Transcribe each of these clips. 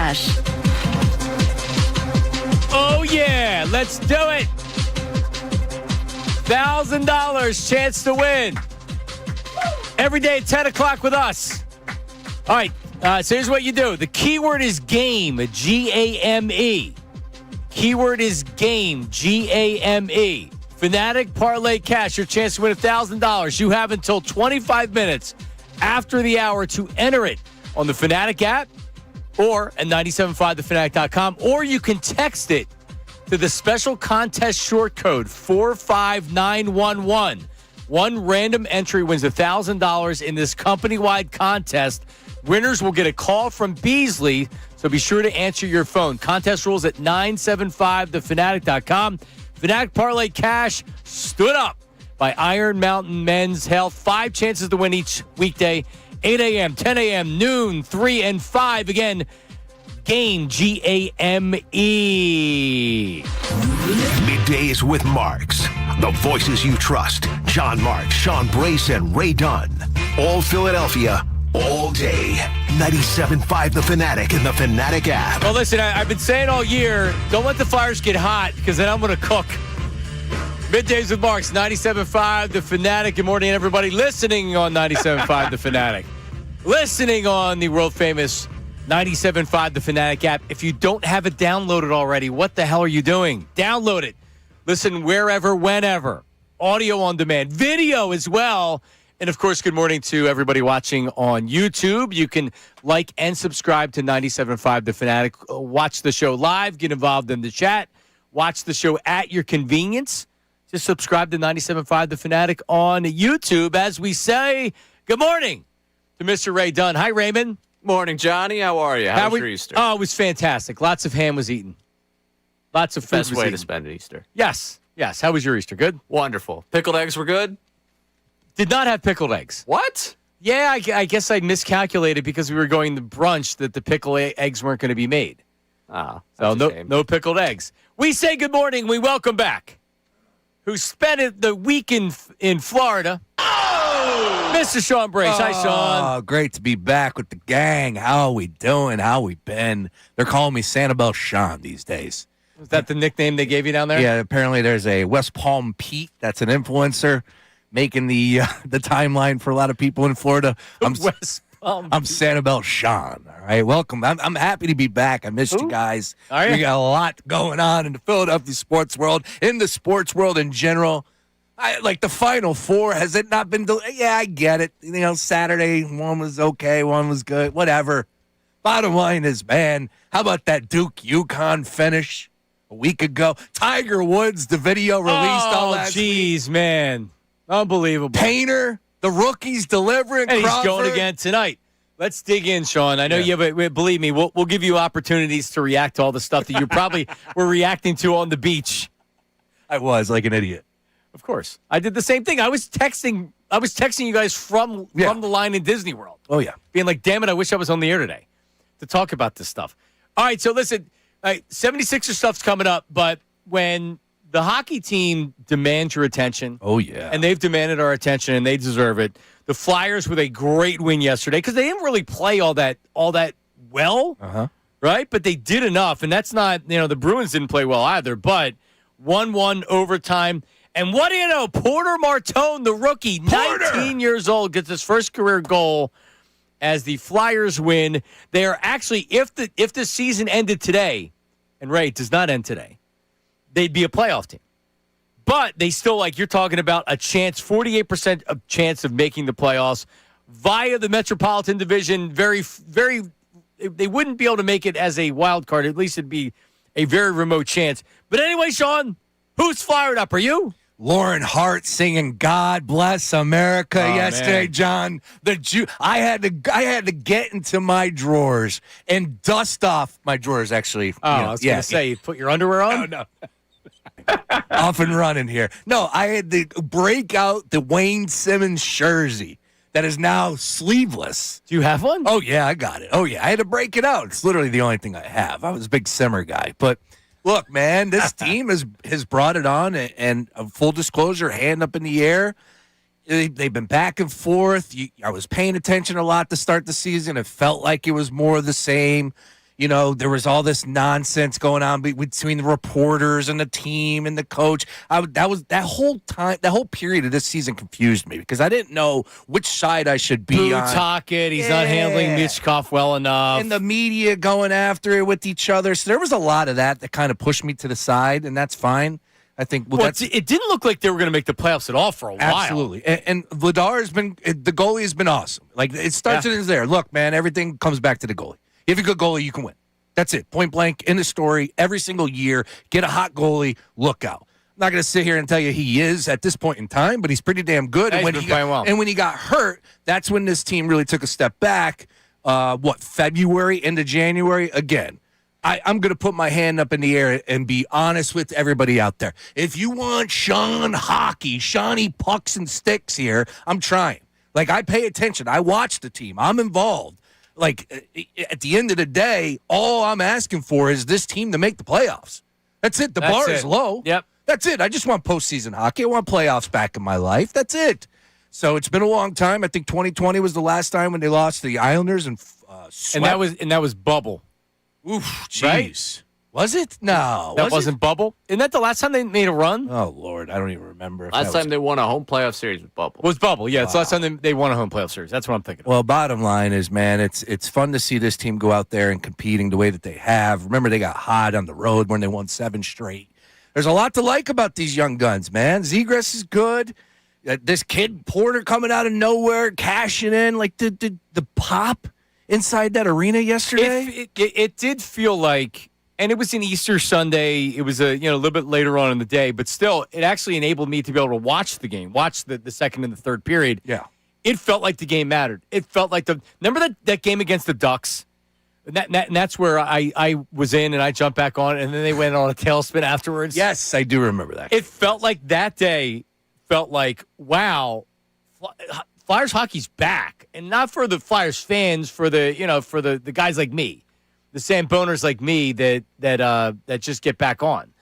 Cash. Oh, yeah. Let's do it. $1,000 chance to win. Every day at 10 o'clock with us. All right. So here's what you do. The keyword is game, G-A-M-E. Keyword is game, G-A-M-E. Fanatic Parlay Cash, your chance to win $1,000. You have until 25 minutes after the hour to enter it on the Fanatic app or at 975thefanatic.com, or you can text it to the special contest short code 45911. One random entry wins $1,000 in this company-wide contest. Winners will get a call from Beasley, so be sure to answer your phone. Contest rules at 975thefanatic.com. Fanatic Parlay Cash stood up by Iron Mountain Men's Health. 5 chances to win each weekday, 8 a.m., 10 a.m., noon, 3, and 5. Again, game, G-A-M-E. Middays with Marks. The voices you trust. John Marks, Sean Brace, and Ray Dunn. All Philadelphia, all day. 97.5 The Fanatic and the Fanatic app. Well, listen, I've been saying all year, don't let the fires get hot, because then I'm going to cook. Middays with Marks, 97.5 The Fanatic. Good morning, everybody listening on 97.5 The Fanatic. Listening on the world-famous 97.5 The Fanatic app. If you don't have it downloaded already, what the hell are you doing? Download it. Listen wherever, whenever. Audio on demand. Video as well. And, of course, good morning to everybody watching on YouTube. You can like and subscribe to 97.5 The Fanatic. Watch the show live. Get involved in the chat. Watch the show at your convenience. Just subscribe to 97.5 The Fanatic on YouTube. As we say, good morning to Mr. Ray Dunn. Hi, Raymond. Morning, Johnny. How are you? How was your Easter? Oh, it was fantastic. Lots of ham was eaten. Lots of food Best was way eaten. to spend an Easter. Yes. Yes. How was your Easter? Good? Wonderful. Pickled eggs were good? Did not have pickled eggs. What? Yeah, I guess I miscalculated because we were going to brunch that the pickled eggs weren't going to be made. Ah, So that's a shame. no pickled eggs. We say good morning. We welcome back who spent the week in Florida. Oh! Mr. Sean Brace. Hi, Sean. Oh, great to be back with the gang. How are we doing? How we been? They're calling me Sanibel Sean these days. Is that the nickname they gave you down there? Yeah, apparently there's a West Palm Pete that's an influencer making the timeline for a lot of people in Florida. West Palm. I'm Sanibel Sean. All right, welcome. I'm happy to be back. I missed you guys. Are you? We got a lot going on in the Philadelphia sports world, in the sports world in general. Like the Final Four, has it not been? Yeah, I get it. You know, Saturday, one was okay, one was good, whatever. Bottom line is, man, how about that Duke-UConn finish a week ago? Tiger Woods, the video released all last week. Jeez, man. Unbelievable. Painter, the rookies delivering. And he's Crawford. going again tonight. Let's dig in, Sean. I know you have, but believe me, we'll give you opportunities to react to all the stuff that you probably were reacting to on the beach. I was like an idiot. Of course. I did the same thing. I was texting you guys from the line in Disney World. Oh, yeah. Being like, damn it, I wish I was on the air today to talk about this stuff. All right, so listen, 76er stuff's coming up, but when the hockey team demands your attention. Oh, yeah. And they've demanded our attention, and they deserve it. The Flyers with a great win yesterday because they didn't really play all that well, right? But they did enough, and that's not, the Bruins didn't play well either, but 1-1 overtime. And what do you know? Porter Martone, the rookie, 19 years old, gets his first career goal as the Flyers win. They are actually, if the season ended today, and Ray, it does not end today, they'd be a playoff team. But they still, like you're talking about, a chance, 48% of chance of making the playoffs via the Metropolitan Division. Very, very, they wouldn't be able to make it as a wild card. At least it'd be a very remote chance. But anyway, Sean, who's fired up? Are you? Lauren Hart singing "God Bless America" yesterday, man. John. I had to get into my drawers and dust off my drawers. Actually, I was going to say, you put your underwear on. No. Off and running here. No, I had to break out the Wayne Simmons jersey that is now sleeveless. Do you have one? Oh yeah, I got it. Oh yeah, I had to break it out. It's literally the only thing I have. I was a big Simmer guy, but. Look, man, this team has brought it on, and full disclosure, hand up in the air. They've been back and forth. I was paying attention a lot to start the season. It felt like it was more of the same. There was all this nonsense going on between the reporters and the team and the coach. That whole period of this season confused me because I didn't know which side I should be on. Talking, he's not handling Michkov well enough. And the media going after it with each other. So there was a lot of that kind of pushed me to the side, and that's fine. I think it didn't look like they were going to make the playoffs at all for a while. Absolutely. And Vladar the goalie has been awesome. Like, it starts there. Look, man, everything comes back to the goalie. You have a good goalie, you can win. That's it. Point blank, in the story, every single year. Get a hot goalie, look out. I'm not going to sit here and tell you he is at this point in time, but he's pretty damn good. Yeah, and when he got hurt, that's when this team really took a step back. February into January? Again, I'm going to put my hand up in the air and be honest with everybody out there. If you want Sean Hockey, Shawnee pucks and sticks here, I'm trying. Like, I pay attention. I watch the team. I'm involved. Like, at the end of the day, all I'm asking for is this team to make the playoffs. That's it. The bar is low. Yep. That's it. I just want postseason hockey. I want playoffs back in my life. That's it. So it's been a long time. I think 2020 was the last time when they lost to the Islanders and swept. And that was bubble. Oof, jeez. Right? Was it? No. That wasn't bubble? Isn't that the last time they made a run? Oh, Lord. I don't even remember. Last time they won a home playoff series with bubble. Was bubble, yeah. Wow. It's the last time they won a home playoff series. That's what I'm thinking of. Well, bottom line is, man, it's fun to see this team go out there and competing the way that they have. Remember, they got hot on the road when they won 7 straight. There's a lot to like about these young guns, man. Zegras is good. This kid Porter coming out of nowhere, cashing in. Like, the pop inside that arena yesterday? It did feel like, and it was an Easter Sunday. It was a little bit later on in the day, but still, it actually enabled me to be able to watch the game, watch the second and the third period. Yeah. It felt like the game mattered. It felt like remember that game against the Ducks? And that's where I was in and I jumped back on, and then they went on a tailspin afterwards. Yes, I do remember that. It felt like that day felt like, wow, Flyers hockey's back, and not for the Flyers fans, for the guys like me, the Sam Boners like me that just get back on,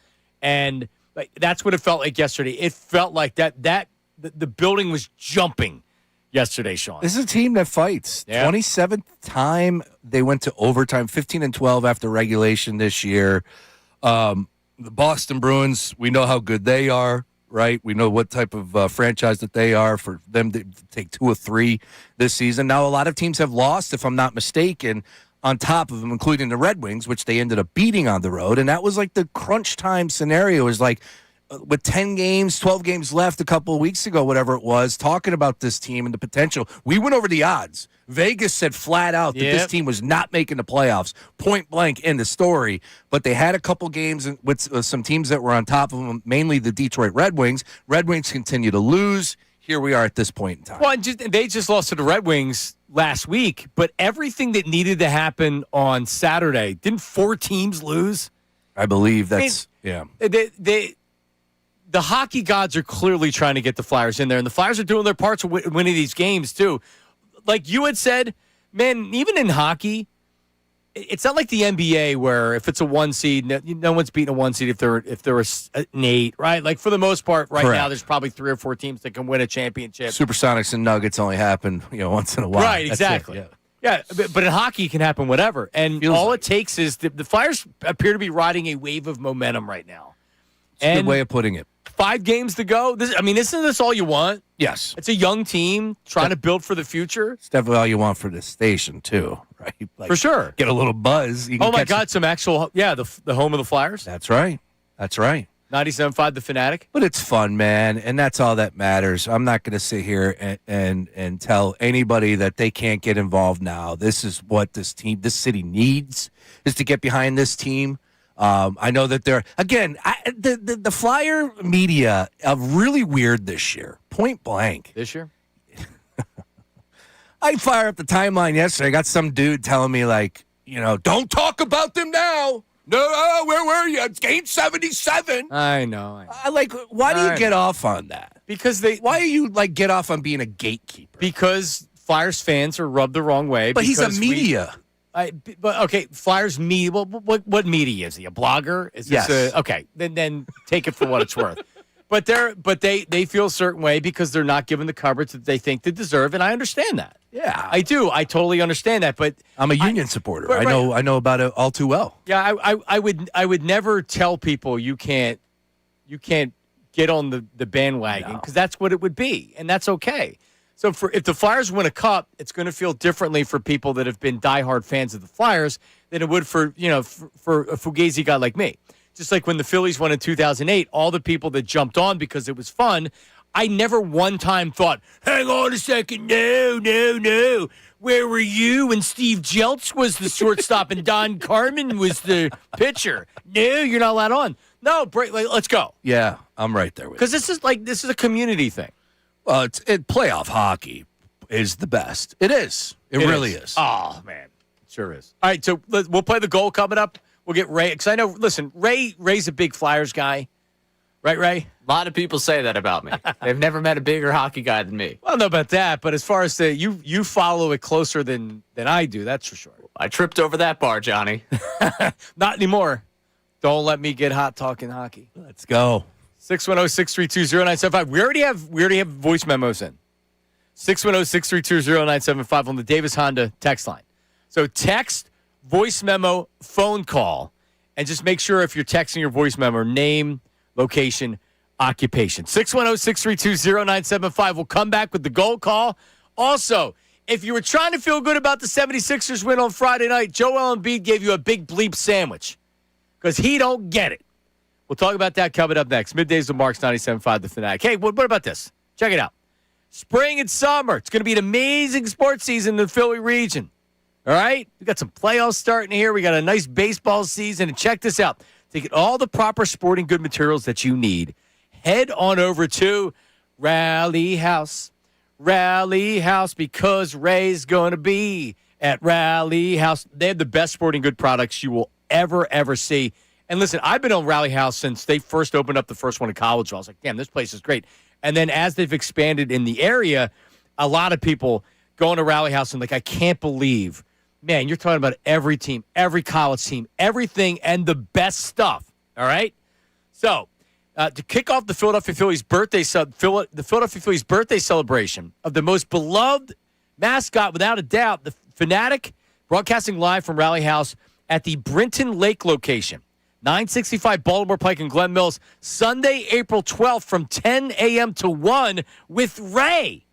and like that's what it felt like yesterday. It felt like that the building was jumping yesterday, Sean. This is a team that fights. Yeah. 27th time they went to overtime, 15-12 after regulation this year. The Boston Bruins, we know how good they are. Right, we know what type of franchise that they are. For them to take 2 of 3 this season. Now, a lot of teams have lost, if I'm not mistaken, on top of them, including the Red Wings, which they ended up beating on the road. And that was like the crunch time scenario. Is like with 10 games, 12 games left a couple of weeks ago, whatever it was, talking about this team and the potential. We went over the odds. Vegas said flat out that this team was not making the playoffs, point blank in the story. But they had a couple games with some teams that were on top of them, mainly the Detroit Red Wings. Red Wings continue to lose. Here we are at this point in time. Well, they just lost to the Red Wings last week, but everything that needed to happen on Saturday, didn't 4 teams lose? I believe that's, The hockey gods are clearly trying to get the Flyers in there, and the Flyers are doing their parts of winning these games, too. Like you had said, man, even in hockey, it's not like the NBA where if it's a 1 seed, no one's beating a 1 seed if they're an 8, right? Like for the most part, right now, there's probably 3 or 4 teams that can win a championship. Supersonics and Nuggets only happen, once in a while. Right, exactly. Yeah, but in hockey, it can happen whatever. And all it takes is the Flyers appear to be riding a wave of momentum right now. It's a good way of putting it. 5 games to go. Isn't this all you want? Yes. It's a young team trying to build for the future. It's definitely all you want for this station, too, right? Like, for sure. Get a little buzz. Oh, my God, some actual, the home of the Flyers. That's right. 97.5, the Fanatic. But it's fun, man, and that's all that matters. I'm not going to sit here and tell anybody that they can't get involved now. This is what this city needs, is to get behind this team. I know that they're, again, the Flyer media are really weird this year, point blank. This year? I fire up the timeline yesterday. I got some dude telling me, like, don't talk about them now. No, where were you? It's game 77. I know. Why do you get off on that? Because why do you, get off on being a gatekeeper? Because Flyers fans are rubbed the wrong way. But he's a media. But okay, Flyers media. Well, what media is he? A blogger? Is this yes. Okay, then take it for what it's worth. But they feel a certain way because they're not given the coverage that they think they deserve, and I understand that. Yeah, I do. I totally understand that, but I'm a Union supporter. Right. I know about it all too well. Yeah, I would never tell people you can't get on the bandwagon because that's what it would be, and that's okay. So if the Flyers win a cup, it's going to feel differently for people that have been diehard fans of the Flyers than it would for a fugazi guy like me. Just like when the Phillies won in 2008, all the people that jumped on because it was fun, I never one time thought, hang on a second, no. Where were you when Steve Jeltz was the shortstop and Don Carmen was the pitcher? No, you're not allowed on. No, let's go. Yeah, I'm right there with you. Because this is a community thing. Well, playoff hockey is the best. It is. It really is. Oh, man. It sure is. All right, so we'll play the goal coming up. We'll get Ray. Because I know, listen, Ray's a big Flyers guy. Right, Ray? A lot of people say that about me. They've never met a bigger hockey guy than me. I don't know about that, but as far as you follow it closer than I do, that's for sure. I tripped over that bar, Johnny. Not anymore. Don't let me get hot talking hockey. Let's go. 610-632-0975. We already have voice memos in. 610-632-0975 on the Davis Honda text line. So text, voice memo, phone call, and just make sure if you're texting your voice memo, name, location, occupation. 610-632-0975. We'll come back with the goal call. Also, if you were trying to feel good about the 76ers win on Friday night, Joel Embiid gave you a big bleep sandwich because he don't get it. We'll talk about that coming up next. Middays with Marks 97.5 The Fanatic. Hey, what about this? Check it out. Spring and summer. It's going to be an amazing sports season in the Philly region. All right? We got some playoffs starting here. We got a nice baseball season. And check this out. To get all the proper sporting good materials that you need, head on over to Rally House. Rally House, because Ray's going to be at Rally House. They have the best sporting good products you will ever see. And listen, I've been on Rally House since they first opened up the first one in college. I was like, damn, this place is great. And then as they've expanded in the area, a lot of people going to Rally House and like, I can't believe, man, you're talking about every team, every college team, everything, and the best stuff. All right? So, to kick off the Philadelphia Phillies birthday celebration of the most beloved mascot, without a doubt, the Fanatic, broadcasting live from Rally House at the Brinton Lake location. 965 Baltimore Pike in Glen Mills, Sunday, April 12th from 10 a.m. to 1 with Ray.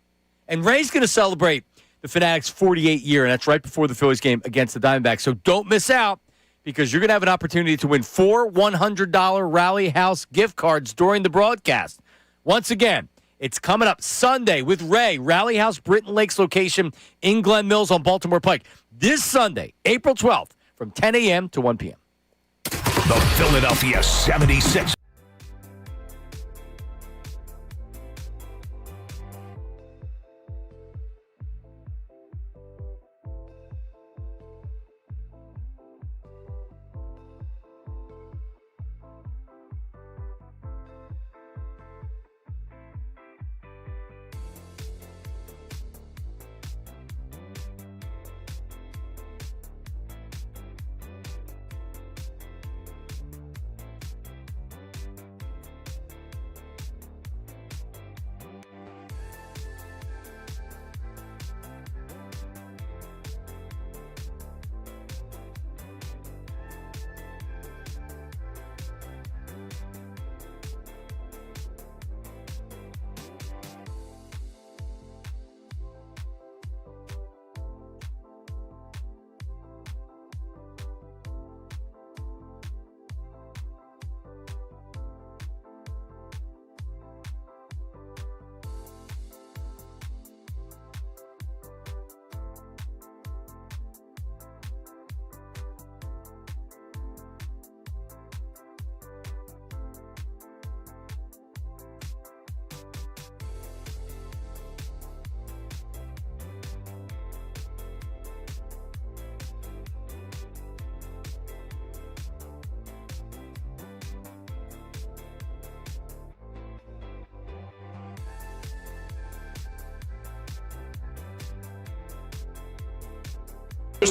And Ray's going to celebrate the Fanatic's 48th year, and that's right before the Phillies game against the Diamondbacks. So don't miss out because you're going to have an opportunity to win 4 $100 Rally House gift cards during the broadcast. Once again, it's coming up Sunday with Ray, Rally House, Brinton Lakes location in Glen Mills on Baltimore Pike. This Sunday, April 12th from 10 a.m. to 1 p.m. The Philadelphia 76ers.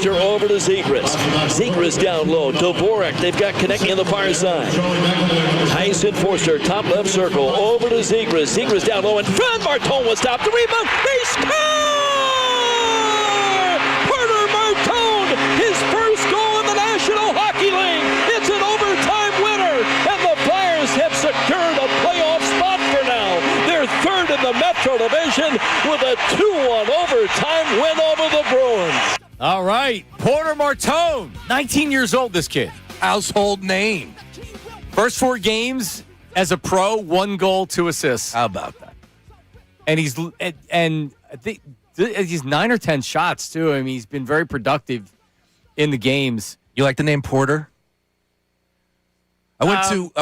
Over to Zegras. Zegras down low. Dvorak, they've got connecting on the far side. Tyson Forster, top left circle. Over to Zegras. Zegras down low in front. Martone will stop the rebound. They score! in the Metro Division with a 2-1 overtime win over the Bruins. All right. Porter Martone, 19 years old, this kid. Household name. First 4 games as a pro, 1 goal, 2 assists. How about that? And I think he's 9 or 10 shots, too. I mean, he's been very productive in the games. You like the name Porter? I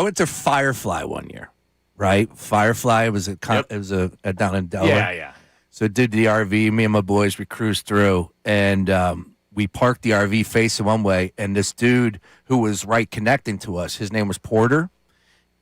went to Firefly one year, right? Firefly was down in Delaware. Yeah. So did the RV. Me and my boys, we cruised through, and we parked the RV facing one way, and this dude who was right connecting to us, his name was Porter,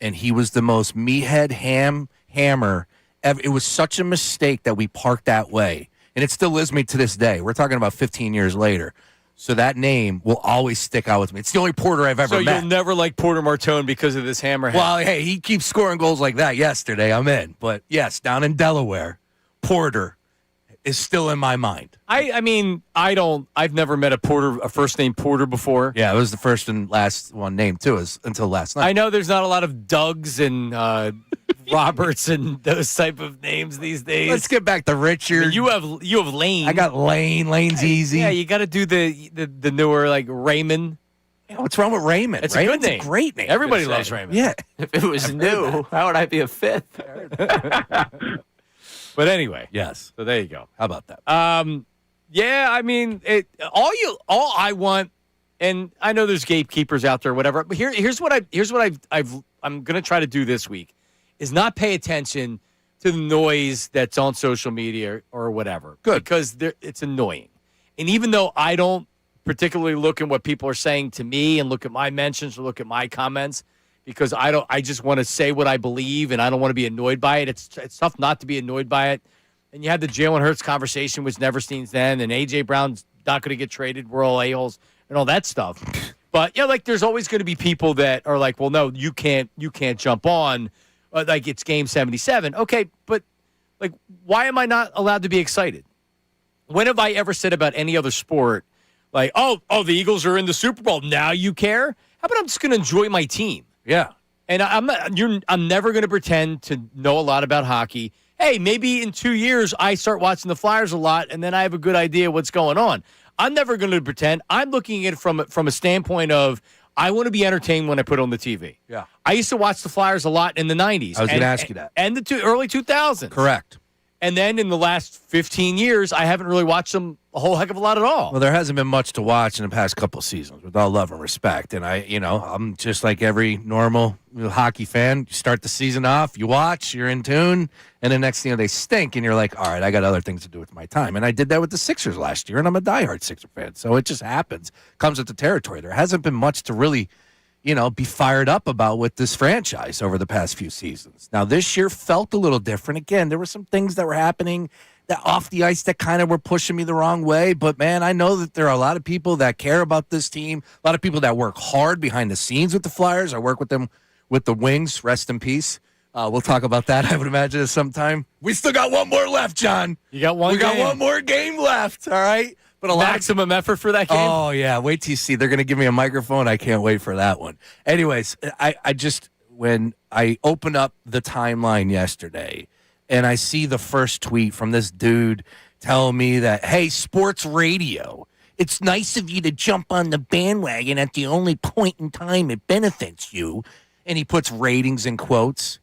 and he was the most meathead hammer ever. It was such a mistake that we parked that way, and it still lives me to this day. We're talking about 15 years later. So that name will always stick out with me. It's the only Porter I've ever met. So you'll never like Porter Martone because of this hammerhead? Well, hey, he keeps scoring goals like that yesterday. I'm in. But, yes, down in Delaware, Porter is still in my mind. I've never met a first name Porter before. Yeah, it was the first and last one named, too, until last night. I know there's not a lot of Dougs and Roberts and those type of names these days. Let's get back to Richard. I mean, you have Lane. I got Lane. Lane's easy. Yeah, you got to do the newer, like, Raymond. Yeah, what's wrong with Raymond? It's Raymond's a good name. A great name. Everybody loves Raymond. Yeah. If it was new, how would I be a 5th? But anyway. Yes. So there you go. How about that? Yeah, I mean, all I want, and I know there's gatekeepers out there, or whatever. But here's what I'm gonna try to do this week, is not pay attention to the noise that's on social media or whatever. Good, because it's annoying. And even though I don't particularly look at what people are saying to me and look at my mentions or look at my comments, because I just want to say what I believe and I don't want to be annoyed by it. It's tough not to be annoyed by it. And you had the Jalen Hurts conversation, which never seen then, and A.J. Brown's not going to get traded. We're all a-holes and all that stuff. But, yeah, like there's always going to be people that are like, well, no, you can't jump on. Like it's game 77. Okay, but, like, why am I not allowed to be excited? When have I ever said about any other sport, like, oh, the Eagles are in the Super Bowl. Now you care? How about I'm just going to enjoy my team? Yeah. And I'm never going to pretend to know a lot about hockey. Hey, maybe in 2 years I start watching the Flyers a lot, and then I have a good idea what's going on. I'm never going to pretend. I'm looking at it from a standpoint of I want to be entertained when I put on the TV. Yeah. I used to watch the Flyers a lot in the 90s. I was going to ask you that. And the early 2000s. Correct. And then in the last 15 years, I haven't really watched them a whole heck of a lot at all. Well, there hasn't been much to watch in the past couple of seasons, with all love and respect. And I'm just like every normal hockey fan. You start the season off, you watch, you're in tune, and the next thing they stink, and you're like, all right, I got other things to do with my time. And I did that with the Sixers last year, and I'm a diehard Sixer fan. So it just happens. Comes with the territory. There hasn't been much to really be fired up about with this franchise over the past few seasons. Now, this year felt a little different. Again, there were some things that were happening that off the ice that kind of were pushing me the wrong way. But, man, I know that there are a lot of people that care about this team, a lot of people that work hard behind the scenes with the Flyers. I work with them with the Wings. Rest in peace. We'll talk about that, I would imagine, at some time. We still got one more left, John. You got one We got one more game left, all right? But maximum effort for that game? Oh, yeah. Wait till you see. They're going to give me a microphone. I can't wait for that one. Anyways, I just, when I open up the timeline yesterday and I see the first tweet from this dude telling me that, hey, sports radio, it's nice of you to jump on the bandwagon at the only point in time it benefits you. And he puts ratings in quotes.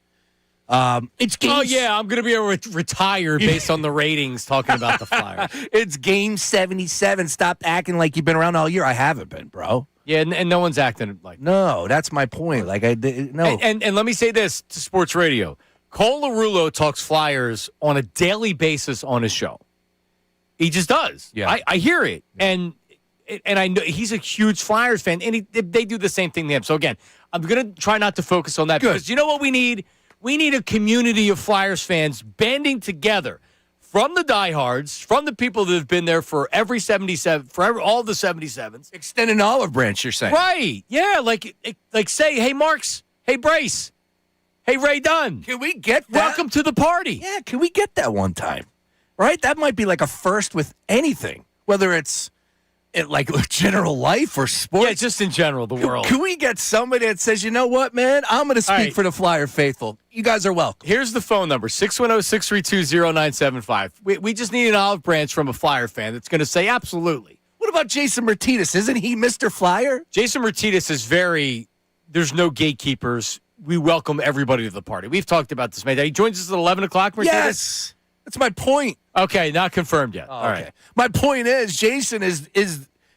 It's game. Oh yeah, I'm gonna be able to retire based on the ratings talking about the Flyers. It's game 77. Stop acting like you've been around all year. I haven't been, bro. Yeah, and no one's acting like. No, that's my point. Like no. And let me say this to sports radio: Cole LaRullo talks Flyers on a daily basis on his show. He just does. Yeah, I hear it, and I know he's a huge Flyers fan, and they do the same thing to him. So again, I'm gonna try not to focus on that because you know what we need. We need a community of Flyers fans banding together from the diehards, from the people that have been there for every 77, for all the 77s. Extend an olive branch, you're saying. Right. Yeah, like say, hey, Marks, hey, Brace, hey, Ray Dunn. Can we get that? Welcome to the party. Yeah, can we get that one time? Right? That might be like a first with anything, whether it's like general life or sports? Yeah, just in general, the world. Can we get somebody that says, you know what, man, I'm going to speak right. for the Flyer faithful. You guys are welcome. Here's the phone number, 610-632-0975. We just need an olive branch from a Flyer fan that's going to say absolutely. What about Jason Myrtetus? Isn't he Mr. Flyer? Jason Myrtetus is there's no gatekeepers. We welcome everybody to the party. We've talked about this, man. He joins us at 11 o'clock, Myrtetus? Yes. That's my point. Okay, not confirmed yet. All right. My point is, Jason is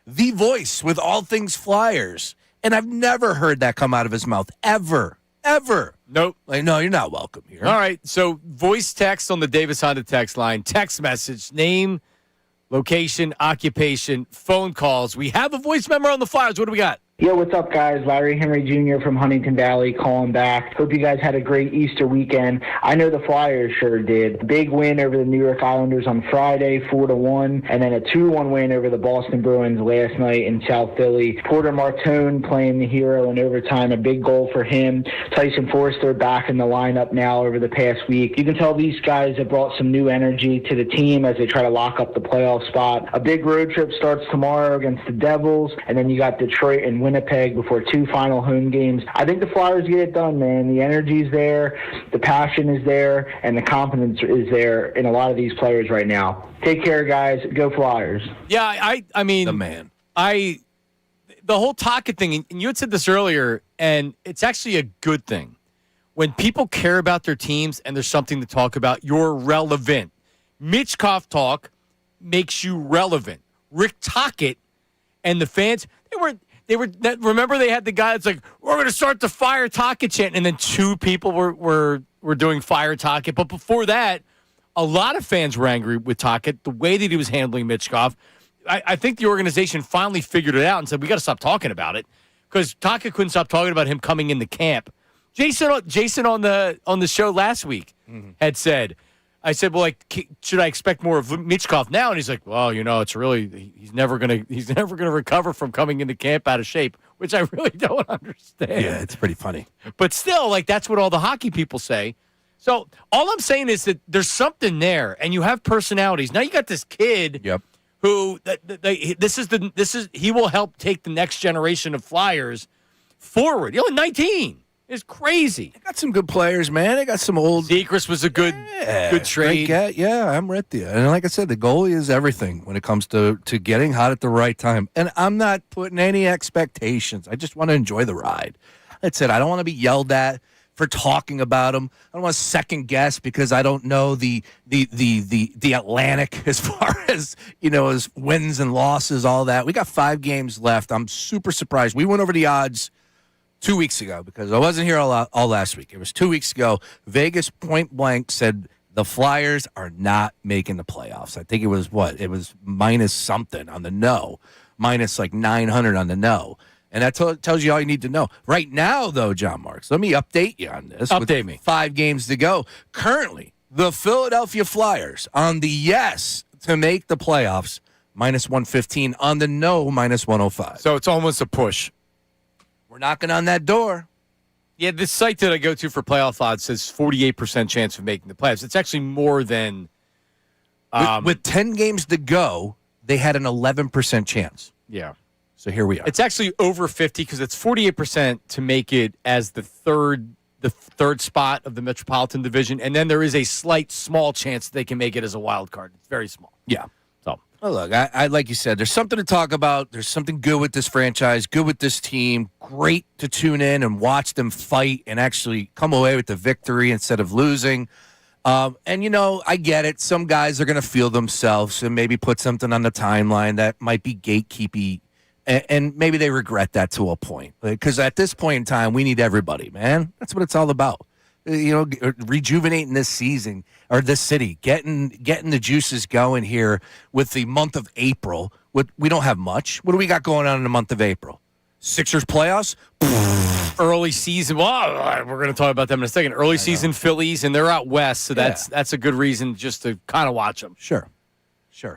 the voice with all things Flyers. And I've never heard that come out of his mouth. Ever. Nope. Like, no, you're not welcome here. All right. So voice text on the Davis Honda text line, text message, name, location, occupation, phone calls. We have a voice memo on the Flyers. What do we got? Yo, what's up, guys? Larry Henry Jr. from Huntington Valley calling back. Hope you guys had a great Easter weekend. I know the Flyers sure did. Big win over the New York Islanders on Friday, 4-1, and then a 2-1 win over the Boston Bruins last night in South Philly. Porter Martone playing the hero in overtime, a big goal for him. Tyson Forster back in the lineup now over the past week. You can tell these guys have brought some new energy to the team as they try to lock up the playoff spot. A big road trip starts tomorrow against the Devils, and then you got Detroit and Winnipeg before 2 final home games. I think the Flyers get it done, man. The energy's there, the passion is there, and the confidence is there in a lot of these players right now. Take care, guys. Go Flyers. Yeah, I mean, The man. the whole Tocchet thing, and you had said this earlier, and it's actually a good thing. When people care about their teams and there's something to talk about, you're relevant. Mitchkov talk makes you relevant. Rick Tocchet and the fans, they were. Remember, they had the guy that's like, we're going to start the Fire Tocchet chant, and then 2 people were doing Fire Tocchet. But before that, a lot of fans were angry with Tocchet, the way that he was handling Mitchkov. I think the organization finally figured it out and said, we got to stop talking about it, because Tocchet couldn't stop talking about him coming into camp. Jason on the show last week had said, I said, well, like, should I expect more of Mitchkov now? And he's like, well, it's really, he's never gonna recover from coming into camp out of shape, which I really don't understand. Yeah, it's pretty funny. But still, like, that's what all the hockey people say. So all I'm saying is that there's something there, and you have personalities. Now you got this kid. Yep. Who he will help take the next generation of Flyers forward. 19. It's crazy. They got some good players, man. They got some old. Zegras was a good trade. Yeah, I'm with you. And like I said, the goalie is everything when it comes to getting hot at the right time. And I'm not putting any expectations. I just want to enjoy the ride. That's it. I don't want to be yelled at for talking about him. I don't want to second guess because I don't know the Atlantic as far as, as wins and losses, all that. We got 5 games left. I'm super surprised. We went over the odds 2 weeks ago because I wasn't here all last week. It was 2 weeks ago. Vegas point blank said the Flyers are not making the playoffs. I think it was It was minus something on the no, minus like 900 on the no. And that tells you all you need to know. Right now, though, John Marks, let me update you on this. Update me. 5 games to go. Currently, the Philadelphia Flyers on the yes to make the playoffs, minus 115. On the no, minus 105. So it's almost a push. We're knocking on that door. Yeah, this site that I go to for playoff odds says 48% chance of making the playoffs. It's actually more than... With 10 games to go, they had an 11% chance. Yeah. So here we are. It's actually over 50 because it's 48% to make it as the third spot of the Metropolitan Division, and then there is a small chance that they can make it as a wild card. It's very small. Yeah. So, well, look, I like you said, there's something to talk about. There's something good with this franchise, good with this team. Great to tune in and watch them fight and actually come away with the victory instead of losing. And, I get it. Some guys are going to feel themselves and maybe put something on the timeline that might be gatekeepy. And maybe they regret that to a point. Because at this point in time, we need everybody, man. That's what it's all about. Rejuvenating this season or this city, getting the juices going here with the month of April. We don't have much. What do we got going on in the month of April? Sixers playoffs? early season. Well, we're going to talk about them in a second. Early season Phillies, and they're out west, so that's a good reason just to kind of watch them. Sure.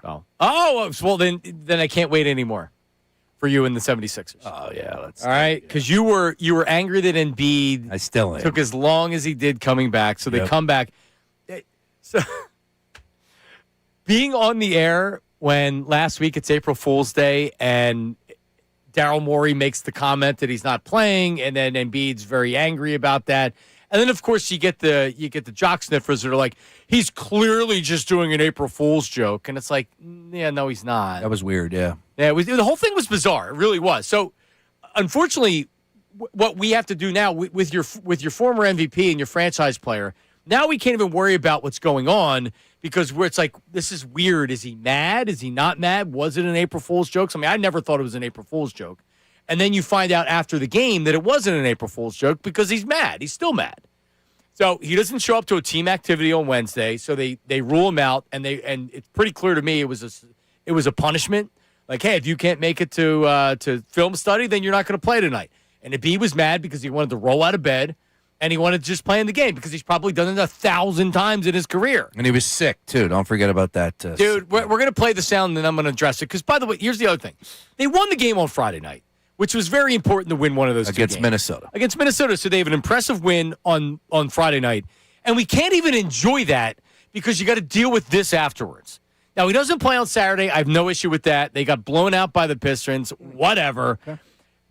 Oh, well, then I can't wait anymore for you and the 76ers. Oh, yeah. All right, because you were angry that Embiid I still am. took as long as he did coming back, so they come back. So being on the air when last week it's April Fool's Day and Daryl Morey makes the comment that he's not playing, and then Embiid's very angry about that. And then, of course, you get the jock sniffers that are like, he's clearly just doing an April Fool's joke. And it's like, yeah, no, he's not. That was weird, yeah. Yeah, the whole thing was bizarre. It really was. So, unfortunately, what we have to do now with your former MVP and your franchise player, now we can't even worry about what's going on because it's like, this is weird. Is he mad? Is he not mad? Was it an April Fool's joke? I mean, I never thought it was an April Fool's joke. And then you find out after the game that it wasn't an April Fool's joke because he's mad. He's still mad. So he doesn't show up to a team activity on Wednesday. So they rule him out, and it's pretty clear to me it was a punishment. Like, hey, if you can't make it to film study, then you're not going to play tonight. And Embiid was mad because he wanted to roll out of bed, and he wanted to just play in the game because he's probably done it 1,000 times in his career. And he was sick, too. Don't forget about that. Dude, we're going to play the sound, and then I'm going to address it. Because, by the way, here's the other thing. They won the game on Friday night, which was very important to win one of those against two games. Minnesota. Against Minnesota. So they have an impressive win on Friday night. And we can't even enjoy that because you got to deal with this afterwards. Now, he doesn't play on Saturday. I have no issue with that. They got blown out by the Pistons. Whatever. Okay.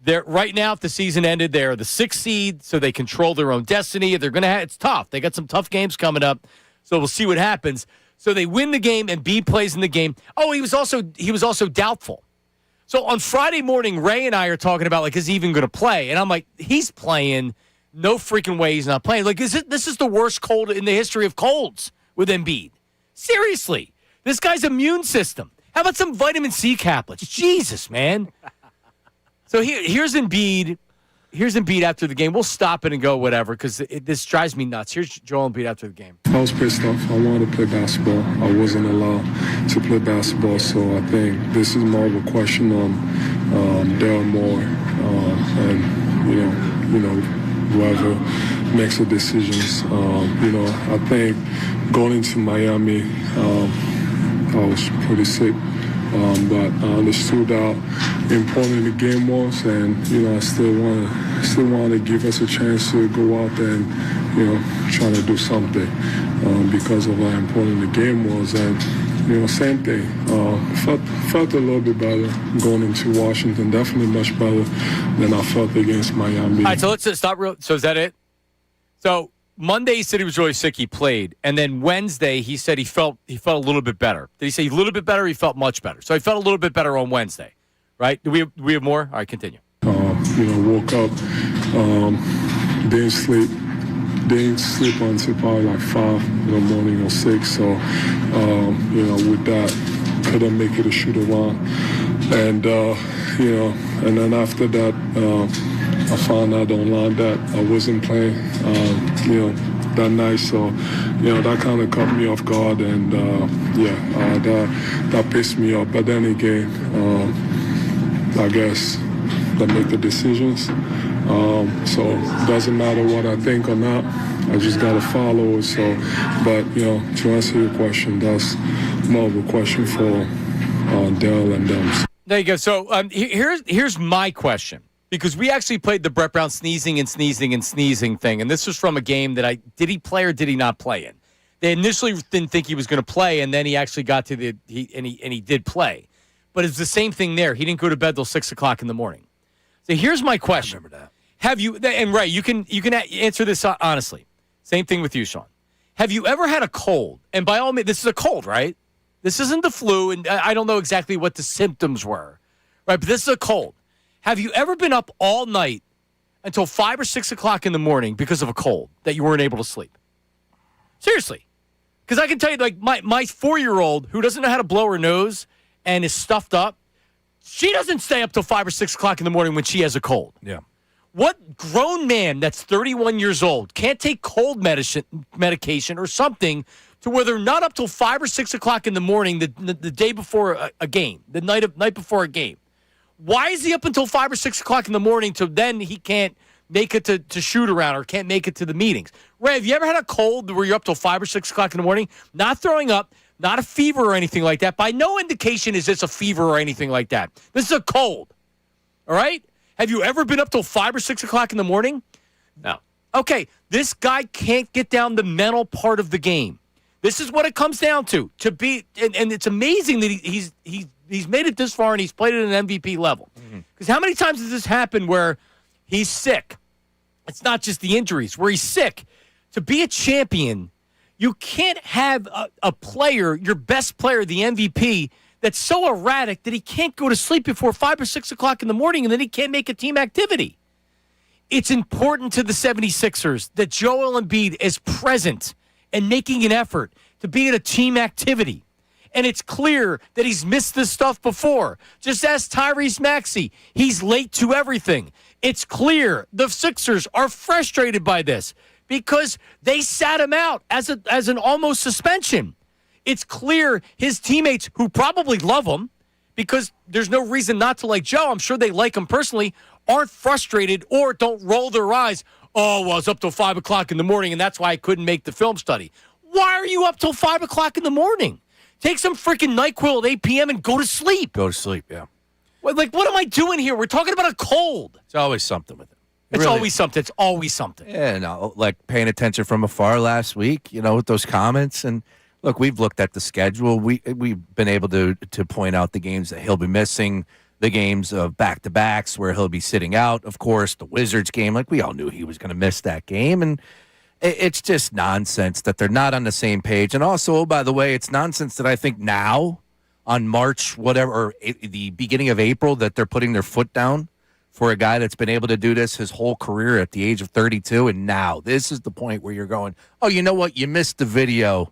They're right now, if the season ended, they're the 6th seed, so they control their own destiny. They're going to it's tough. They got some tough games coming up, so we'll see what happens. So they win the game, and B plays in the game. Oh, he was also doubtful. So on Friday morning, Ray and I are talking about, like, is he even going to play? And I'm like, he's playing. No freaking way he's not playing. Like, this is the worst cold in the history of colds with Embiid. Seriously. This guy's immune system. How about some vitamin C caplets? Jesus, man. So here's Embiid. Here's Embiid after the game. We'll stop it and go whatever because this drives me nuts. Here's Joel Embiid after the game. I was pissed off. I wanted to play basketball. I wasn't allowed to play basketball, so I think this is more of a question on Daryl Moore and you know whoever makes the decisions. I think going into Miami, I was pretty sick. But I understood how important the game was, and I still want to give us a chance to go out there and try to do something because of how important the game was. And same thing. Felt a little bit better going into Washington. Definitely much better than I felt against Miami. All right, so let's stop real. So is that it? So Monday he said he was really sick. He played, and then Wednesday he said he felt a little bit better. Did he say a little bit better? Or he felt much better. So he felt a little bit better on Wednesday, right? Do we have more? All right, continue. Woke up, didn't sleep until probably like 5 in the morning or 6. So with that, couldn't make it a shoot around, and and then after that. I found out online that I wasn't playing, that night. So, that kind of caught me off guard, and that pissed me off. But then again, I guess they make the decisions. So it doesn't matter what I think or not. I just gotta follow. So, but to answer your question, that's more of a question for Dell and them. There you go. So here's my question. Because we actually played the Brett Brown sneezing thing, and this was from a game that did he play or did he not play in? They initially didn't think he was going to play, and then he actually got to he did play. But it's the same thing there. He didn't go to bed till 6 o'clock in the morning. So here's my question: I remember that. Have you? And Ray, you can answer this honestly. Same thing with you, Sean. Have you ever had a cold? And by all means, this is a cold, right? This isn't the flu, and I don't know exactly what the symptoms were, right? But this is a cold. Have you ever been up all night until 5 or 6 o'clock in the morning because of a cold that you weren't able to sleep? Seriously. Because I can tell you, like, my 4-year-old who doesn't know how to blow her nose and is stuffed up, she doesn't stay up till 5 or 6 o'clock in the morning when she has a cold. Yeah. What grown man that's 31 years old can't take cold medication or something to where they're not up till 5 or 6 o'clock in the morning the day before a game, the night before a game? Why is he up until 5 or 6 o'clock in the morning till then he can't make it to shoot around or can't make it to the meetings? Ray, have you ever had a cold where you're up till 5 or 6 o'clock in the morning, not throwing up, not a fever or anything like that? By no indication is this a fever or anything like that. This is a cold, all right? Have you ever been up till 5 or 6 o'clock in the morning? No. Okay, this guy can't get down the mental part of the game. This is what it comes down to. To be, and it's amazing that he's made it this far and he's played at an MVP level. Because how many times has this happened where he's sick? It's not just the injuries, where he's sick. To be a champion, you can't have a player, your best player, the MVP, that's so erratic that he can't go to sleep before 5 or 6 o'clock in the morning and then he can't make a team activity. It's important to the 76ers that Joel Embiid is present and making an effort to be at a team activity. And it's clear that he's missed this stuff before. Just ask Tyrese Maxey. He's late to everything. It's clear the Sixers are frustrated by this because they sat him out as an almost suspension. It's clear his teammates, who probably love him because there's no reason not to like Joe, I'm sure they like him personally, aren't frustrated or don't roll their eyes. Oh, well, it's up till 5 o'clock in the morning, and that's why I couldn't make the film study. Why are you up till 5 o'clock in the morning? Take some freaking NyQuil at 8 p.m. and go to sleep. Go to sleep, yeah. What am I doing here? We're talking about a cold. It's always something with it. It's always something. It's always something. Yeah, no, like paying attention from afar last week, with those comments. And look, we've looked at the schedule. We've been able to point out the games that he'll be missing, the games of back-to-backs where he'll be sitting out. Of course, the Wizards game, like we all knew he was going to miss that game. And it's just nonsense that they're not on the same page. And also, oh, by the way, it's nonsense that I think now on March, whatever, or the beginning of April, that they're putting their foot down for a guy that's been able to do this his whole career at the age of 32. And now this is the point where you're going, oh, you know what? You missed the video,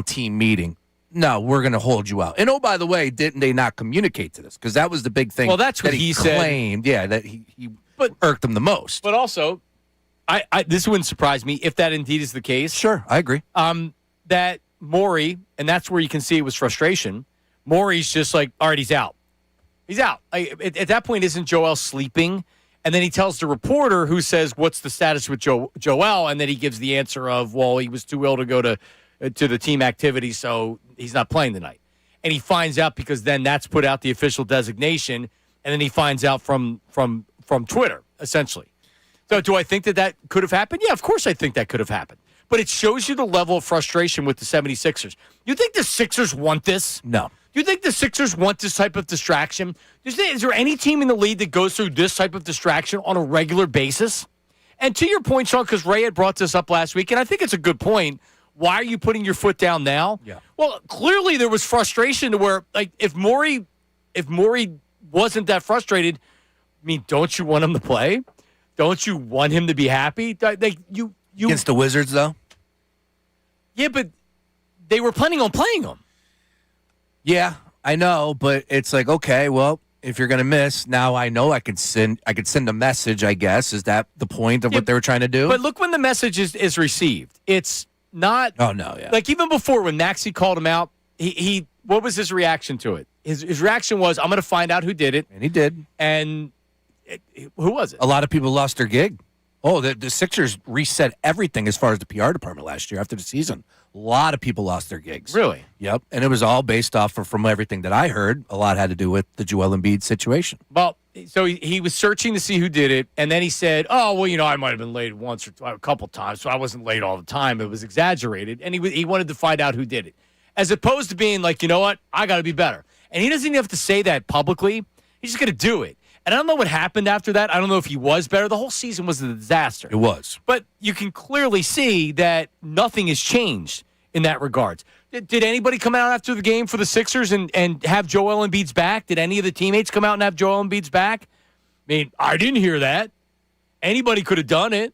team meeting. No, we're going to hold you out. And, oh, by the way, didn't they not communicate to this? Because that was the big thing. Well, that's what he claimed. Said. Yeah, that he irked him the most. But also, this wouldn't surprise me if that indeed is the case. Sure, I agree. That Morey, and that's where you can see it was frustration, Morey's just like, all right, he's out. He's out. At that point, isn't Joel sleeping? And then he tells the reporter who says, what's the status with Joel? And then he gives the answer of, well, he was too ill to go to the team activity, so he's not playing tonight. And he finds out because then that's put out the official designation, and then he finds out from Twitter, essentially. So do I think that could have happened? Yeah, of course I think that could have happened. But it shows you the level of frustration with the 76ers. You think the Sixers want this? No. Do you think the Sixers want this type of distraction? Is there any team in the league that goes through this type of distraction on a regular basis? And to your point, Sean, because Ray had brought this up last week, and I think it's a good point, why are you putting your foot down now? Yeah. Well, clearly there was frustration to where, like, if Morey wasn't that frustrated, I mean, don't you want him to play? Don't you want him to be happy? Like you Against the Wizards, though? Yeah, but they were planning on playing him. Yeah, I know, but it's like, okay, well, if you're going to miss, now I know I could send a message, I guess. Is that the point of what they were trying to do? But look when the message is received. It's not. Oh, no, yeah. Like even before when Maxey called him out, he what was his reaction to it? His reaction was, I'm going to find out who did it. And he did. And who was it? A lot of people lost their gig. Oh, the Sixers reset everything as far as the PR department last year after the season. A lot of people lost their gigs. Really? Yep. And it was all based off from everything that I heard. A lot had to do with the Joel Embiid situation. Well, so he was searching to see who did it, and then he said, oh, well, I might have been late once or a couple times, so I wasn't late all the time. It was exaggerated, and he wanted to find out who did it, as opposed to being like, you know what, I got to be better. And he doesn't even have to say that publicly. He's just going to do it. And I don't know what happened after that. I don't know if he was better. The whole season was a disaster. It was. But you can clearly see that nothing has changed in that regard. Did anybody come out after the game for the Sixers and have Joel Embiid's back? Did any of the teammates come out and have Joel Embiid's back? I mean, I didn't hear that. Anybody could have done it.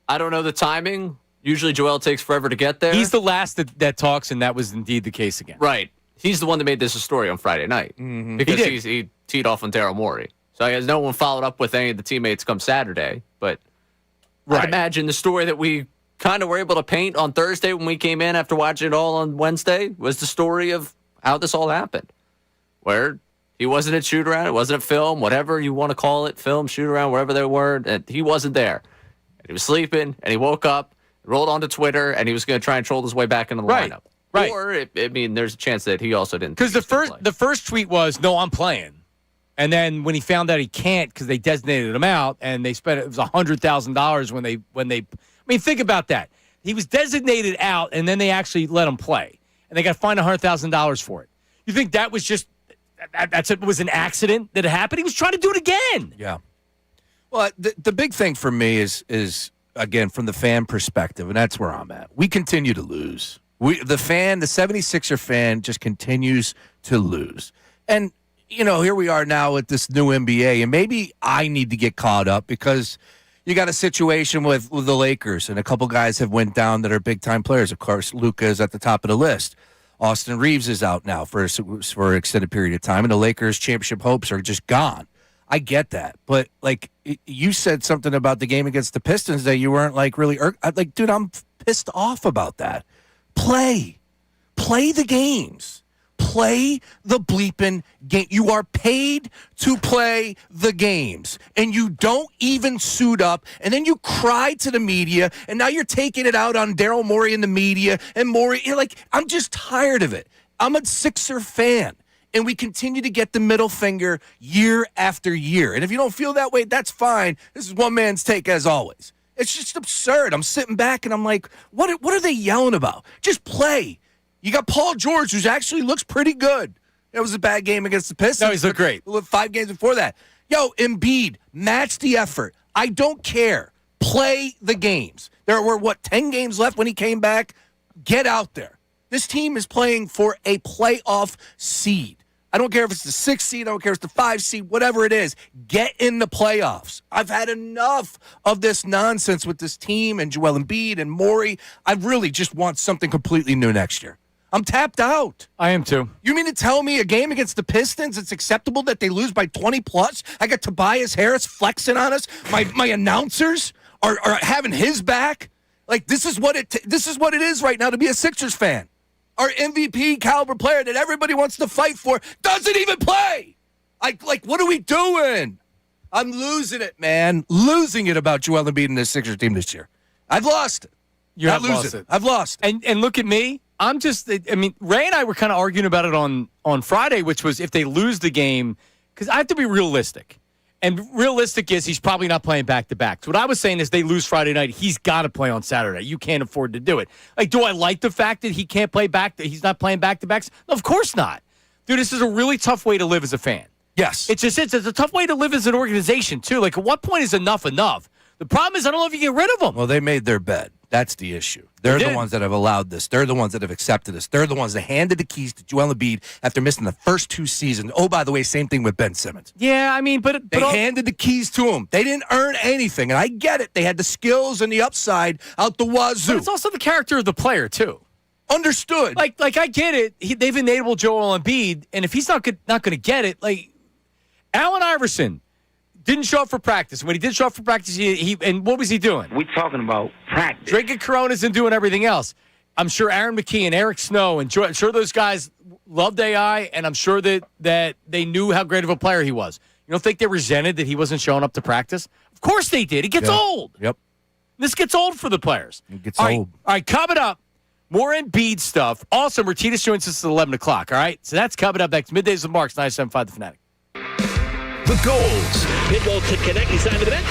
I don't know the timing. Usually Joel takes forever to get there. He's the last that talks, and that was indeed the case again. Right. He's the one that made this a story on Friday night. Mm-hmm. Because he teed off on Daryl Morey. So I guess no one followed up with any of the teammates come Saturday. But right. I'd imagine the story that we kind of were able to paint on Thursday when we came in after watching it all on Wednesday was the story of how this all happened. Where he wasn't at shoot-around, it wasn't a film, whatever you want to call it, film, shoot-around, wherever they were, and he wasn't there. And he was sleeping, and he woke up, rolled onto Twitter, and he was going to try and troll his way back into the lineup. Right. Or, there's a chance that he also didn't. Because the first tweet was, no, I'm playing. And then when he found out he can't because they designated him out and they spent, it was $100,000 when they, I mean, think about that. He was designated out, and then they actually let him play, and they got fined $100,000 for it. You think that was just it was an accident that it happened? He was trying to do it again. Yeah. Well, the big thing for me is again from the fan perspective, and that's where I'm at. We continue to lose. The 76er fan, just continues to lose, and here we are now with this new NBA, and maybe I need to get caught up because you got a situation with the Lakers, and a couple guys have went down that are big-time players. Of course, Luka is at the top of the list. Austin Reeves is out now for an extended period of time, and the Lakers' championship hopes are just gone. I get that, but you said something about the game against the Pistons that you weren't really dude, I'm pissed off about that. Play the games. Play the bleeping game. You are paid to play the games, and you don't even suit up, and then you cry to the media, and now you're taking it out on Daryl Morey and the media, and Morey, I'm just tired of it. I'm a Sixer fan, and we continue to get the middle finger year after year, and if you don't feel that way, that's fine. This is one man's take, as always. It's just absurd. I'm sitting back, and I'm like, what are they yelling about? Just play. You got Paul George, who actually looks pretty good. It was a bad game against the Pistons. No, he's looked great. 5 games before that. Yo, Embiid, match the effort. I don't care. Play the games. There were, 10 games left when he came back? Get out there. This team is playing for a playoff seed. I don't care if it's the 6th seed. I don't care if it's the 5 seed, whatever it is. Get in the playoffs. I've had enough of this nonsense with this team and Joel Embiid and Morey. I really just want something completely new next year. I'm tapped out. I am too. You mean to tell me a game against the Pistons, it's acceptable that they lose by 20+? I got Tobias Harris flexing on us. My announcers are having his back. This is what it is right now to be a Sixers fan. Our MVP caliber player that everybody wants to fight for doesn't even play. What are we doing? I'm losing it, man. Losing it about Joel Embiid and the Sixers team this year. I've lost it. You have lost it. I've lost it. And look at me. I'm just, Ray and I were kind of arguing about it on Friday, which was if they lose the game, because I have to be realistic. And realistic is he's probably not playing back-to-back. So what I was saying is they lose Friday night, he's got to play on Saturday. You can't afford to do it. Do I like the fact that he can't play that he's not playing back-to-backs? No, of course not. Dude, this is a really tough way to live as a fan. Yes. It's a tough way to live as an organization, too. At what point is enough? The problem is I don't know if you get rid of them. Well, they made their bed. That's the issue. They're the ones that have allowed this. They're the ones that have accepted this. They're the ones that handed the keys to Joel Embiid after missing the first 2 seasons. Oh, by the way, same thing with Ben Simmons. Yeah, but they handed the keys to him. They didn't earn anything, and I get it. They had the skills and the upside out the wazoo. But it's also the character of the player, too. Understood. I get it. They've enabled Joel Embiid, and if he's not going to get it, Allen Iverson didn't show up for practice. When he did show up for practice, he and what was he doing? We're talking about practice. Drinking Coronas and doing everything else. I'm sure Aaron McKee and Eric Snow, and I'm sure those guys loved AI, and I'm sure that they knew how great of a player he was. You don't think they resented that he wasn't showing up to practice? Of course they did. It gets old. Yep. This gets old for the players. It gets old. All right, coming up, more Embiid stuff. Also, Myrtetus joins us at 11 o'clock, all right? So that's coming up next. Middays with Marks, 97.5 The Fanatic. The goals. Pitbull to connect inside of the net.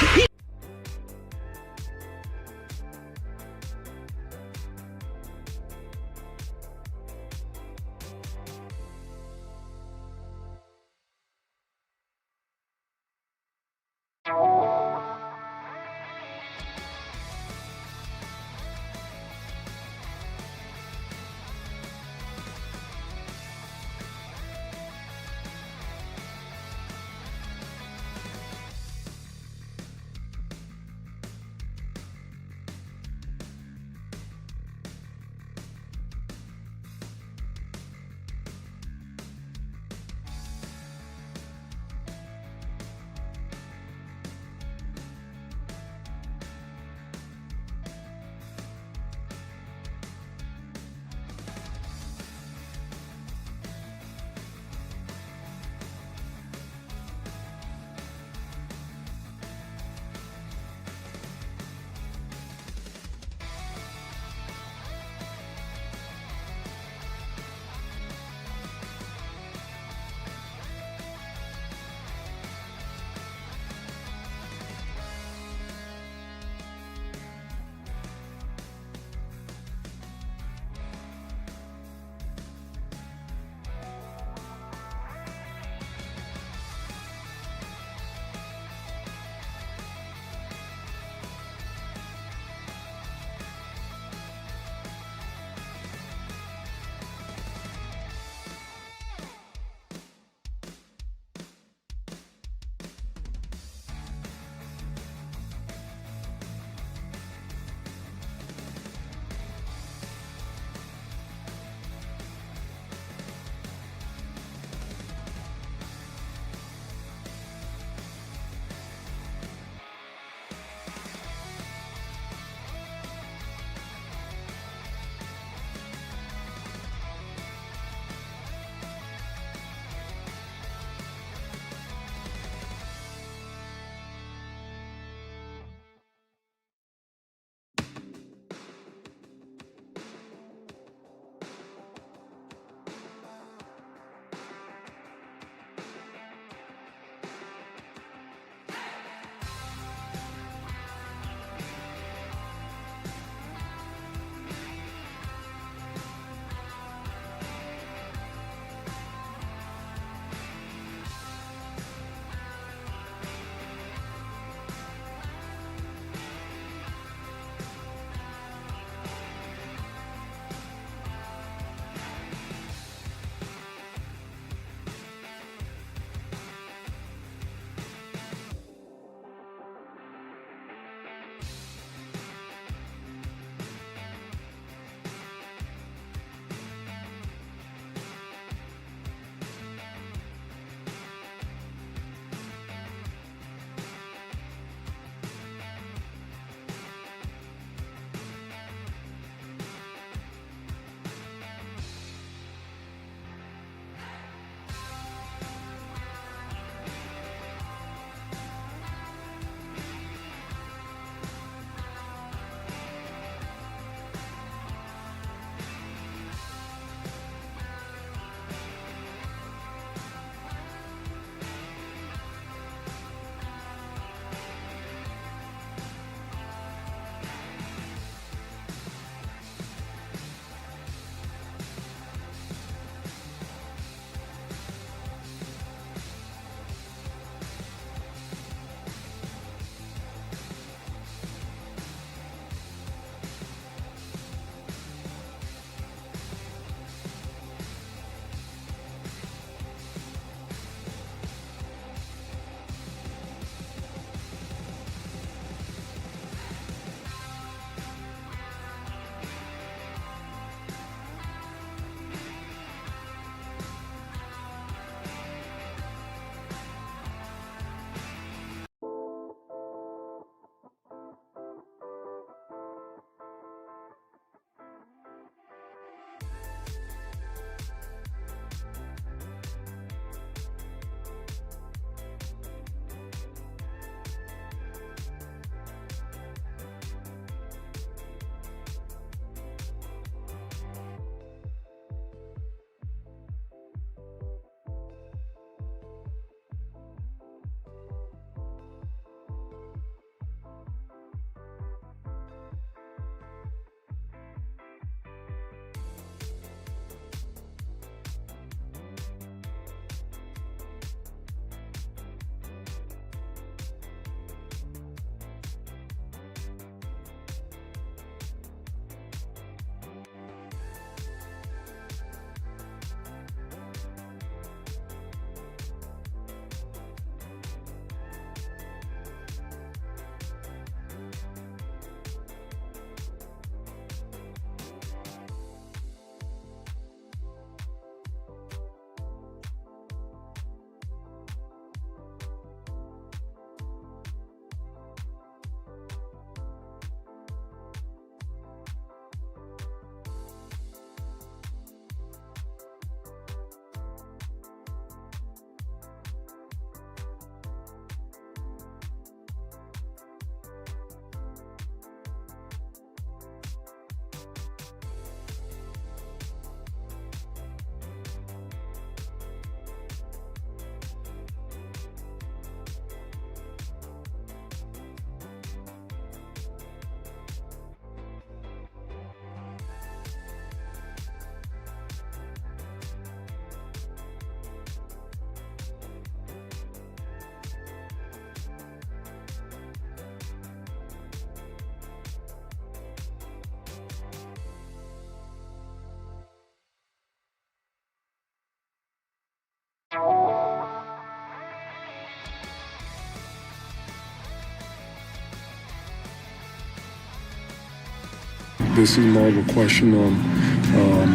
this is more of a question on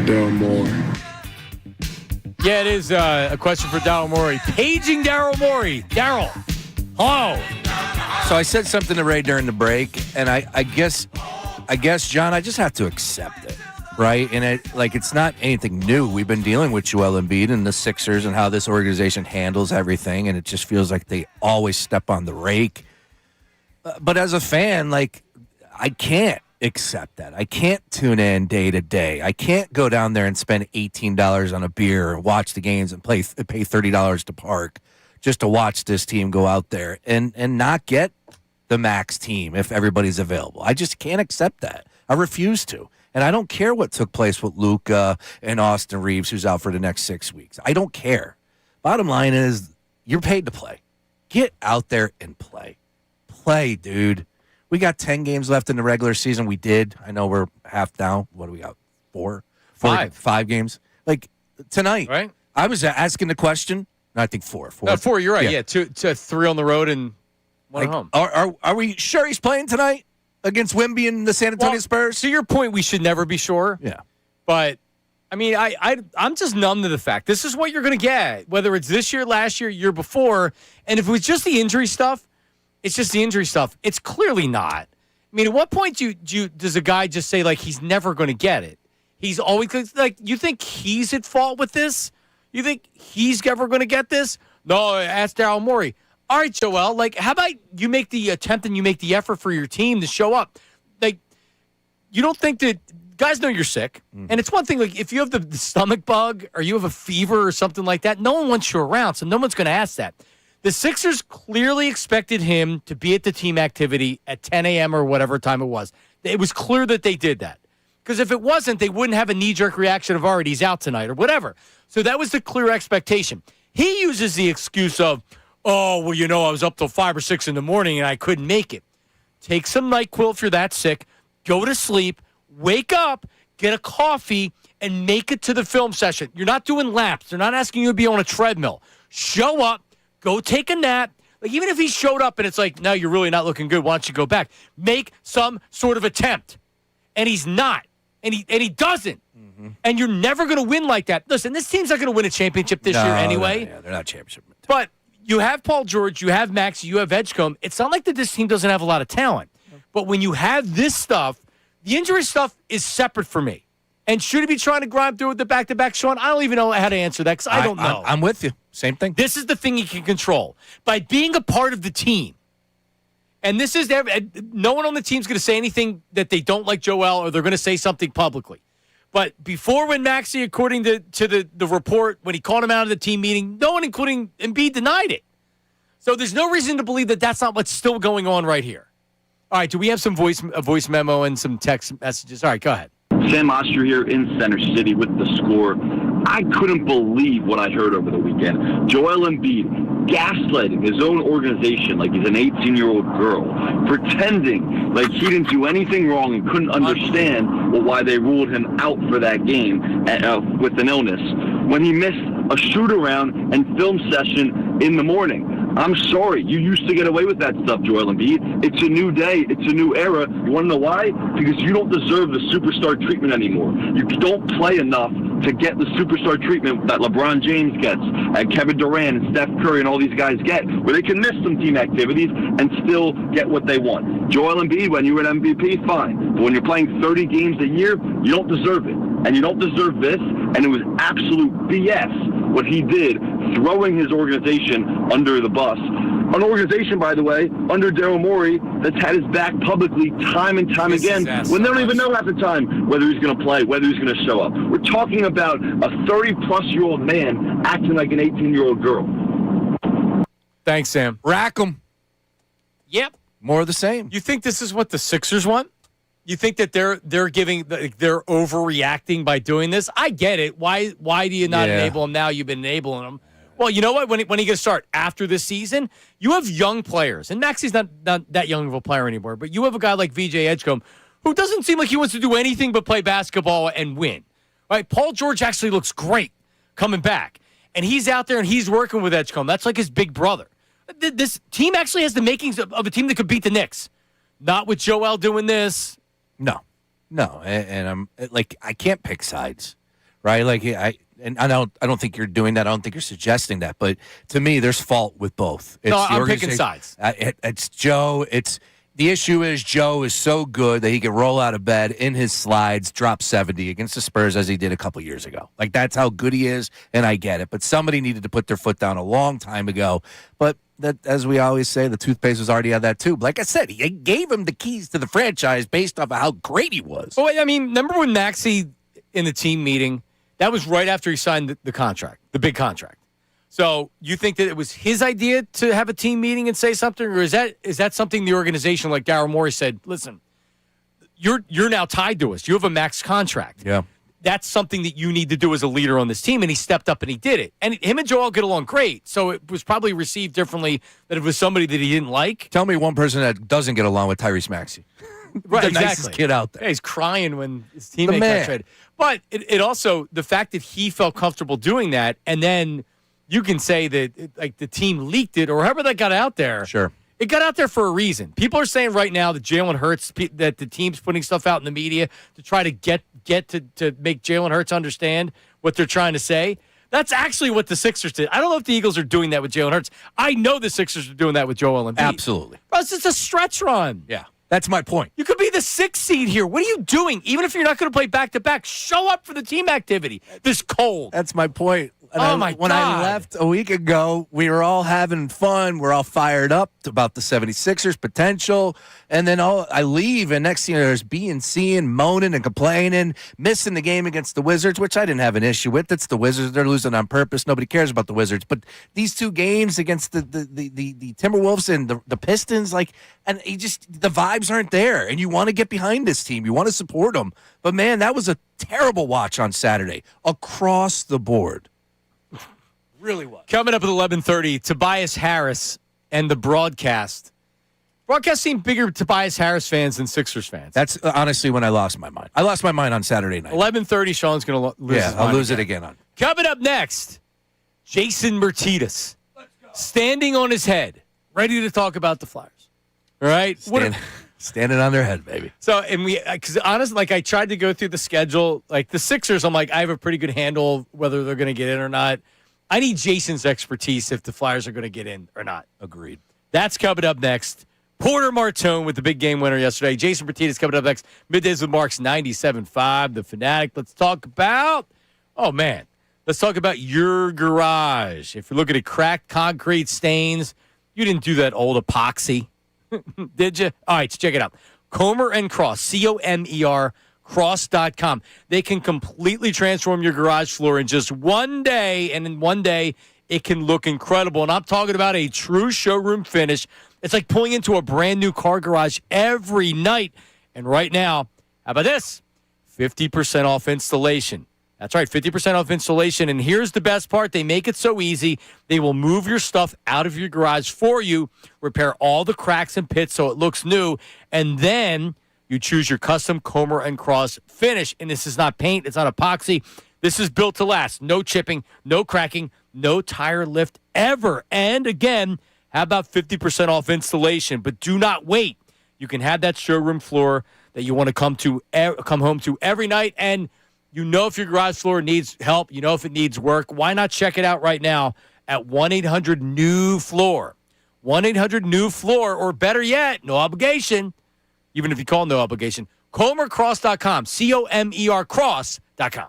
Daryl Morey. Yeah, it is a question for Daryl Morey. Paging Daryl Morey. Daryl, hello. So I said something to Ray during the break, and I guess, John, I just have to accept it, right? And it's not anything new. We've been dealing with Joel Embiid and the Sixers and how this organization handles everything, and it just feels like they always step on the rake. But as a fan, I can't accept that. I can't tune in day to day. I can't go down there and spend $18 on a beer, watch the games, and pay $30 to park just to watch this team go out there and not get the max team if everybody's available. I just can't accept that. I refuse to. And I don't care what took place with Luka and Austin Reeves, who's out for the next 6 weeks. I don't care. Bottom line is, you're paid to play. Get out there and play. Play, dude. We got 10 games left in the regular season. We did. I know we're half down. What do we got? Five games. Tonight. Right. I was asking the question. No, I think four. Four, you're right. Yeah, two, 3 on the road and one at home. Are we sure he's playing tonight against Wemby and the San Antonio Spurs? To your point, we should never be sure. Yeah. But, I mean, I'm just numb to the fact. This is what you're going to get, whether it's this year, last year, year before. And if it was just the injury stuff, it's just the injury stuff. It's clearly not. I mean, at what point does a guy just say, he's never going to get it? He's always, you think he's at fault with this? You think he's ever going to get this? No, ask Daryl Morey. All right, Joel, how about you make the attempt and you make the effort for your team to show up? You don't think that guys know you're sick. And it's one thing, if you have the stomach bug or you have a fever or something like that, no one wants you around, so no one's going to ask that. The Sixers clearly expected him to be at the team activity at 10 a.m. or whatever time it was. It was clear that they did that. Because if it wasn't, they wouldn't have a knee-jerk reaction of, all right, he's out tonight or whatever. So that was the clear expectation. He uses the excuse of, I was up till 5 or 6 in the morning and I couldn't make it. Take some NyQuil if you're that sick, go to sleep, wake up, get a coffee, and make it to the film session. You're not doing laps. They're not asking you to be on a treadmill. Show up. Go take a nap. Even if he showed up and it's no, you're really not looking good. Why don't you go back? Make some sort of attempt. And he's not. And he doesn't. Mm-hmm. And you're never going to win like that. Listen, this team's not going to win a championship this year anyway. They're not championship. But you have Paul George, you have Maxey, you have Edgecombe. It's not like that this team doesn't have a lot of talent. But when you have this stuff, the injury stuff is separate for me. And should he be trying to grind through with the back-to-back, Sean? I don't even know how to answer that because I don't know. I'm with you. Same thing. This is the thing he can control. By being a part of the team, and this is no one on the team's going to say anything that they don't like Joel or they're going to say something publicly. But before when Maxey, according to the report, when he called him out of the team meeting, no one, including Embiid, denied it. So there's no reason to believe that that's not what's still going on right here. All right, do we have some a voice memo and some text messages? All right, go ahead. Sam Oster here in Center City with the score. I couldn't believe what I heard over the weekend. Joel Embiid gaslighting his own organization like he's an 18-year-old girl, pretending like he didn't do anything wrong and couldn't understand why they ruled him out for that game with an illness when he missed a shoot-around and film session in the morning. I'm sorry. You used to get away with that stuff, Joel Embiid. It's a new day. It's a new era. You want to know why? Because you don't deserve the superstar treatment anymore. You don't play enough to get the superstar treatment that LeBron James gets, and Kevin Durant and Steph Curry and all these guys get, where they can miss some team activities and still get what they want. Joel Embiid, when you were an MVP, fine. But when you're playing 30 games a year, you don't deserve it. And you don't deserve this, and it was absolute BS what he did, throwing his organization under the bus. An organization, by the way, under Daryl Morey, that's had his back publicly time and time again when they don't even know half the time whether he's going to play, whether he's going to show up. We're talking about a 30-plus-year-old man acting like an 18-year-old girl. Thanks, Sam. Rack 'em. Yep. More of the same. You think this is what the Sixers want? You think that they're overreacting by doing this? I get it. Why do you not enable them now? You've been enabling them. Well, you know what? When are you going to start? After this season, you have young players. And Maxey's not that young of a player anymore, but you have a guy like VJ Edgecombe who doesn't seem like he wants to do anything but play basketball and win. Right? Paul George actually looks great coming back. And he's out there and he's working with Edgecombe. That's like his big brother. This team actually has the makings of a team that could beat the Knicks. Not with Joel doing this. No. No, and I'm like, I can't pick sides, right? Like, I don't think you're doing that. I don't think you're suggesting that. But to me, there's fault with both. It's No, the I'm picking organization. sides. It's Joe. The issue is Joe is so good that he can roll out of bed in his slides, drop 70 against the Spurs as he did a couple years ago. Like, that's how good he is, and I get it. But somebody needed to put their foot down a long time ago. But that, as we always say, the toothpaste was already out that tube. Like I said, he gave him the keys to the franchise based off of how great he was. Well, I mean, remember when Maxey in the team meeting, that was right after he signed the contract, the big contract. So you think that it was his idea to have a team meeting and say something, or is that something the organization, like Daryl Morey said, listen, you're now tied to us. You have a max contract. Yeah. That's something that you need to do as a leader on this team, and he stepped up and he did it. And him and Joel get along great, so it was probably received differently than if it was somebody that he didn't like. Tell me one person that doesn't get along with Tyrese Maxey. Right, the exactly. nicest kid out there. Yeah, he's crying when his teammate got traded. But it also, the fact that he felt comfortable doing that, and then you can say that like the team leaked it or however that got out there. Sure. It got out there for a reason. People are saying right now that Jalen Hurts, that the team's putting stuff out in the media to try to get to make Jalen Hurts understand what they're trying to say. That's actually what the Sixers did. I don't know if the Eagles are doing that with Jalen Hurts. I know the Sixers are doing that with Joel Embiid. Absolutely. Bro, it's just a stretch run. Yeah. That's my point. You could be the 6th seed here. What are you doing? Even if you're not going to play back-to-back, show up for the team activity this cold. That's my point. And when God. I left a week ago, we were all having fun. We're all fired up about the 76ers potential. And then I leave, and next thing you know, there's B and C and moaning and complaining, missing the game against the Wizards, which I didn't have an issue with. It's the Wizards. They're losing on purpose. Nobody cares about the Wizards. But these two games against the Timberwolves and the Pistons, and the vibes aren't there. And you want to get behind this team. You want to support them. But, man, that was a terrible watch on Saturday across the board. Really was. Coming up at 11:30, Tobias Harris and the broadcast. Broadcast seemed bigger Tobias Harris fans than Sixers fans. That's honestly when I lost my mind. I lost my mind on Saturday night. 11:30, Sean's going to lose his mind. I'll lose it again. Coming up next, Jason Myrtetus. Standing on his head, ready to talk about the Flyers. All right? Standing on their head, baby. So, because honestly, I tried to go through the schedule. Like the Sixers, I'm like, I have a pretty good handle of whether they're going to get in or not. I need Jason's expertise if the Flyers are going to get in or not. Agreed. That's coming up next. Porter Martone with the big game winner yesterday. Jason Myrtetus coming up next. Middays with Marks 97.5, the Fanatic. Let's talk about, your garage. If you're looking at cracked concrete stains, you didn't do that old epoxy, did you? All right, so check it out. Comer and Cross, C-O-M-E-R, Cross.com. They can completely transform your garage floor in just one day, and in one day, it can look incredible. And I'm talking about a true showroom finish. It's like pulling into a brand new car garage every night. And right now, how about this? 50% off installation. That's right, 50% off installation. And here's the best part. They make it so easy. They will move your stuff out of your garage for you, repair all the cracks and pits so it looks new, and then you choose your custom Comer and Cross finish. And this is not paint. It's not epoxy. This is built to last. No chipping, no cracking, no tire lift ever. And again, how about 50% off installation? But do not wait. You can have that showroom floor that you want to come home to every night. And you know if your garage floor needs help. You know if it needs work. Why not check it out right now at 1-800-NEW-FLOOR. 1-800-NEW-FLOOR, or better yet, no obligation. Even if you call no obligation, ComerCross.com, C-O-M-E-R Cross.com.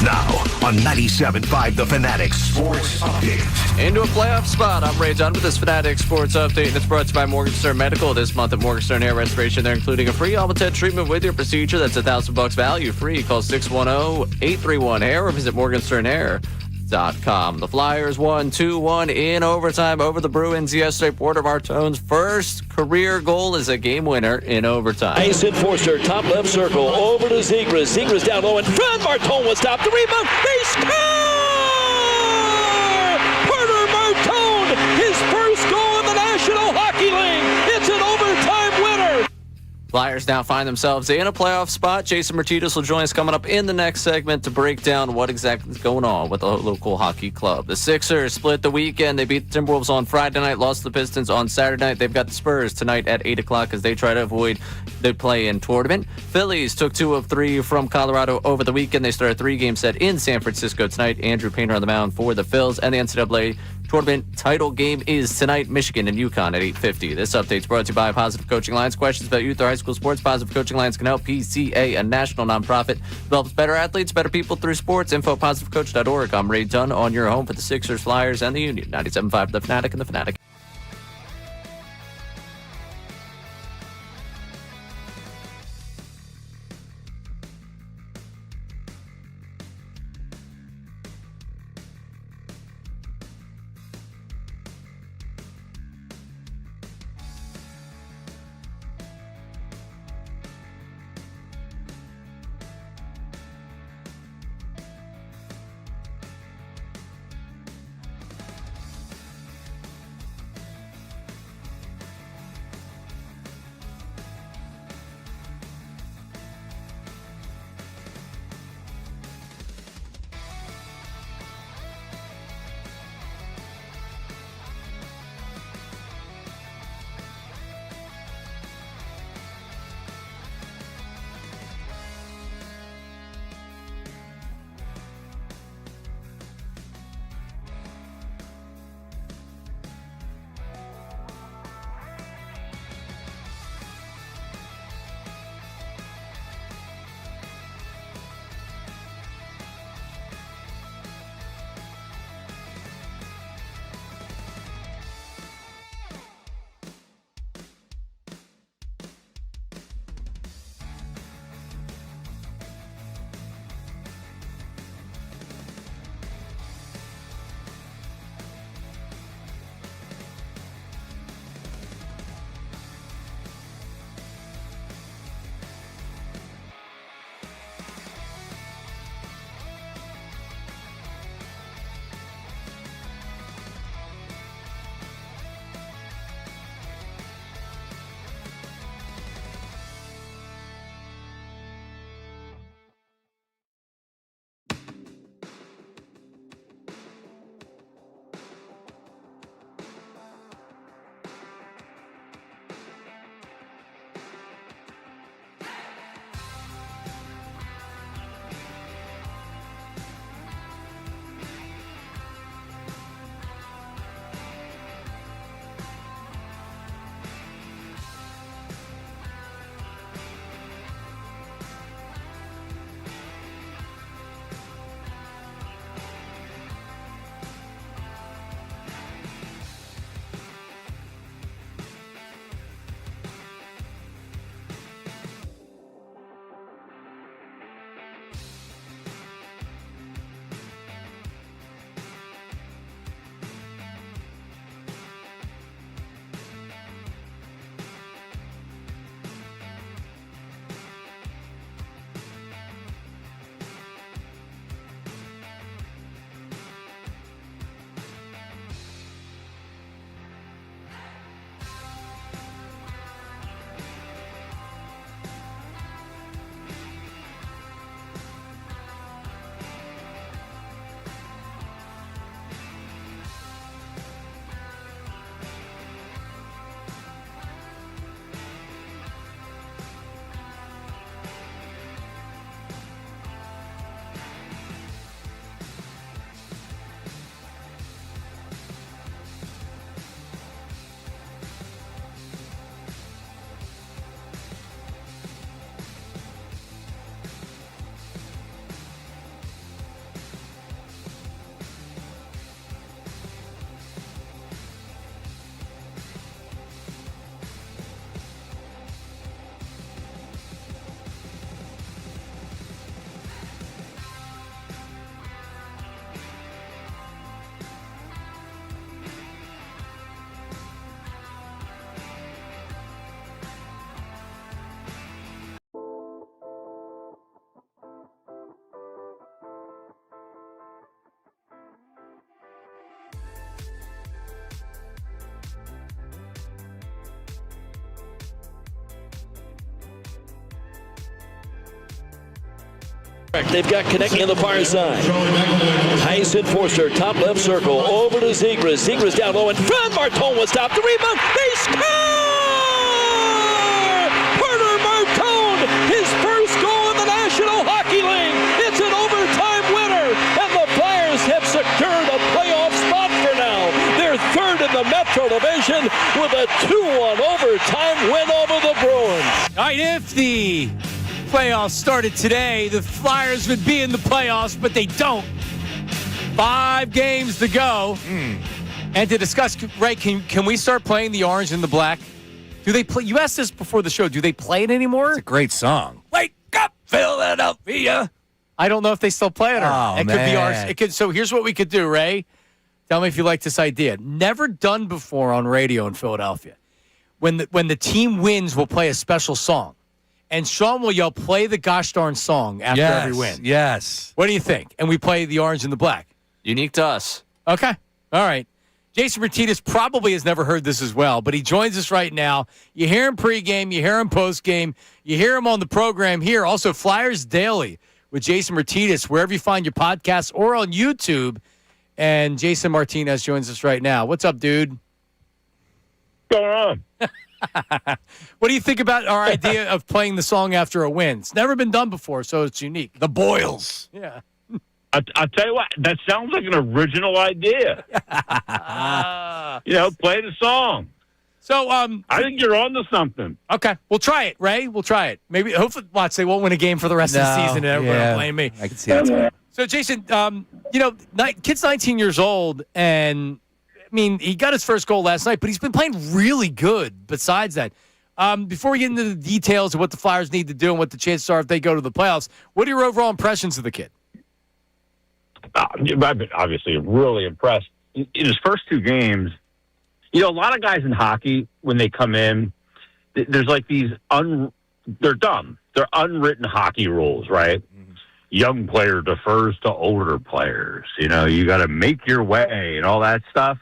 Now on 97.5 The Fanatic Sports Update. Into a playoff spot. I'm Ray Dunn with this Fanatic Sports Update, and it's brought to you by Morgenstern Medical. This month at Morgenstern Hair Restoration, they're including a free Almatet treatment with your procedure. That's $1,000 value free. Call 610-831-HAIR or visit morgensternhair.com. The Flyers won 2-1 in overtime over the Bruins yesterday. Porter Martone's first career goal is a game winner in overtime. Mason Forster, top left circle, over to Zegras. Zegras down low in front. Martone will stop the rebound. They score! Porter Martone, his first goal in the National Hockey League. It's an overtime winner. Flyers now find themselves in a playoff spot. Jason Myrtetus will join us coming up in the next segment to break down what exactly is going on with the local hockey club. The Sixers split the weekend. They beat the Timberwolves on Friday night, lost to the Pistons on Saturday night. They've got the Spurs tonight at 8 o'clock as they try to avoid the play-in tournament. Phillies took 2 of 3 from Colorado over the weekend. They start a 3-game set in San Francisco tonight. Andrew Painter on the mound for the Phils, and the NCAA tournament title game is tonight, Michigan and UConn at 8:50. This update's brought to you by Positive Coaching Alliance. Questions about youth or high school sports? Positive Coaching Alliance can help. PCA, a national nonprofit, develops better athletes, better people through sports. Info at positivecoach.org. I'm Ray Dunn on your home for the Sixers, Flyers, and the Union. 97.5 The Fanatic and the Fanatic. They've got connecting on the far side. Tyson Forster, top left circle, over to Zegras. Zegras down low in front. Martone will stop the rebound. They score! Porter Martone, his first goal in the National Hockey League. It's an overtime winner, and the Flyers have secured a playoff spot for now. They're third in the Metro Division with a 2-1 overtime win over the Bruins. All right, if the playoffs started today, the Flyers would be in the playoffs, but they don't. 5 games to go. And to discuss, Ray, can we start playing the orange and the black? Do they play? You asked this before the show. Do they play it anymore? It's a great song. Wake up, Philadelphia. I don't know if they still play it or not. It could be ours. It could. So here's what we could do, Ray. Tell me if you like this idea. Never done before on radio in Philadelphia. When the team wins, we'll play a special song. And Sean will yell, play the gosh darn song after every win. Yes. What do you think? And we play the orange and the black. Unique to us. Okay. All right. Jason Myrtetus probably has never heard this as well, but he joins us right now. You hear him pregame, you hear him postgame, you hear him on the program here. Also, Flyers Daily with Jason Myrtetus, wherever you find your podcasts or on YouTube. And Jason Martinez joins us right now. What's up, dude? What's going on? What do you think about our idea of playing the song after a win? It's never been done before, so it's unique. The Boils. Yeah. I'll tell you what, that sounds like an original idea. Play the song. So, I think you're on to something. Okay, we'll try it, Ray. We'll try it. Maybe, hopefully, watch, they won't win a game for the rest of the season, and everybody will blame me. I can see that. So, Jason, kid's 19 years old, and I mean, he got his first goal last night, but he's been playing really good besides that. Before we get into the details of what the Flyers need to do and what the chances are if they go to the playoffs, what are your overall impressions of the kid? I've been obviously really impressed. In his first 2 games, a lot of guys in hockey, when they come in, there's like these, they're dumb. They're unwritten hockey rules, right? Mm-hmm. Young player defers to older players. You got to make your way and all that stuff.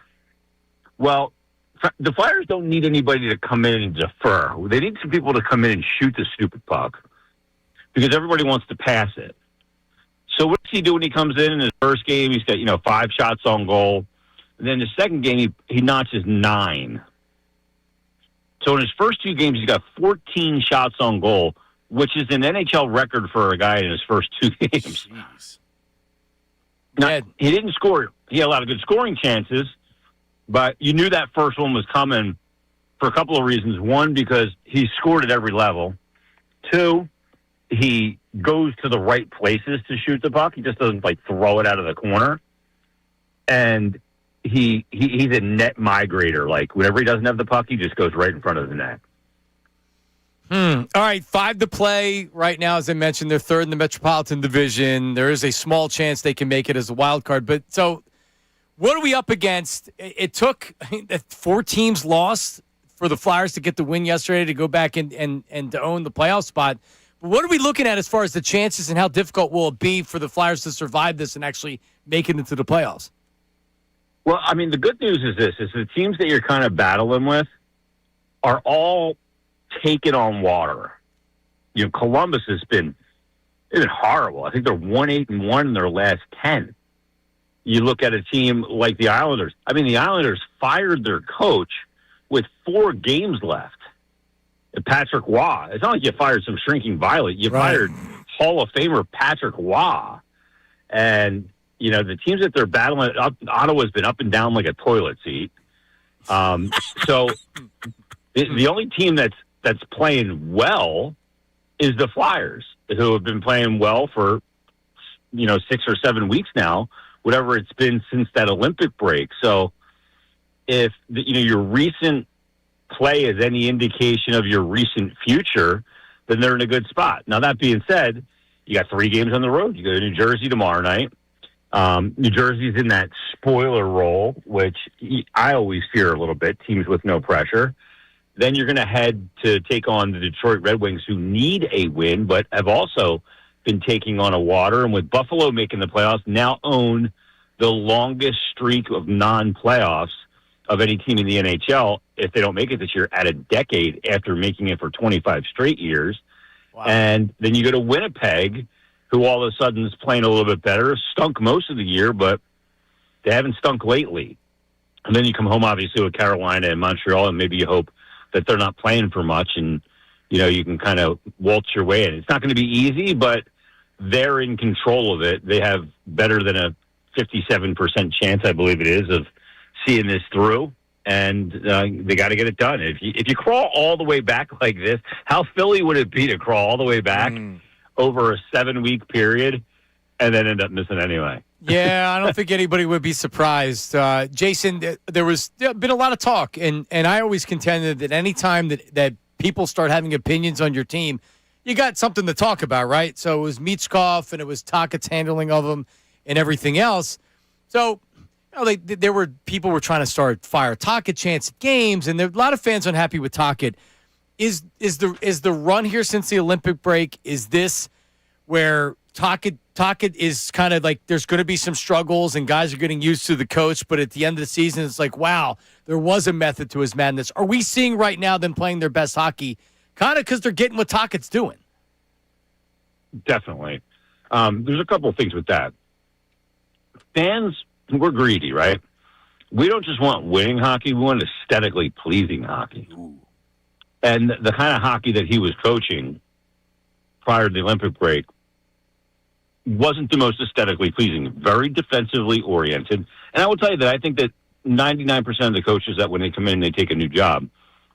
Well, the Flyers don't need anybody to come in and defer. They need some people to come in and shoot the stupid puck because everybody wants to pass it. So what does he do when he comes in his first game? He's got, 5 shots on goal. And then the second game, he notches 9. So in his first 2 games, he's got 14 shots on goal, which is an NHL record for a guy in his first 2 games. Jeez. Now, he didn't score. He had a lot of good scoring chances, but you knew that first one was coming for a couple of reasons. One, because he scored at every level. 2, he goes to the right places to shoot the puck. He just doesn't throw it out of the corner. And he's a net migrator. Whenever he doesn't have the puck, he just goes right in front of the net. All right, 5 to play right now. As I mentioned, they're third in the Metropolitan Division. There is a small chance they can make it as a wild card. But so what are we up against? It took 4 teams lost for the Flyers to get the win yesterday to go back and to own the playoff spot. But what are we looking at as far as the chances and how difficult will it be for the Flyers to survive this and actually make it into the playoffs? Well, I mean, the good news is this, is the teams that you're kind of battling with are all taking on water. Columbus has been horrible. I think they're 1-8-1 in their last 10. You look at a team like the Islanders. I mean, the Islanders fired their coach with 4 games left. Patrick Waugh. It's not like you fired some shrinking violet. You fired Hall of Famer Patrick Waugh. And, the teams that they're battling, Ottawa's been up and down like a toilet seat. So the only team that's playing well is the Flyers, who have been playing well for, 6 or 7 weeks now, whatever it's been since that Olympic break. So if, your recent play is any indication of your recent future, then they're in a good spot. Now, that being said, you got 3 games on the road. You go to New Jersey tomorrow night. New Jersey's in that spoiler role, which I always fear a little bit, teams with no pressure. Then you're going to head to take on the Detroit Red Wings, who need a win, but have also been taking on a water. And with Buffalo making the playoffs, now own the longest streak of non-playoffs of any team in the NHL, if they don't make it this year, at a decade after making it for 25 straight years. Wow. And then you go to Winnipeg, who all of a sudden is playing a little bit better, stunk most of the year, but they haven't stunk lately. And then you come home, obviously, with Carolina and Montreal, and maybe you hope that they're not playing for much, and, you can kind of waltz your way in. It's not going to be easy, but they're in control of it. They have better than a 57% chance, I believe it is, of seeing this through, and they got to get it done. If you crawl all the way back like this, how Philly would it be to crawl all the way back over a 7-week period and then end up missing anyway? Yeah, I don't think anybody would be surprised. Jason, there was been a lot of talk, and I always contended that any time that people start having opinions on your team, you got something to talk about, right? So it was Michkov, and it was Tockett's handling of them and everything else. So there were people were trying to fire Tocchet chance at games, and there are a lot of fans unhappy with Tocchet. Is the run here since the Olympic break, is this where Tocchet is kind of like there's going to be some struggles and guys are getting used to the coach, but at the end of the season, it's like, wow, there was a method to his madness. Are we seeing right now them playing their best hockey kind of because they're getting what Tocchet's doing? Definitely. There's a couple of things with that. Fans, we're greedy, right? We don't just want winning hockey. We want aesthetically pleasing hockey. And the kind of hockey that he was coaching prior to the Olympic break wasn't the most aesthetically pleasing, very defensively oriented. And I will tell you that I think that 99% of the coaches that when they come in and they take a new job,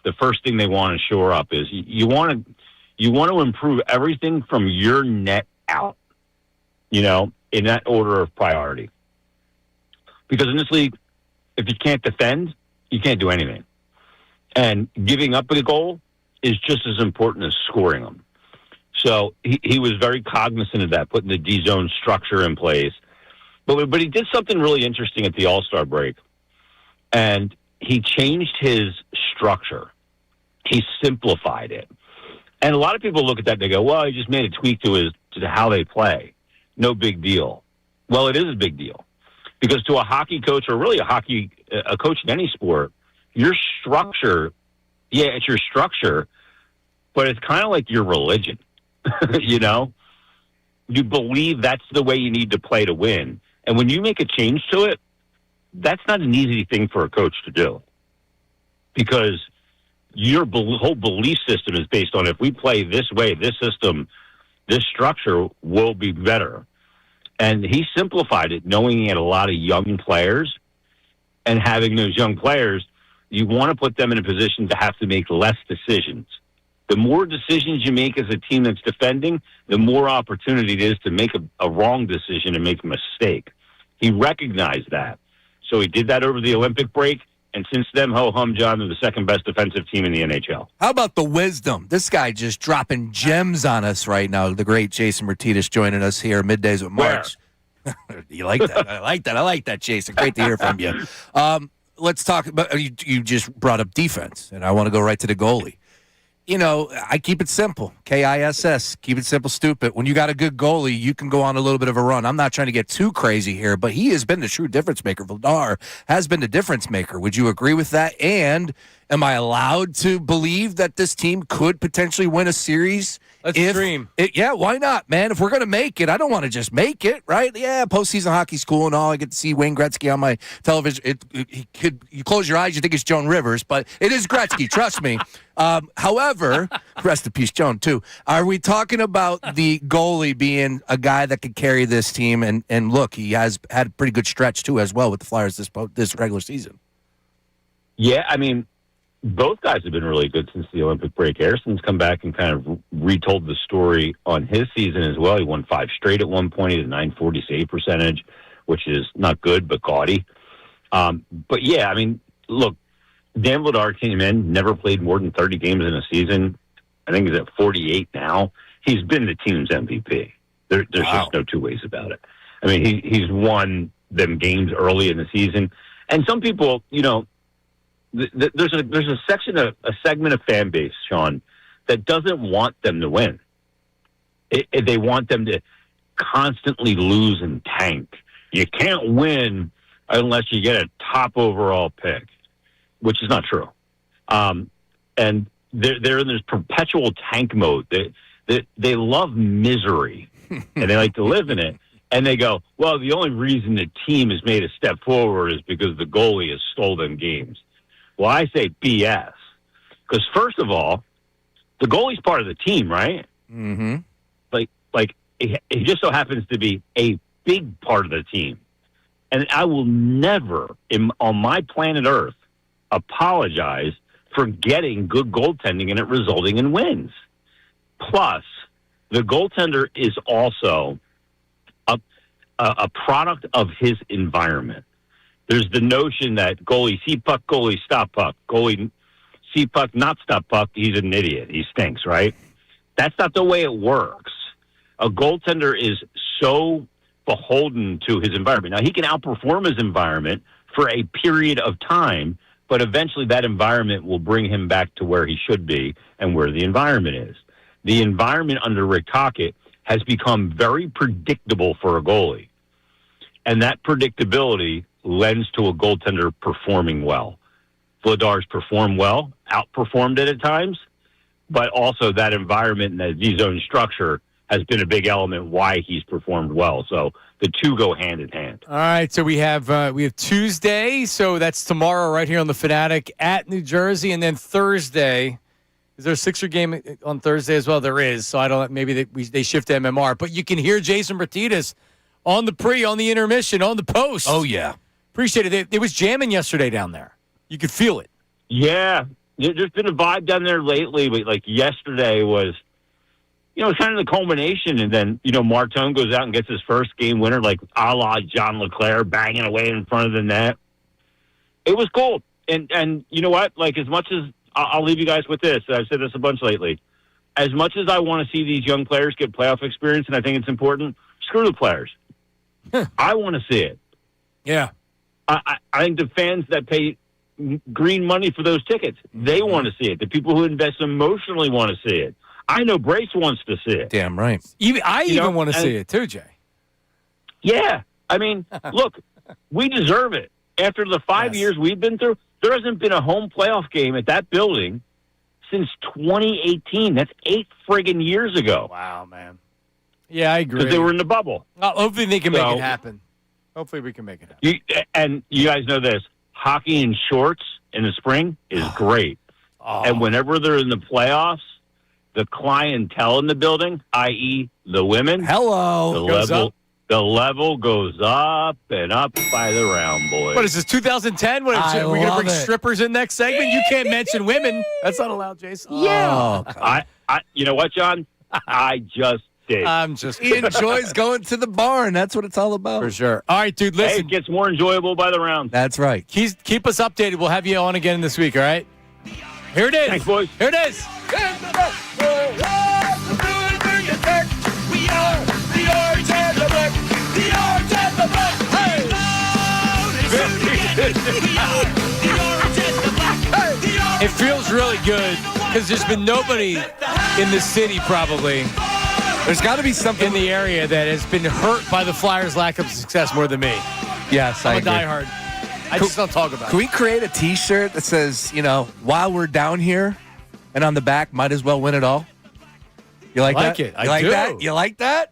the first thing they want to shore up is you want to improve everything from your net out, in that order of priority. Because in this league, if you can't defend, you can't do anything. And giving up a goal is just as important as scoring them. So he was very cognizant of that, putting the D-zone structure in place. But he did something really interesting at the All-Star break. And he changed his structure. He simplified it. And a lot of people look at that and they go, well, he just made a tweak to how they play. No big deal. Well, it is a big deal. Because to a hockey coach, or really a coach in any sport, your structure, it's your structure, but it's kind of like your religion. You believe that's the way you need to play to win. And when you make a change to it, that's not an easy thing for a coach to do. Because your whole belief system is based on if we play this way, this system, this structure will be better. And he simplified it, knowing he had a lot of young players. And having those young players, you want to put them in a position to have to make less decisions. The more decisions you make as a team that's defending, the more opportunity it is to make a wrong decision and make a mistake. He recognized that. So he did that over the Olympic break. And since then, ho-hum, John, they're the second best defensive team in the NHL. How about the wisdom? This guy just dropping gems on us right now. The great Jason Myrtetus joining us here, Middays with Marks. You like that? I like that, Jason. Great to hear from you. Let's talk about, you just brought up defense, and I want to go right to the goalie. I keep it simple. KISS. Keep it simple, stupid. When you got a good goalie, you can go on a little bit of a run. I'm not trying to get too crazy here, but he has been the true difference maker. Vladar has been the difference maker. Would you agree with that? And am I allowed to believe that this team could potentially win a series? Let's dream. Yeah, why not, man? If we're going to make it, I don't want to just make it, right? Yeah, postseason hockey's cool and all. I get to see Wayne Gretzky on my television. You close your eyes, you think it's Joan Rivers, but it is Gretzky, trust me. However, rest in peace, Joan, too. Are we talking about the goalie being a guy that could carry this team? And look, he has had a pretty good stretch, too, as well with the Flyers this regular season. Yeah, I mean, both guys have been really good since the Olympic break. Harrison's come back and kind of retold the story on his season as well. He won 5 straight at one point. He had a .940 save percentage, which is not good, but gaudy. But, yeah, I mean, look, Dan Vladar came in, never played more than 30 games in a season. I think he's at 48 now. He's been the team's MVP. There's just no two ways about it. I mean, he's won them games early in the season. And some people, there's a segment of fan base, Sean, that doesn't want them to win. They want them to constantly lose and tank. You can't win unless you get a top overall pick, which is not true. And they're in this perpetual tank mode. They love misery. and they like to live in it. And they go, well, the only reason the team has made a step forward is because the goalie has stolen games. Well, I say BS. Because first of all, the goalie's part of the team, right? Mm-hmm. Like it just so happens to be a big part of the team. And I will never, on my planet Earth, apologize for getting good goaltending and it resulting in wins. Plus, the goaltender is also a product of his environment. There's the notion that goalie see puck, goalie stop puck, goalie see puck, not stop puck, he's an idiot. He stinks, right? That's not the way it works. A goaltender is so beholden to his environment. Now, he can outperform his environment for a period of time, but eventually that environment will bring him back to where he should be and where the environment is. The environment under Rick Tocchet has become very predictable for a goalie. And that predictability lends to a goaltender performing well. Vladar's performed well, outperformed it at times, but also that environment and that Z-zone structure has been a big element why he's performed well. So the two go hand in hand. All right, so we have Tuesday, so that's tomorrow right here on the Fanatic at New Jersey, and then Thursday. Is there a Sixer game on Thursday as well? There is, so I don't. Maybe they shift to MMR, but you can hear Jason Myrtetus on the intermission, on the post. Oh yeah, appreciate it. It was jamming yesterday down there. You could feel it. Yeah, there's been a vibe down there lately, but like yesterday was, kind of the culmination. And then, Martone goes out and gets his first game winner, like a la John LeClaire, banging away in front of the net. It was cool. And you know what? Like, as much as I'll leave you guys with this, I've said this a bunch lately. As much as I want to see these young players get playoff experience, and I think it's important, screw the players. I want to see it. Yeah. I think the fans that pay green money for those tickets, they want to see it. The people who invest emotionally want to see it. I know Brace wants to see it. Damn right. I even want to see it too, Jay. Yeah. I mean, look, we deserve it. After the 5 years we've been through, there hasn't been a home playoff game at that building since 2018. That's 8 friggin' years ago. Wow, man. Yeah, I agree. Because they were in the bubble. Hopefully they can make it happen. Hopefully we can make it happen. And you guys know this. Hockey in shorts in the spring is great. Oh. And whenever they're in the playoffs, the clientele in the building, i.e. the women, the level goes up and up by the round, boys. What is this, 2010? What is it? We're going to bring it. strippers in next segment? You can't mention women. That's not allowed, Jason. Yeah. You know what, John? I just did. He enjoys going to the barn. That's what it's all about. For sure. All right, dude, listen. Hey, it gets more enjoyable by the round. That's right. Keep us updated. We'll have you on again this week, all right? Here it is. Thanks, boys. Here it is. It feels really good because there's been nobody in the city probably. There's got to be something in the area that has been hurt by the Flyers' lack of success more than me. Yes, I'm I a agree. diehard. I just don't talk about it. Can we create a T-shirt that says, while we're down here, and on the back, might as well win it all? You like that? It. You like do. that? You like that?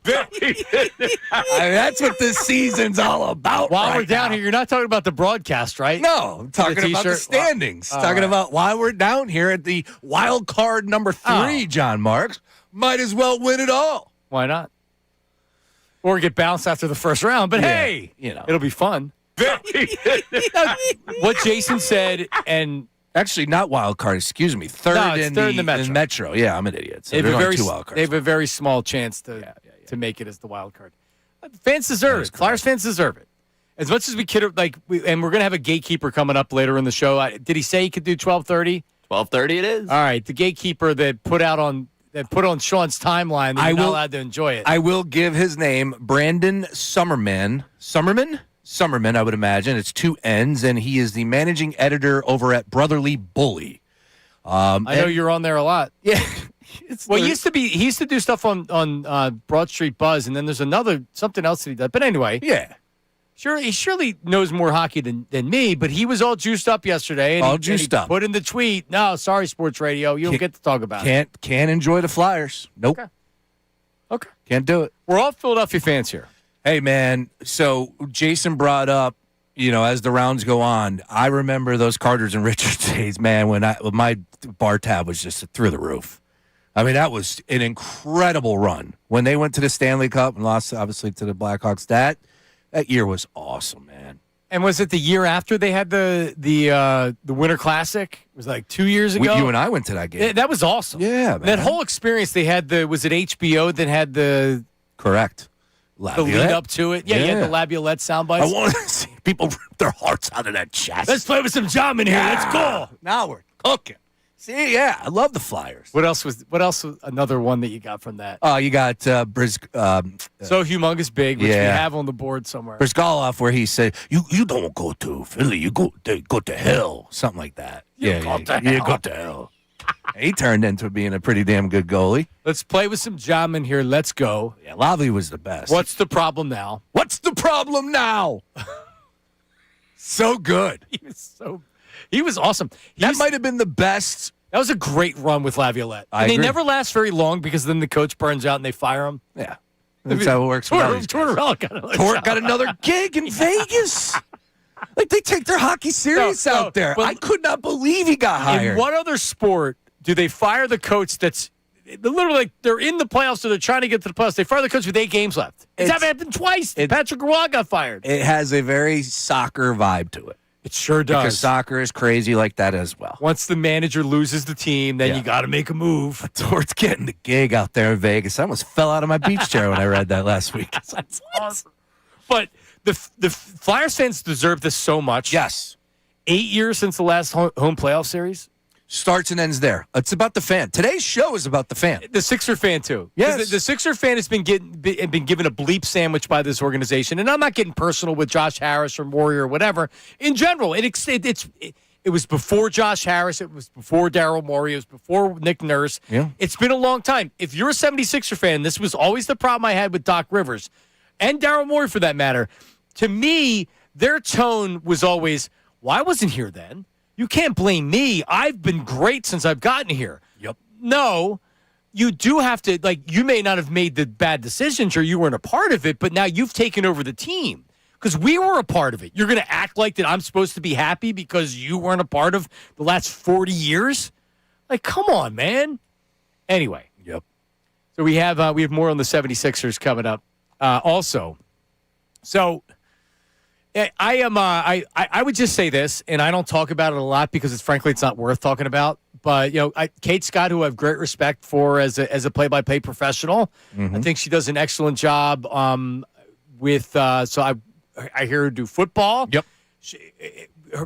That's what this season's all about. While right we're down now. here, you're not talking about the broadcast, right? No, I'm talking about the standings. Talking about why we're down here at the wild card number 3, John Marks. Might as well win it all. Why not? Or get bounced after the first round. But hey, it'll be fun. What Jason said, and actually not wild card. Excuse me, third in the Metro. Yeah, I'm an idiot. So they have only 2 wild cards. They have a very small chance to make it as the wild card. Fans deserve it. Flyers fans deserve it. As much as we kid, and we're gonna have a gatekeeper coming up later in the show. Did he say he could do 12:30? 12:30 it is. All right, the gatekeeper that put on Sean's timeline that you're not allowed to enjoy it. I will give his name, Brandon Summerman, I would imagine. It's 2 N's, and he is the managing editor over at Brotherly Bully. I know you're on there a lot. Yeah. He used to do stuff on Broad Street Buzz, and then there's something else that he does. But anyway, yeah. Sure, he surely knows more hockey than me, but he was all juiced up yesterday. And he put in the tweet, no, sorry, Sports Radio, you don't get to talk about it. Can't enjoy the Flyers. Nope. Okay. Okay. Can't do it. We're all Philadelphia fans here. Hey, man, so Jason brought up, as the rounds go on, I remember those Carters and Richards days, man, when my bar tab was just through the roof. I mean, that was an incredible run. When they went to the Stanley Cup and lost, obviously, to the Blackhawks, that year was awesome, man. And was it the year after they had the Winter Classic? It was like 2 years ago. You and I went to that game. That was awesome. Yeah, man. That whole experience, they had was it HBO that had the Correct. the lead up to it? Yeah, you had the Laviolette sound bites. I want to see people rip their hearts out of that chest. Let's play with some Jamin here. Let's go. Now we're cooking. See, yeah, I love the Flyers. What else was another one that you got from that? Oh, you got So Humongous Big, which we have on the board somewhere. Brizgalov, where he said, "You don't go to Philly, you go to hell," something like that. You go to hell. He turned into being a pretty damn good goalie. Let's play with some Jamin here. Let's go. Yeah, Lavi was the best. What's the problem now? What's the problem now? So good. He was awesome. That might have been the best. That was a great run with Laviolette. I And they agree. never last very long because then the coach burns out and they fire him. Yeah. That's how it works. Tortorella got another gig in Vegas. Like, they take their hockey serious out there. I could not believe he got hired. In what other sport do they fire the coach that's literally like they're in the playoffs, so they're trying to get to the playoffs? They fire the coach with 8 games left. It's happened twice. Patrick Roy got fired. It has a very soccer vibe to it. It sure does. Because soccer is crazy like that as well. Once the manager loses the team, then you got to make a move. Towards getting the gig out there in Vegas. I almost fell out of my beach chair when I read that last week. That's awesome. But the Flyers fans deserve this so much. Yes. 8 years since the last home playoff series. Starts and ends there. It's about the fan. Today's show is about the fan. The Sixer fan, too. Yes. The Sixer fan has been given a bleep sandwich by this organization. And I'm not getting personal with Josh Harris or Maury or whatever. In general, it was before Josh Harris. It was before Daryl Morey. It was before Nick Nurse. Yeah. It's been a long time. If you're a 76er fan, this was always the problem I had with Doc Rivers and Daryl Morey for that matter. To me, their tone was always, well, I wasn't here then. You can't blame me. I've been great since I've gotten here. Yep. No, you do have to, you may not have made the bad decisions or you weren't a part of it, but now you've taken over the team because we were a part of it. You're going to act like that I'm supposed to be happy because you weren't a part of the last 40 years? Like, come on, man. Anyway. Yep. So we have more on the 76ers coming up. Also, so I would just say this, and I don't talk about it a lot because frankly it's not worth talking about. But Kate Scott, who I have great respect for as a play-by-play professional, I think she does an excellent job with. So I hear her do football. Yep.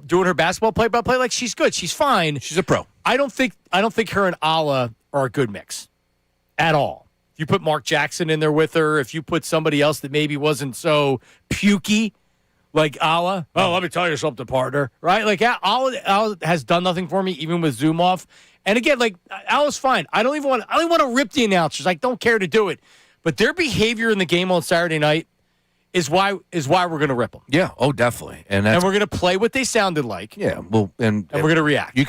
Doing her basketball play-by-play, she's good. She's fine. She's a pro. I don't think her and Ala are a good mix at all. If you put Mark Jackson in there with her, if you put somebody else that maybe wasn't so pukey like Ala, let me tell you something, partner, right? Ala has done nothing for me, even with Zoom off. And again, Ala's fine. I don't even want to rip the announcers. I don't care to do it. But their behavior in the game on Saturday night is why we're going to rip them. Yeah. Oh, definitely. And we're going to play what they sounded like. Yeah. Well, and we're going to react. We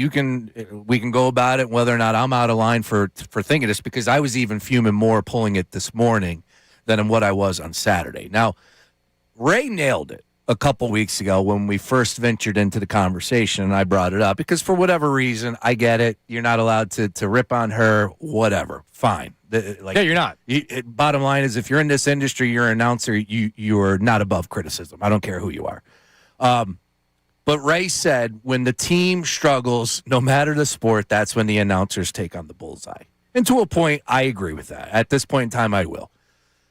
can go about it whether or not I'm out of line for thinking this, because I was even fuming more pulling it this morning than what I was on Saturday. Now, Ray nailed it a couple weeks ago when we first ventured into the conversation, and I brought it up because for whatever reason, I get it. You're not allowed to rip on her, whatever. Fine. Yeah, you're not. Bottom line is, if you're in this industry, you're an announcer, you're not above criticism. I don't care who you are. But Ray said when the team struggles, no matter the sport, that's when the announcers take on the bullseye. And to a point, I agree with that. At this point in time, I will.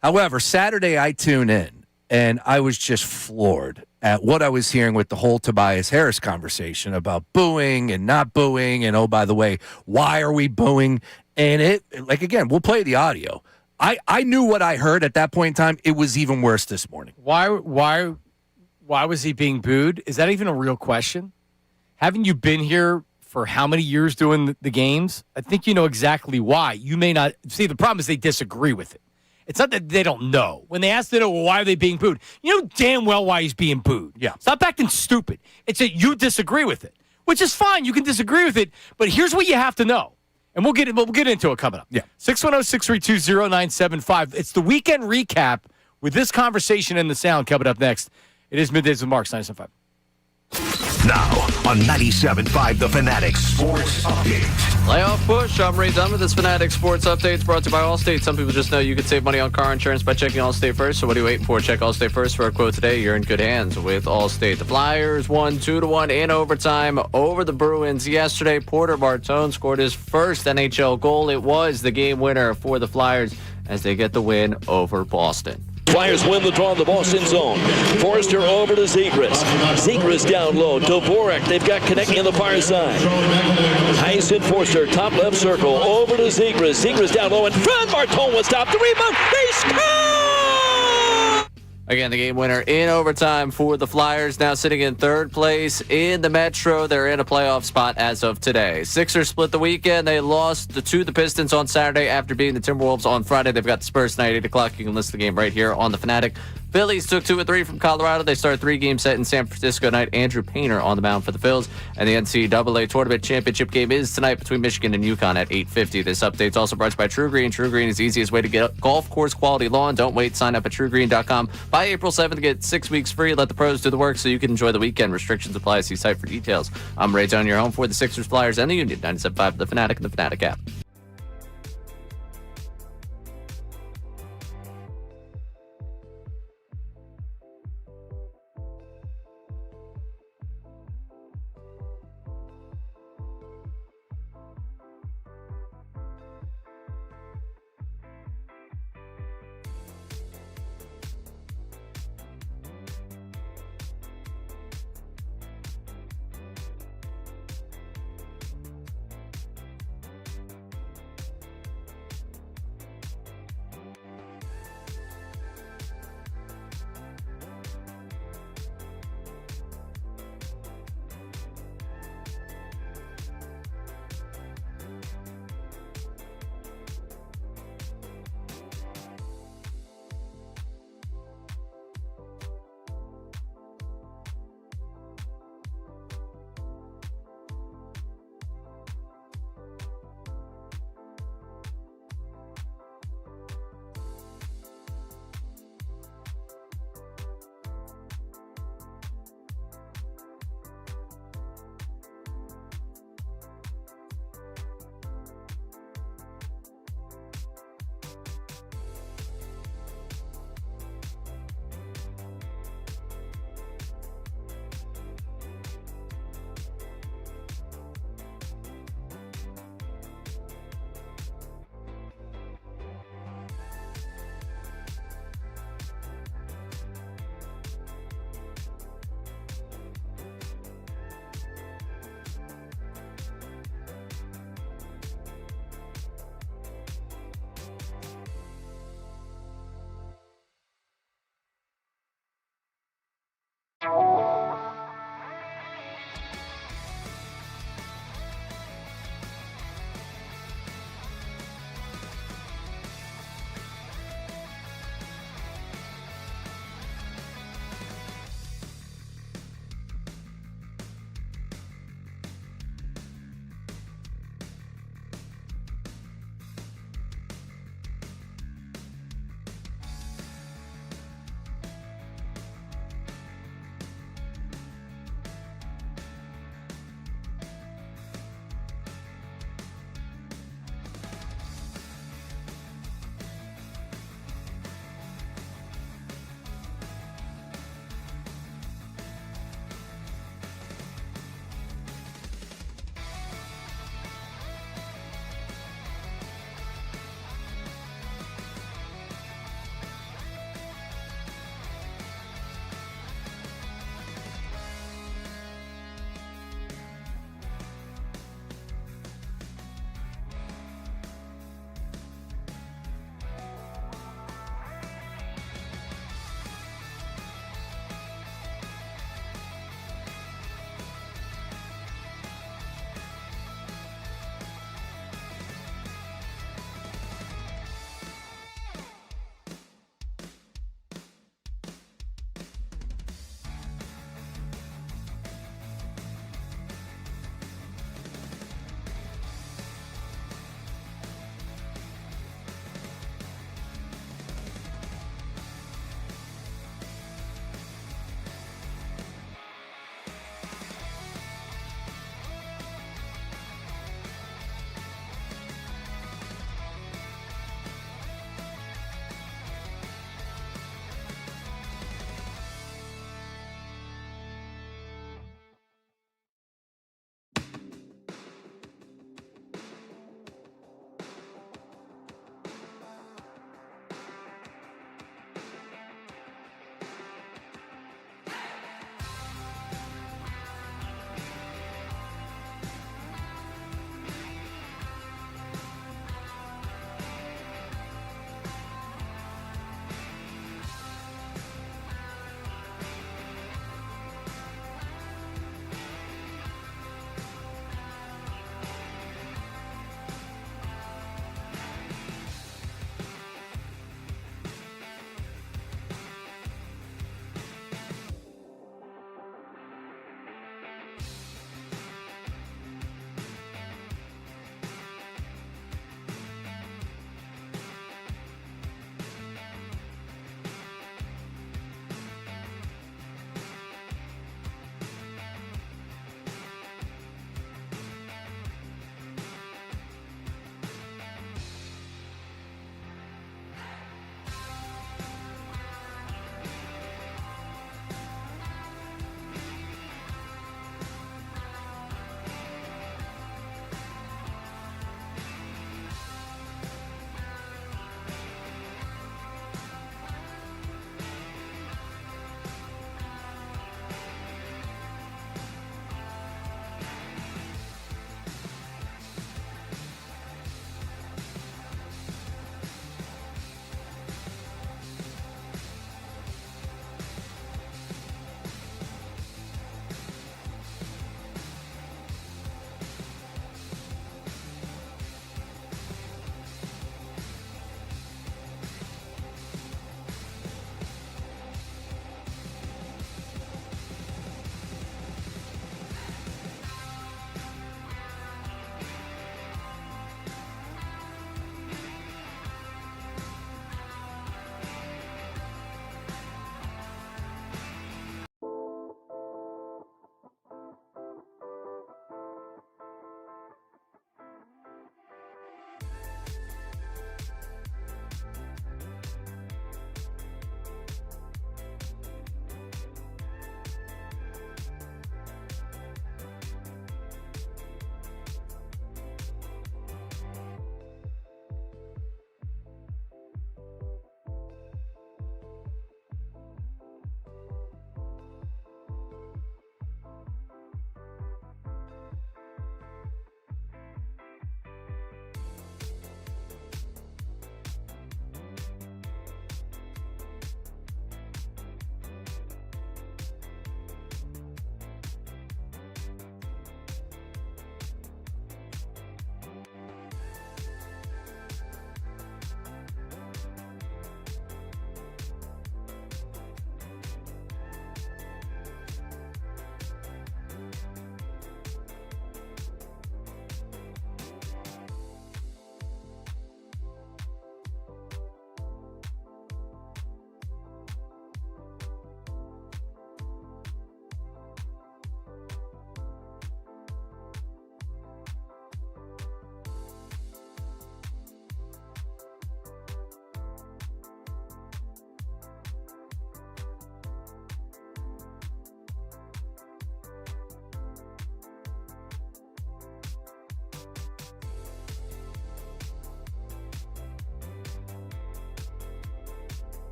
However, Saturday I tune in, and I was just floored at what I was hearing with the whole Tobias Harris conversation about booing and not booing. And, oh, by the way, why are we booing? And again, we'll play the audio. I knew what I heard at that point in time. It was even worse this morning. Why was he being booed? Is that even a real question? Haven't you been here for how many years doing the games? I think you know exactly why. You may not. See, the problem is they disagree with it. It's not that they don't know. When they ask them, well, why are they being booed? You know damn well why he's being booed. Yeah. Stop acting stupid. It's that you disagree with it, which is fine. You can disagree with it, but here's what you have to know. And we'll get into it coming up. Yeah. 610-632-0975. It's the weekend recap with this conversation and the sound coming up next. It is Middays with Marks, 97.5. Now on 97.5 The Fanatic Sports Update. Playoff push. I'm Ray Dunn with this Fanatic Sports Updates brought to you by Allstate. Some people just know you can save money on car insurance by checking Allstate first. So what are you waiting for? Check Allstate first for a quote today. You're in good hands with Allstate. The Flyers won 2-1 in overtime over the Bruins yesterday. Porter Martone scored his first NHL goal. It was the game winner for the Flyers as they get the win over Boston. Flyers win the draw in the Boston zone. Forrester over to Zegras. Zegras down low. Dvorak, they've got connecting on the far side. Tyson Forster, top left circle, over to Zegras. Zegras down low in front. Martone will stop the rebound. They score! Again, the game winner in overtime for the Flyers, now sitting in third place in the Metro. They're in a playoff spot as of today. Sixers split the weekend. They lost to the Pistons on Saturday after beating the Timberwolves on Friday. They've got the Spurs tonight, 8 o'clock. You can listen to the game right here on the Fanatic. Phillies took 2 of 3 from Colorado. They start a 3-game set in San Francisco tonight. Andrew Painter on the mound for the Phils. And the NCAA Tournament Championship game is tonight between Michigan and UConn at 8:50. This update's also brought to you by True Green. True Green is the easiest way to get golf course quality lawn. Don't wait. Sign up at truegreen.com. By April 7th, get 6 weeks free. Let the pros do the work so you can enjoy the weekend. Restrictions apply. See site for details. I'm Ray Dunn, your home for the Sixers, Flyers, and the Union. 97.5 The Fanatic and the Fanatic app.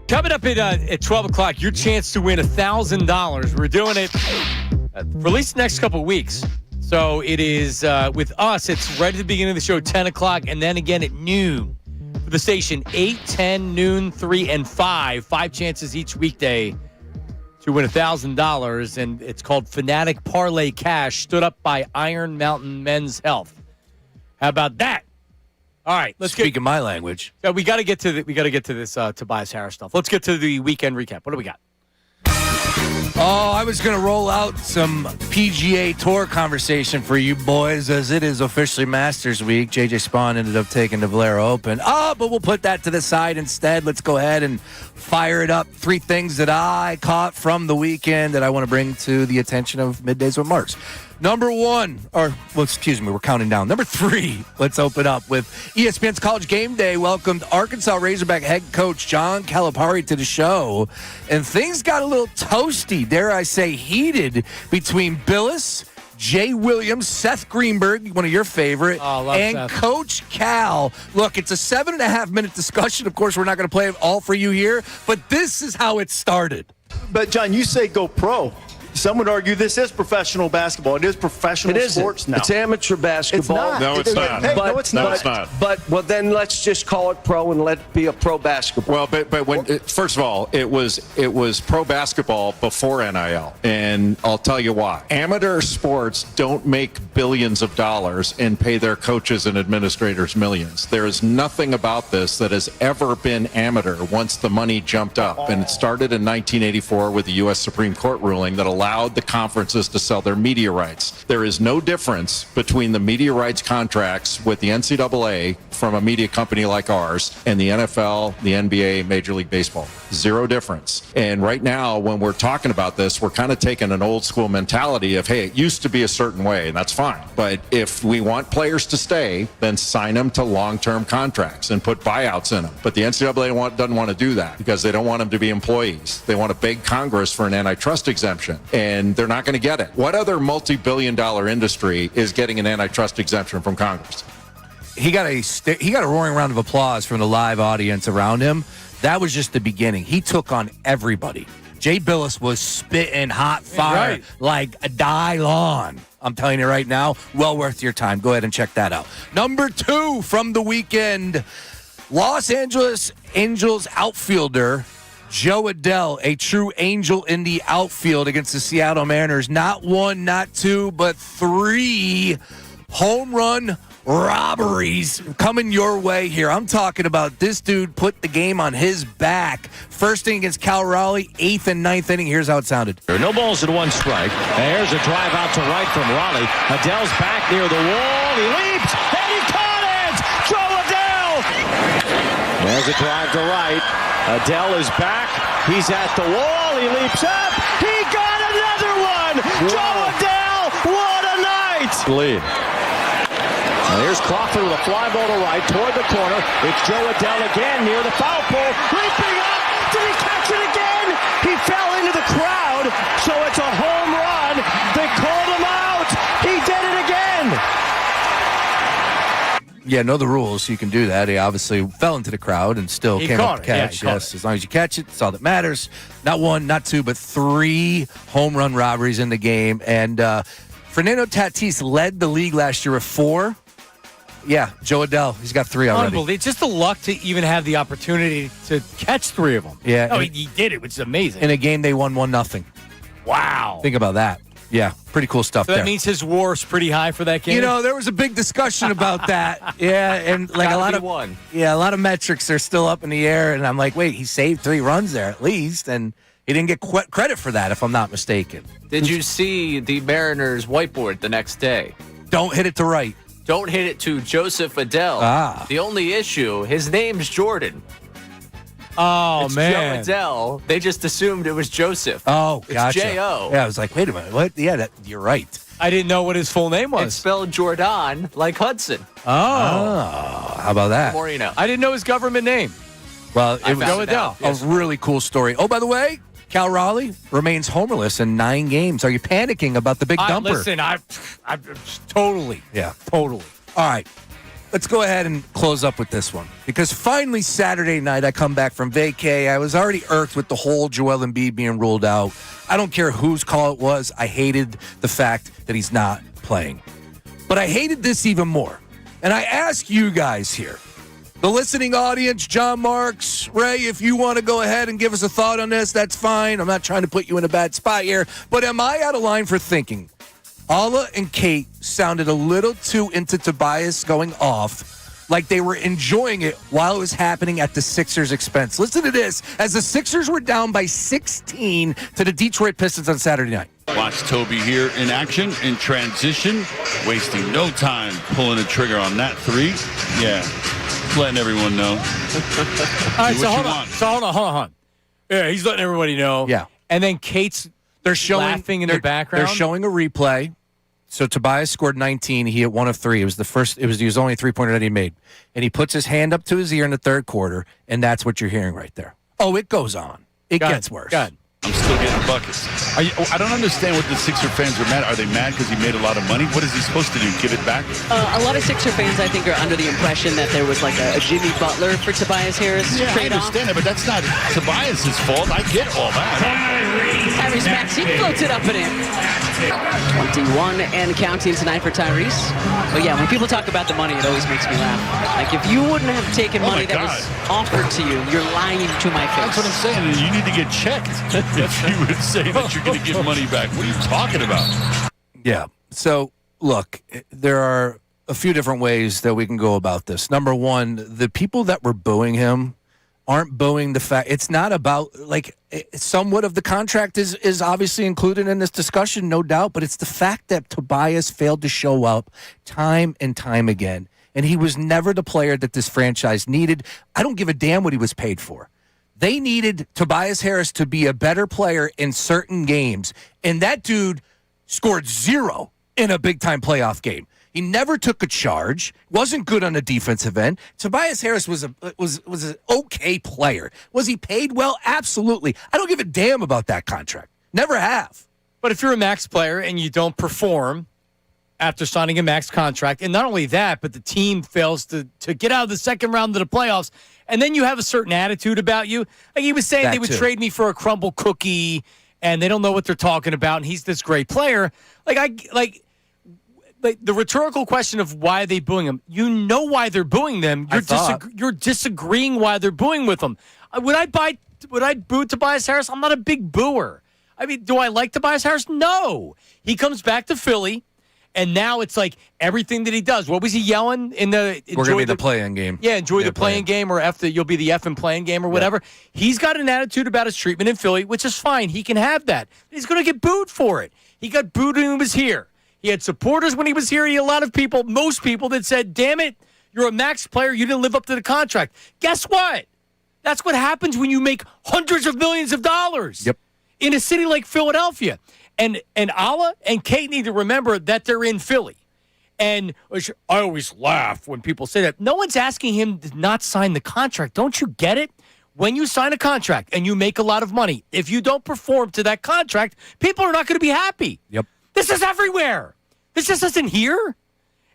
Coming up at 12 o'clock, your chance to win $1,000. We're doing it for at least the next couple of weeks. So it is, with us, it's right at the beginning of the show, 10 o'clock, and then again at noon for the station, 8, 10, noon, 3, and 5. 5 chances each weekday to win $1,000, and it's called Fanatic Parlay Cash, stood up by Iron Mountain Men's Health. How about that? All right, let's Speaking my language. we got to get to this Tobias Harris stuff. Let's get to the weekend recap. What do we got? Oh, I was going to roll out some PGA Tour conversation for you boys as it is officially Masters Week. JJ Spawn ended up taking the Valero Open. But we'll put that to the side instead. Let's go ahead and fire it up. 3 things that I caught from the weekend that I want to bring to the attention of Middays with Marks. Number 1, we're counting down. Number 3, let's open up with ESPN's College Game Day welcomed Arkansas Razorback head coach John Calipari to the show, and things got a little toasty, dare I say heated, between Billis, Jay Williams, Seth Greenberg, one of your favorite, and Seth. Coach Cal. Look, it's a 7.5-minute discussion. Of course, we're not going to play it all for you here, but this is how it started. But, John, you say go pro. Some would argue this is professional basketball. It is professional sports now. It's amateur basketball. It's not. No, it's not. Hey, no, it's not. It's not. But well, then let's just call it pro and let it be a pro basketball. Well, but when first of all, it was pro basketball before NIL, and I'll tell you why. Amateur sports don't make billions of dollars and pay their coaches and administrators millions. There is nothing about this that has ever been amateur once the money jumped up, and it started in 1984 with the U.S. Supreme Court ruling that allowed the conferences to sell their media rights. There is no difference between the media rights contracts with the NCAA from a media company like ours and the NFL, the NBA, Major League Baseball. Zero difference. And right now, when we're talking about this, we're kind of taking an old school mentality of, hey, it used to be a certain way, and that's fine. But if we want players to stay, then sign them to long-term contracts and put buyouts in them. But the NCAA doesn't want to do that because they don't want them to be employees. They want to beg Congress for an antitrust exemption, and they're not going to get it. What other multi-billion-dollar industry is getting an antitrust exemption from Congress? He got a roaring round of applause from the live audience around him. That was just the beginning. He took on everybody. Jay Billis was spitting hot fire like a Dylon. I'm telling you right now, well worth your time. Go ahead and check that out. Number 2 from the weekend, Los Angeles Angels outfielder Joe Adell, a true angel in the outfield against the Seattle Mariners. Not 1, not 2, but 3 home run robberies coming your way here. I'm talking about this dude put the game on his back. First inning against Cal Raleigh, 8th and 9th inning. Here's how it sounded. No balls and 1 strike. There's a drive out to right from Raleigh. Adell's back near the wall. He leaps, and he caught it! Joe Adell! There's a drive to right. Adell is back. He's at the wall. He leaps up. He got another one! Whoa. Joe Adell! What a night! Lead. Now here's Crawford with a fly ball to right toward the corner. It's Joe Adell again near the foul pole. Leaping up. Did he catch it again? He fell into the crowd. So it's a home run. They called him out. He did it again. Yeah, know the rules. You can do that. He obviously fell into the crowd and still came up to catch. Yeah, yes, as long as you catch it, that's all that matters. Not 1, not 2, but 3 home run robberies in the game. And Fernando Tatis led the league last year with 4. Yeah, Joe Adell, he's got 3 already. Unbelievable. Just the luck to even have the opportunity to catch 3 of them. Yeah. Oh, he did it, which is amazing. In a game, they won 1-0. Wow. Think about that. Yeah, pretty cool stuff So there. that means his WAR's pretty high for that game? You know, there was a big discussion about that. Yeah, and like a lot of metrics are still up in the air, and I'm like, wait, he saved 3 runs there at least, and he didn't get credit for that, if I'm not mistaken. Did you see the Mariners whiteboard the next day? Don't hit it to right. Don't hit it to Joseph Adell. The only issue, his name's Jordan. Oh, it's man. Joe Adell. They just assumed it was Joseph. Oh, gotcha. It's J.O. Yeah, I was like, wait a minute. What? Yeah, you're right. I didn't know what his full name was. It's spelled Jordan, like Hudson. Oh, how about that? The more you know. I didn't know his government name. Well, it was Joe Adell. a really cool story. Oh, by the way, Cal Raleigh remains homerless in 9 games. Are you panicking about the big dumper? Listen, I totally. Yeah. Totally. All right. let's go ahead and close up with this one. Because finally Saturday night I come back from vacay. I was already irked with the whole Joel Embiid being ruled out. I don't care whose call it was. I hated the fact that he's not playing. But I hated this even more. And I ask you guys here, the listening audience, John Marks, Ray, if you want to go ahead and give us a thought on this, that's fine. I'm not trying to put you in a bad spot here. But am I out of line for thinking Alla and Kate sounded a little too into Tobias going off, like they were enjoying it while it was happening at the Sixers' expense? Listen to this, as the Sixers were down by 16 to the Detroit Pistons on Saturday night. Watch Toby here in action, in transition, wasting no time pulling the trigger on that three. Yeah, letting everyone know. All right, so hold on. Yeah, he's letting everybody know. Yeah. And then Kate's laughing in the background. They're showing a replay. So Tobias scored 19. He hit 1 of 3. He was the only three-pointer that he made. And he puts his hand up to his ear in the third quarter, and that's what you're hearing right there. Oh, it goes on. It gets worse. Go ahead. I'm still getting buckets. I don't understand what the Sixer fans are mad. Are they mad because he made a lot of money? What is he supposed to do? Give it back? A lot of Sixer fans, I think, are under the impression that there was like a Jimmy Butler for Tobias Harris trade-off. I understand that, but that's not Tobias's fault. I get all that. Tyrese Maxey floats it up and in. 21 and counting tonight for Tyrese. But yeah, when people talk about the money, it always makes me laugh. Like, if you wouldn't have taken money that was offered to you, you're lying to my face. That's what I'm saying. You need to get checked if you would say that you're going to give money back. What are you talking about? Yeah. So, look, there are a few different ways that we can go about this. Number one, the people that were booing him aren't booing the fact. It's not about, like, somewhat of the contract is obviously included in this discussion, no doubt, but it's the fact that Tobias failed to show up time and time again, and he was never the player that this franchise needed. I don't give a damn what he was paid for. They needed Tobias Harris to be a better player in certain games, and that dude scored 0 in a big-time playoff game. He never took a charge, wasn't good on the defensive end. Tobias Harris was an okay player. Was he paid well? Absolutely. I don't give a damn about that contract. Never have. But if you're a max player and you don't perform after signing a max contract, and not only that, but the team fails to get out of the second round of the playoffs, and then you have a certain attitude about you. Like he was saying, that they would too. trade me for a crumble cookie, and they don't know what they're talking about, and he's this great player. Like the rhetorical question of why are they booing him? You know why they're booing them. You're disagreeing why they're booing with them. Would I boo Tobias Harris? I'm not a big booer. I mean, do I like Tobias Harris? No. He comes back to Philly. And now it's like everything that he does. What was he yelling in the? We're going to be the play-in game. Yeah, enjoy the play-in game, or you'll be the effing play-in game, or whatever. Yeah. He's got an attitude about his treatment in Philly, which is fine. He can have that. He's going to get booed for it. He got booed when he was here. He had supporters when he was here. He had a lot of people, most people, that said, "Damn it, you're a max player. You didn't live up to the contract." Guess what? That's what happens when you make hundreds of millions of dollars. Yep. In a city like Philadelphia. And Alla and Kate need to remember that they're in Philly. And I always laugh when people say that. No one's asking him to not sign the contract. Don't you get it? When you sign a contract and you make a lot of money, if you don't perform to that contract, people are not going to be happy. Yep. This is everywhere. This just isn't here.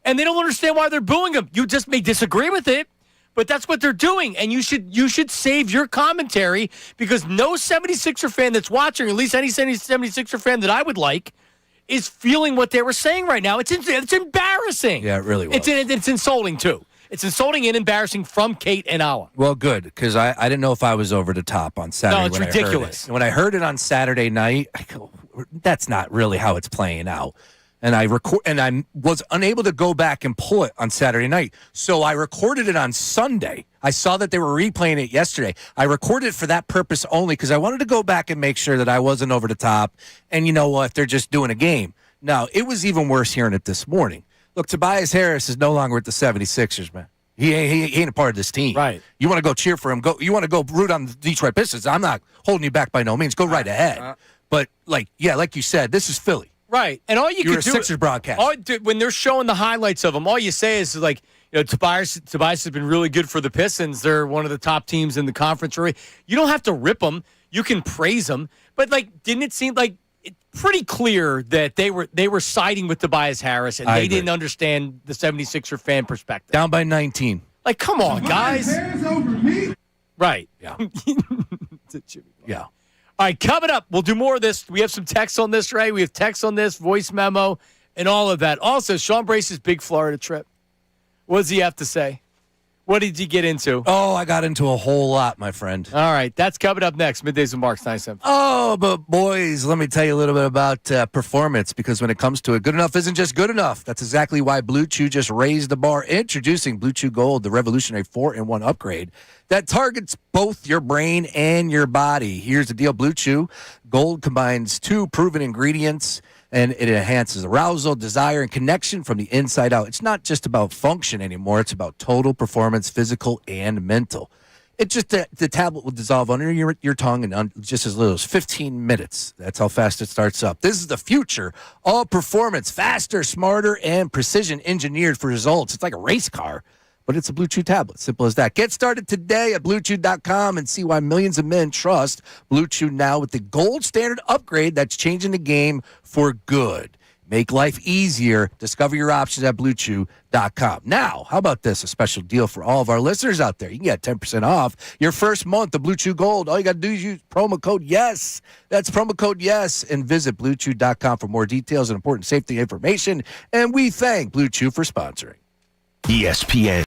And they don't understand why they're booing him. You just may disagree with it. But that's what they're doing, and you should save your commentary, because no 76er fan that's watching, or at least any 76er fan that I would like, is feeling what they were saying right now. It's embarrassing. Yeah, it really was. It's insulting, too. It's insulting and embarrassing from Kate and Alla. Well, good, because I didn't know if I was over the top on Saturday. No, it's ridiculous. When I heard it on Saturday night, I go, that's not really how it's playing out. And I was unable to go back and pull it on Saturday night. So I recorded it on Sunday. I saw that they were replaying it yesterday. I recorded it for that purpose only, because I wanted to go back and make sure that I wasn't over the top. And you know what? They're just doing a game. Now, it was even worse hearing it this morning. Look, Tobias Harris is no longer with the 76ers, man. He ain't a part of this team. Right. You want to go cheer for him. You want to go root on the Detroit Pistons. I'm not holding you back by no means. Go right ahead. But, like you said, this is Philly. Right, and all you You're could a do Sixers broadcast. When they're showing the highlights of them, all you say is like, Tobias has been really good for the Pistons. They're one of the top teams in the conference. You don't have to rip them. You can praise them. But didn't it seem like it's pretty clear that they were siding with Tobias Harris, and they didn't understand the 76er fan perspective. Down by 19. Like, come on, guys. Right. Yeah. Yeah. All right, coming up, we'll do more of this. We have some text on this, Ray. We have text on this, voice memo, and all of that. Also, Sean Brace's big Florida trip. What does he have to say? What did you get into? Oh, I got into a whole lot, my friend. All right, that's coming up next. Middays with Marks, 9-7. Oh, but boys, let me tell you a little bit about performance, because when it comes to it, good enough isn't just good enough. That's exactly why Blue Chew just raised the bar. Introducing Blue Chew Gold, the revolutionary 4-in-1 upgrade that targets both your brain and your body. Here's the deal. Blue Chew Gold combines 2 proven ingredients, and it enhances arousal, desire, and connection from the inside out. It's not just about function anymore. It's about total performance, physical and mental. It just the tablet will dissolve under your tongue in just as little as 15 minutes. That's how fast it starts up. This is the future of performance. Faster, smarter, and precision engineered for results. It's like a race car, but it's a Blue Chew tablet. Simple as that. Get started today at BlueChew.com and see why millions of men trust Blue Chew now with the gold standard upgrade that's changing the game for good. Make life easier. Discover your options at BlueChew.com. Now, how about this? A special deal for all of our listeners out there. You can get 10% off your first month of Blue Chew Gold. All you got to do is use promo code YES. That's promo code YES. And visit BlueChew.com for more details and important safety information. And we thank Blue Chew for sponsoring. ESPN.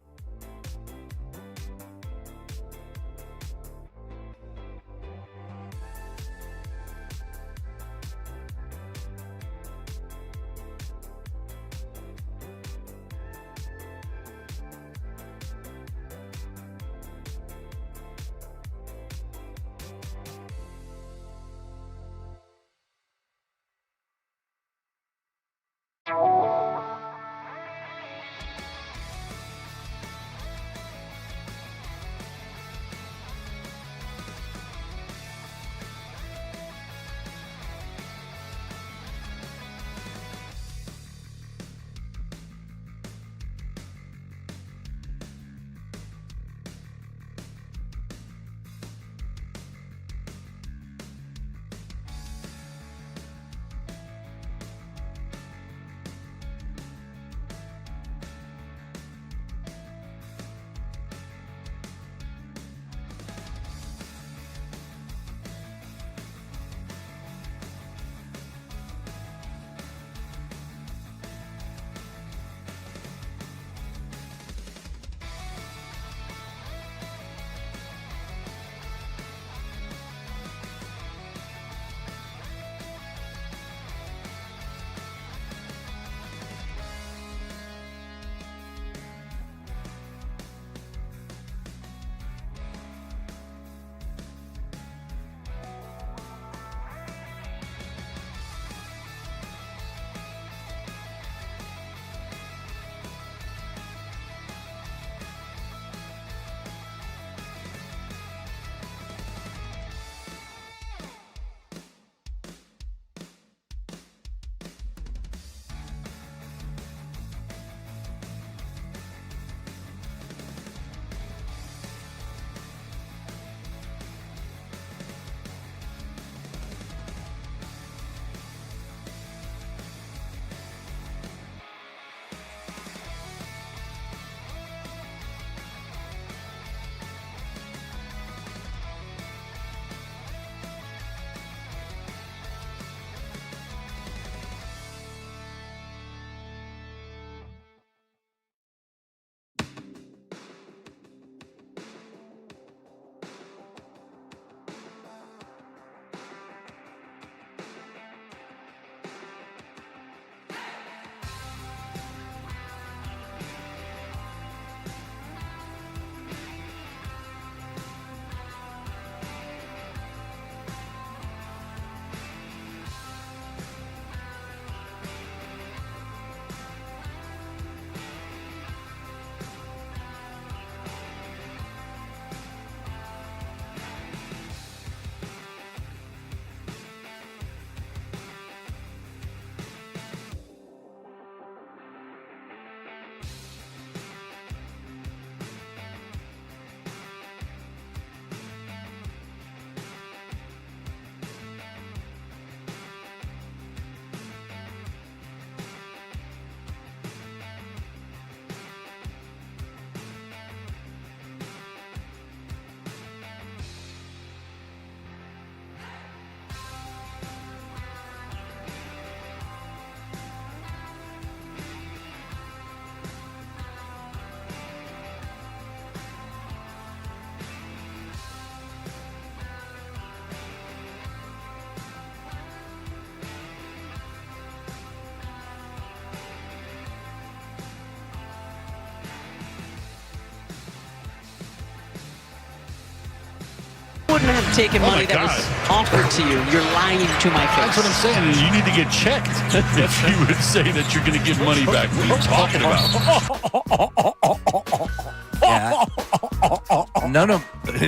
taken money that was offered to you. You're lying to my face. That's what I'm saying. You need to get checked if you would say that you're going to give money back. What are you talking about?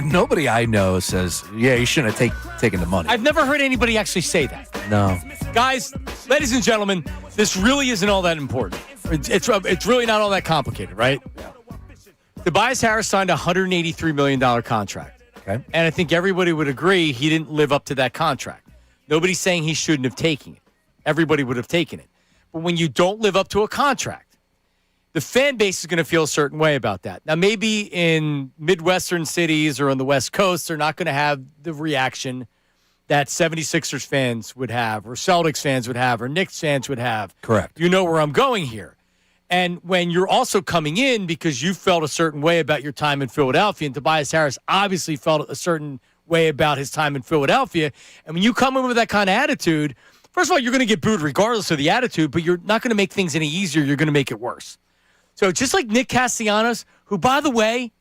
Nobody I know says, yeah, you shouldn't have taken the money. I've never heard anybody actually say that. No. Guys, ladies and gentlemen, this really isn't all that important. It's really not all that complicated, right? Tobias Harris signed a $183 million contract. Okay. And I think everybody would agree he didn't live up to that contract. Nobody's saying he shouldn't have taken it. Everybody would have taken it. But when you don't live up to a contract, the fan base is going to feel a certain way about that. Now, maybe in Midwestern cities or on the West Coast, they're not going to have the reaction that 76ers fans would have or Celtics fans would have or Knicks fans would have. Correct. You know where I'm going here. And when you're also coming in because you felt a certain way about your time in Philadelphia, and Tobias Harris obviously felt a certain way about his time in Philadelphia, and when you come in with that kind of attitude, first of all, you're going to get booed regardless of the attitude, but you're not going to make things any easier. You're going to make it worse. So just like Nick Castellanos, who, by the way,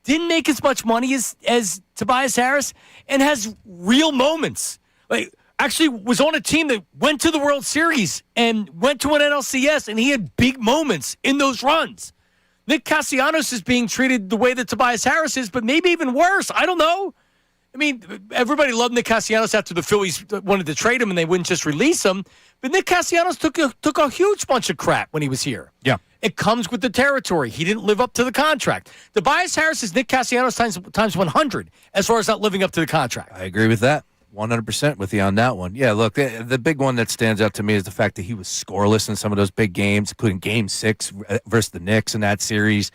didn't make as much money as Tobias Harris and has real moments. Like, actually was on a team that went to the World Series and went to an NLCS, and he had big moments in those runs. Nick Castellanos is being treated the way that Tobias Harris is, but maybe even worse. I don't know. I mean, everybody loved Nick Castellanos after the Phillies wanted to trade him and they wouldn't just release him. But Nick Castellanos took a huge bunch of crap when he was here. Yeah. It comes with the territory. He didn't live up to the contract. Tobias Harris is Nick Castellanos times 100 as far as not living up to the contract. I agree with that. 100% with you on that one. Yeah, look, the big one that stands out to me is the fact that he was scoreless in some of those big games, including Game 6 versus the Knicks in that series.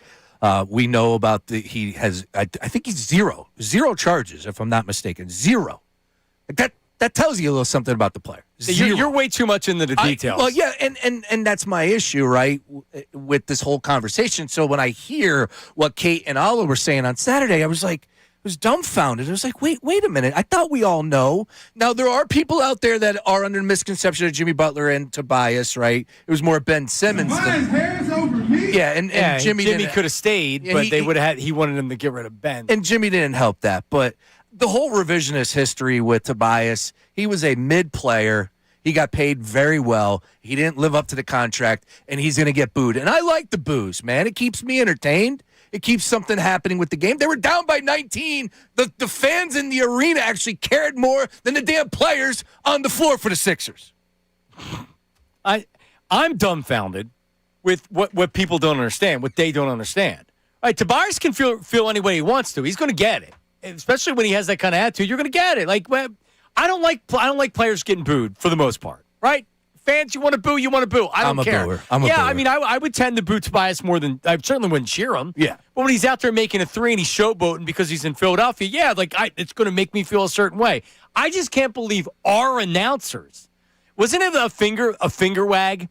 We know about he has, I think he's zero charges, if I'm not mistaken. Zero. That tells you a little something about the player. You're way too much into the details. Well, yeah, and that's my issue, right, with this whole conversation. So when I hear what Kate and Oliver were saying on Saturday, I was like, was dumbfounded. I was like, wait a minute. I thought we all know. Now, there are people out there that are under the misconception of Jimmy Butler and Tobias, right? It was more Ben Simmons. Hands over me. Yeah, and Jimmy could have stayed, but they would have he wanted him to get rid of Ben. And Jimmy didn't help that. But the whole revisionist history with Tobias, he was a mid-player. He got paid very well. He didn't live up to the contract, and he's going to get booed. And I like the boos, man. It keeps me entertained. It keeps something happening with the game. They were down by 19. The fans in the arena actually cared more than the damn players on the floor for the Sixers. I'm dumbfounded with what people don't understand, what they don't understand. All right, Tobias can feel any way he wants to. He's going to get it, especially when he has that kind of attitude. You're going to get it. Like, I don't like players getting booed for the most part, right? Fans, you want to boo, you want to boo. I don't care. I'm a booer. I mean, I would tend to boo Tobias more than I certainly wouldn't cheer him. Yeah. But when he's out there making a three and he's showboating because he's in Philadelphia, it's going to make me feel a certain way. I just can't believe our announcers. Wasn't it a finger wag?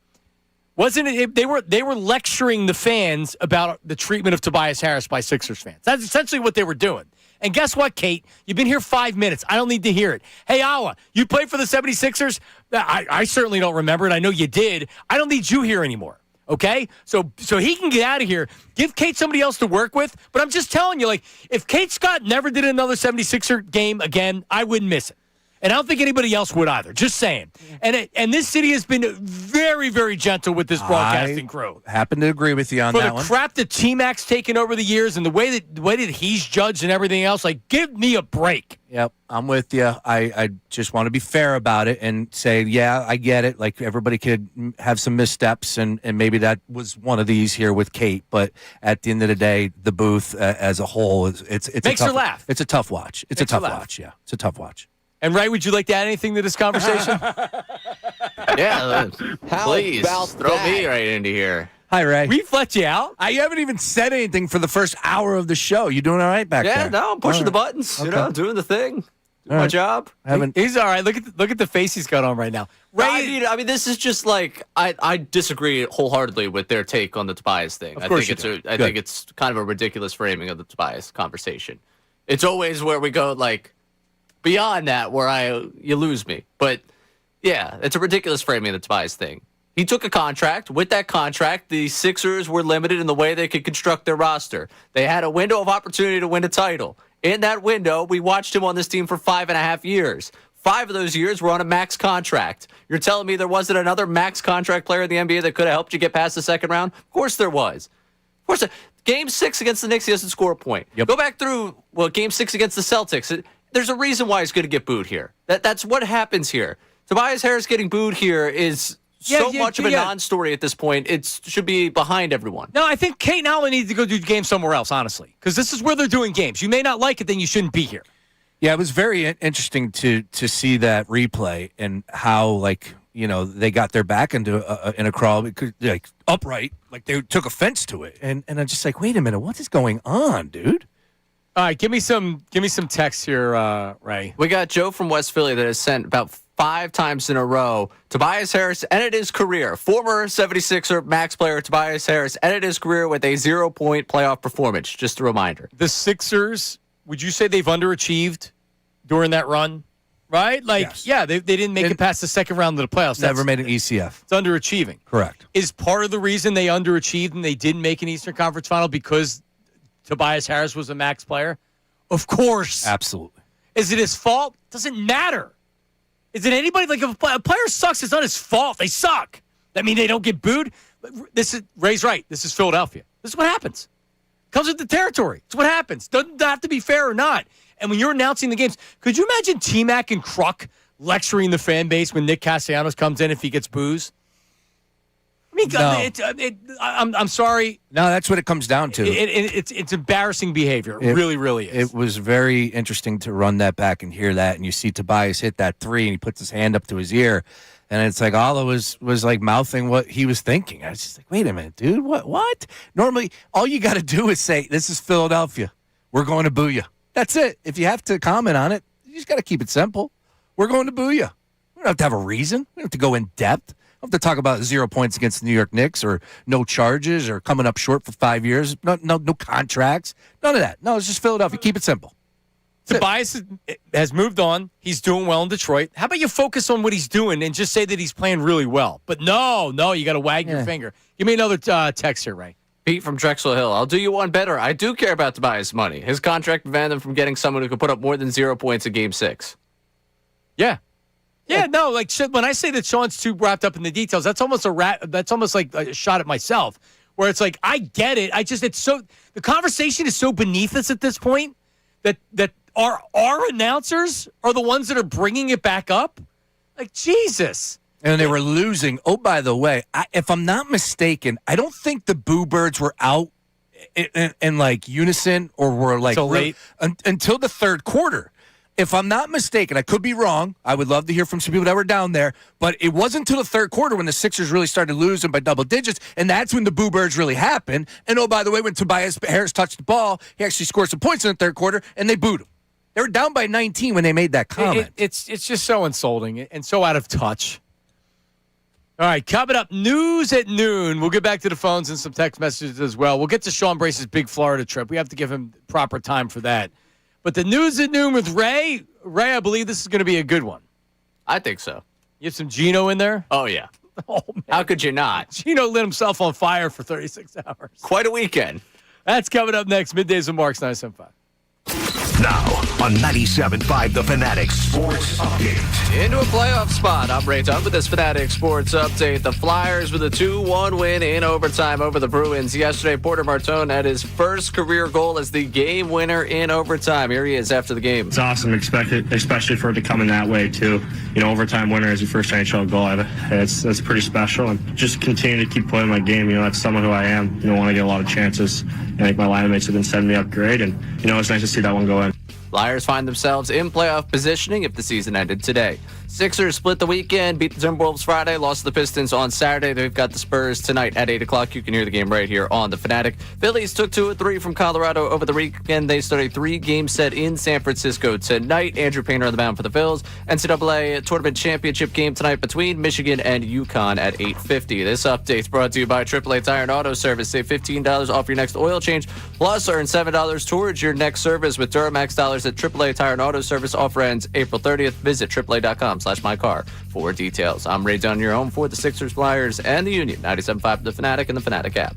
Wasn't it? They were lecturing the fans about the treatment of Tobias Harris by Sixers fans. That's essentially what they were doing. And guess what, Kate? You've been here 5 minutes. I don't need to hear it. Hey, Awa, you played for the 76ers? I certainly don't remember it. I know you did. I don't need you here anymore, okay? So he can get out of here. Give Kate somebody else to work with. But I'm just telling you, like, if Kate Scott never did another 76er game again, I wouldn't miss it. And I don't think anybody else would either. Just saying. And this city has been very, very gentle with this broadcasting crew. Happen to agree with you on that one. For the crap that T-Mac's taken over the years and the way that he's judged and everything else, like, give me a break. Yep, I'm with you. I just want to be fair about it and say, yeah, I get it. Like, everybody could have some missteps, and maybe that was one of these here with Kate. But at the end of the day, the booth as a whole, it's makes her laugh. It's a tough watch. It's a tough watch. Yeah, it's a tough watch. And Ray, would you like to add anything to this conversation? Yeah, please throw me right into here. Hi, Ray. We've let you out. I haven't even said anything for the first hour of the show. You doing all right back there? Yeah, no, I'm pushing the buttons. Okay. Doing the thing. Doing my job. He's all right. Look at the face he's got on right now. Ray, I mean, this is just like I disagree wholeheartedly with their take on the Tobias thing. I think it's kind of a ridiculous framing of the Tobias conversation. It's always where we go like beyond that where you lose me. But yeah, it's a ridiculous framing of the Tobias thing. He took a contract. With that contract, the Sixers were limited in the way they could construct their roster. They had a window of opportunity to win a title. In that window, we watched him on this team for 5.5 years. 5 of those years were on a max contract. You're telling me there wasn't another max contract player in the NBA that could have helped you get past the second round? Of course there was. Of course. Game 6 against the Knicks, he doesn't score a point. Yep. Go back through, Game 6 against the Celtics. There's a reason why he's going to get booed here. That's what happens here. Tobias Harris getting booed here is much of a non-story at this point. It should be behind everyone. No, I think Kate Nowlin needs to go do games somewhere else, honestly, because this is where they're doing games. You may not like it, then you shouldn't be here. Yeah, it was very interesting to see that replay and how, they got their back into in a crawl, upright, like they took offense to it, and I'm just like, wait a minute, what is going on, dude? All right, give me some text here, Ray. We got Joe from West Philly that has sent about 5 times in a row. Tobias Harris ended his career. Former 76er max player Tobias Harris ended his career with a 0-point playoff performance. Just a reminder. The Sixers, would you say they've underachieved during that run? Right? Yes. They didn't make it past the second round of the playoffs. Never made an ECF. It's underachieving. Correct. Is part of the reason they underachieved and they didn't make an Eastern Conference final because Tobias Harris was a max player? Of course. Absolutely. Is it his fault? Doesn't matter. Is it anybody? If a player sucks, it's not his fault. They suck. That mean they don't get booed? Ray's right. This is Philadelphia. This is what happens. Comes with the territory. It's what happens. Doesn't have to be fair or not. And when you're announcing the games, could you imagine T-Mac and Kruk lecturing the fan base when Nick Castellanos comes in if he gets boos? I mean, no. I'm sorry. No, that's what it comes down to. It's embarrassing behavior. It really, really is. It was very interesting to run that back and hear that, and you see Tobias hit that 3, and he puts his hand up to his ear, and it's like Ala was like mouthing what he was thinking. I was just like, wait a minute, dude, what? Normally, all you got to do is say, this is Philadelphia. We're going to boo you. That's it. If you have to comment on it, you just got to keep it simple. We're going to boo you. We don't have to have a reason. We don't have to go in depth. We don't have to talk about 0 points against the New York Knicks or no charges or coming up short for 5 years. No contracts. None of that. No, it's just Philadelphia. Keep it simple. Tobias has moved on. He's doing well in Detroit. How about you focus on what he's doing and just say that he's playing really well? But no, you got to wag your finger. Give me another text here, Ray. Pete from Drexel Hill. I'll do you one better. I do care about Tobias' money. His contract prevented him from getting someone who could put up more than 0 points in Game 6. Yeah. Yeah, no, when I say that Sean's too wrapped up in the details, that's almost like a shot at myself, where it's like, I get it. The conversation is so beneath us at this point that our announcers are the ones that are bringing it back up. Like, Jesus. And they were losing. Oh, by the way, if I'm not mistaken, I don't think the Boo Birds were out in unison or were so late until the third quarter. If I'm not mistaken, I could be wrong. I would love to hear from some people that were down there, but it wasn't until the third quarter when the Sixers really started losing by double digits, and that's when the Boo Birds really happened. And oh, by the way, when Tobias Harris touched the ball, he actually scored some points in the third quarter, and they booed him. They were down by 19 when they made that comment. It's just so insulting and so out of touch. All right, coming up, news at noon. We'll get back to the phones and some text messages as well. We'll get to Sean Brace's big Florida trip. We have to give him proper time for that. But the news at noon with Ray, I believe this is going to be a good one. I think so. You have some Gino in there? Oh, yeah. Oh, man. How could you not? Gino lit himself on fire for 36 hours. Quite a weekend. That's coming up next. Middays with Marks, 975. Now on 97.5 The Fanatic Sports Update. Into a playoff spot. I'm Ray Dunn with this Fanatic Sports Update. The Flyers with a 2-1 win in overtime over the Bruins. Yesterday, Porter Martone had his first career goal as the game winner in overtime. Here he is after the game. It's awesome, especially for it to come in that way, too. Overtime winner is your first NHL goal. That's pretty special. And just continue to keep playing my game. That's someone who I am. Want to get a lot of chances. I think my line mates have been setting me up great. And, it's nice to see that one go in. Flyers find themselves in playoff positioning if the season ended today. Sixers split the weekend, beat the Timberwolves Friday, lost to the Pistons on Saturday. They've got the Spurs tonight at 8 o'clock. You can hear the game right here on The Fanatic. Phillies took 2 of 3 from Colorado over the weekend. They start a 3-game set in San Francisco tonight. Andrew Painter on the mound for the Phils. NCAA Tournament Championship game tonight between Michigan and UConn at 8:50. This update's brought to you by AAA Tire and Auto Service. Save $15 off your next oil change, plus earn $7 towards your next service with Duramax dollars at AAA Tire and Auto Service. Offer ends April 30th. Visit AAA.com/mycar for details. I'm Ray Dunn, your home for the Sixers, Flyers, and the Union. 97.5 The Fanatic and the Fanatic app.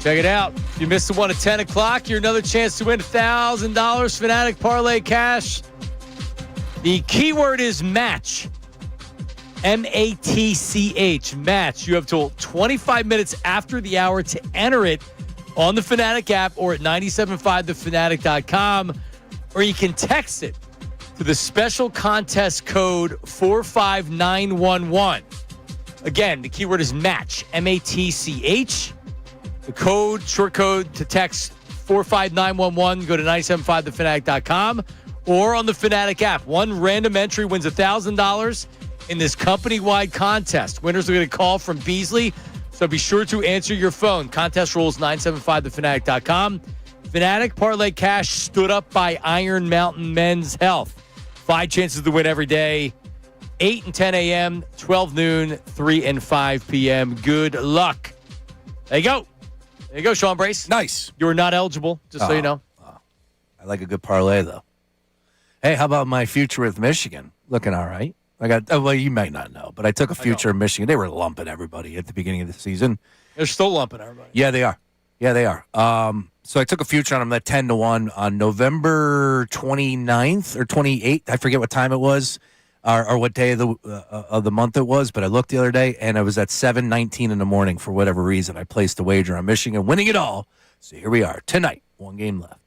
Check it out. If you missed the one at 10 o'clock, you're another chance to win $1,000 Fanatic Parlay Cash. The keyword is match. M-A-T-C-H, match. You have till 25 minutes after the hour to enter it on the Fanatic app or at 975thefanatic.com, or you can text it to the special contest code 45911. Again, the keyword is match, M-A-T-C-H. The code, short code to text 45911. Go to 975thefanatic.com or on the Fanatic app. One random entry wins $1,000 in this company-wide contest. Winners are going to call from Beasley, so be sure to answer your phone. Contest rules 975thefanatic.com. Fanatic Parlay Cash stood up by Iron Mountain Men's Health. 5 chances to win every day. 8 and 10 a.m., 12 noon, 3 and 5 p.m. Good luck. There you go. There you go, Sean Brace. Nice. You are not eligible, just so you know. I like a good parlay, though. Hey, how about my future with Michigan? Looking all right. I got. Well, you might not know, but I took a future in Michigan. They were lumping everybody at the beginning of the season. They're still lumping everybody. Yeah, they are. So I took a future on them at 10-1 on November 29th or 28th. I forget what time it was or what day of the month it was, but I looked the other day, and it was at 7:19 in the morning for whatever reason. I placed a wager on Michigan, winning it all. So here we are. Tonight, 1 game left.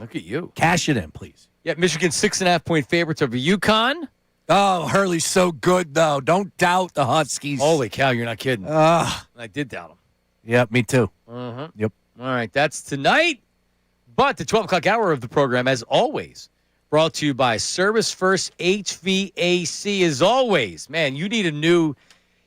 Look at you. Cash it in, please. Yeah, Michigan 6.5-point favorites over UConn. Oh, Hurley's so good, though. Don't doubt the Huskies. Holy cow, you're not kidding. I did doubt them. Yep, me too. Yep. All right, that's tonight. But the 12 o'clock hour of the program, as always, brought to you by Service First HVAC. As always, man, you need a new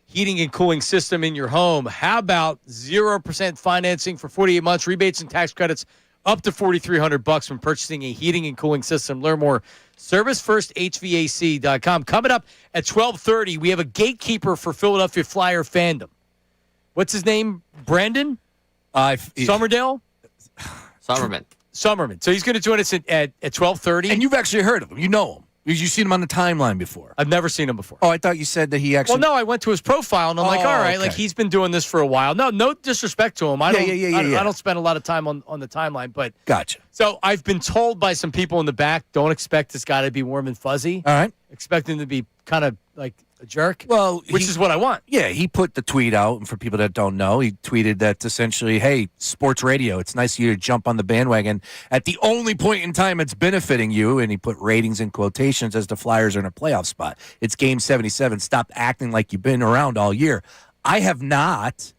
heating and cooling system in your home. How about 0% financing for 48 months, rebates and tax credits up to $4,300 when purchasing a heating and cooling system. Learn more. ServiceFirstHVAC.com. Coming up at 12:30, we have a gatekeeper for Philadelphia Flyer fandom. What's his name? Brandon? Sommerdale? Summerman. So he's going to join us at 12:30. And you've actually heard of him. You know him. You've seen him on the timeline before. I've never seen him before. Oh, I thought you said that he actually... Well, no, I went to his profile, and I'm like, all right, okay. like he's been doing this for a while. No disrespect to him. I don't spend a lot of time on the timeline, but... Gotcha. So I've been told by some people in the back, don't expect this guy to be warm and fuzzy. All right. Expect him to be kind of like a jerk. Well, which is what I want. Yeah, he put the tweet out, and for people that don't know, he tweeted that essentially, hey, sports radio, it's nice of you to jump on the bandwagon at the only point in time it's benefiting you, and he put ratings in quotations as the Flyers are in a playoff spot. It's Game 77. Stop acting like you've been around all year. I have not,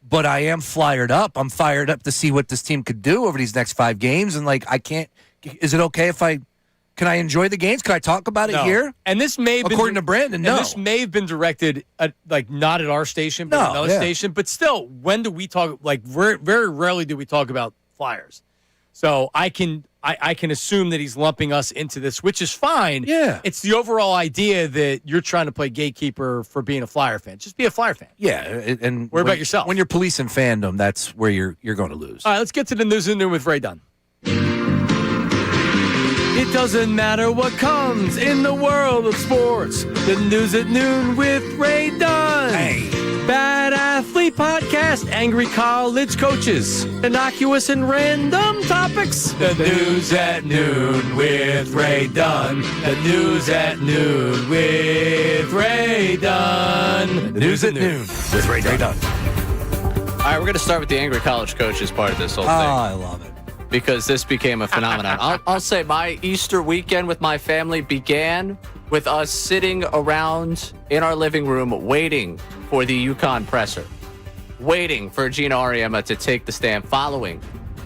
but I am fired up. I'm fired up to see what this team could do over these next 5 games, and like, I can't, is it okay if can I enjoy the games? Can I talk about it here? And this may have according to Brandon, no. And this may have been directed at, like, not at our station, but another station. But still, when do we talk? Like, very rarely do we talk about Flyers. So I can assume that he's lumping us into this, which is fine. Yeah. It's the overall idea that you're trying to play gatekeeper for being a Flyer fan. Just be a Flyer fan. Yeah, and worry about yourself. When you're policing fandom, that's where you're going to lose. All right, let's get to the news and noon with Ray Dunn. It doesn't matter what comes in the world of sports. The news at noon with Ray Dunn. Hey. Bad Athlete Podcast. Angry college coaches. Innocuous and random topics. The news at noon with Ray Dunn. The news at noon with Ray Dunn. The news at noon with Ray Dunn. All right, we're going to start with the angry college coaches part of this whole thing. Oh, I love it. Because this became a phenomenon. I'll say my Easter weekend with my family began with us sitting around in our living room waiting for the UConn presser, waiting for Gino Auriemma to take the stand following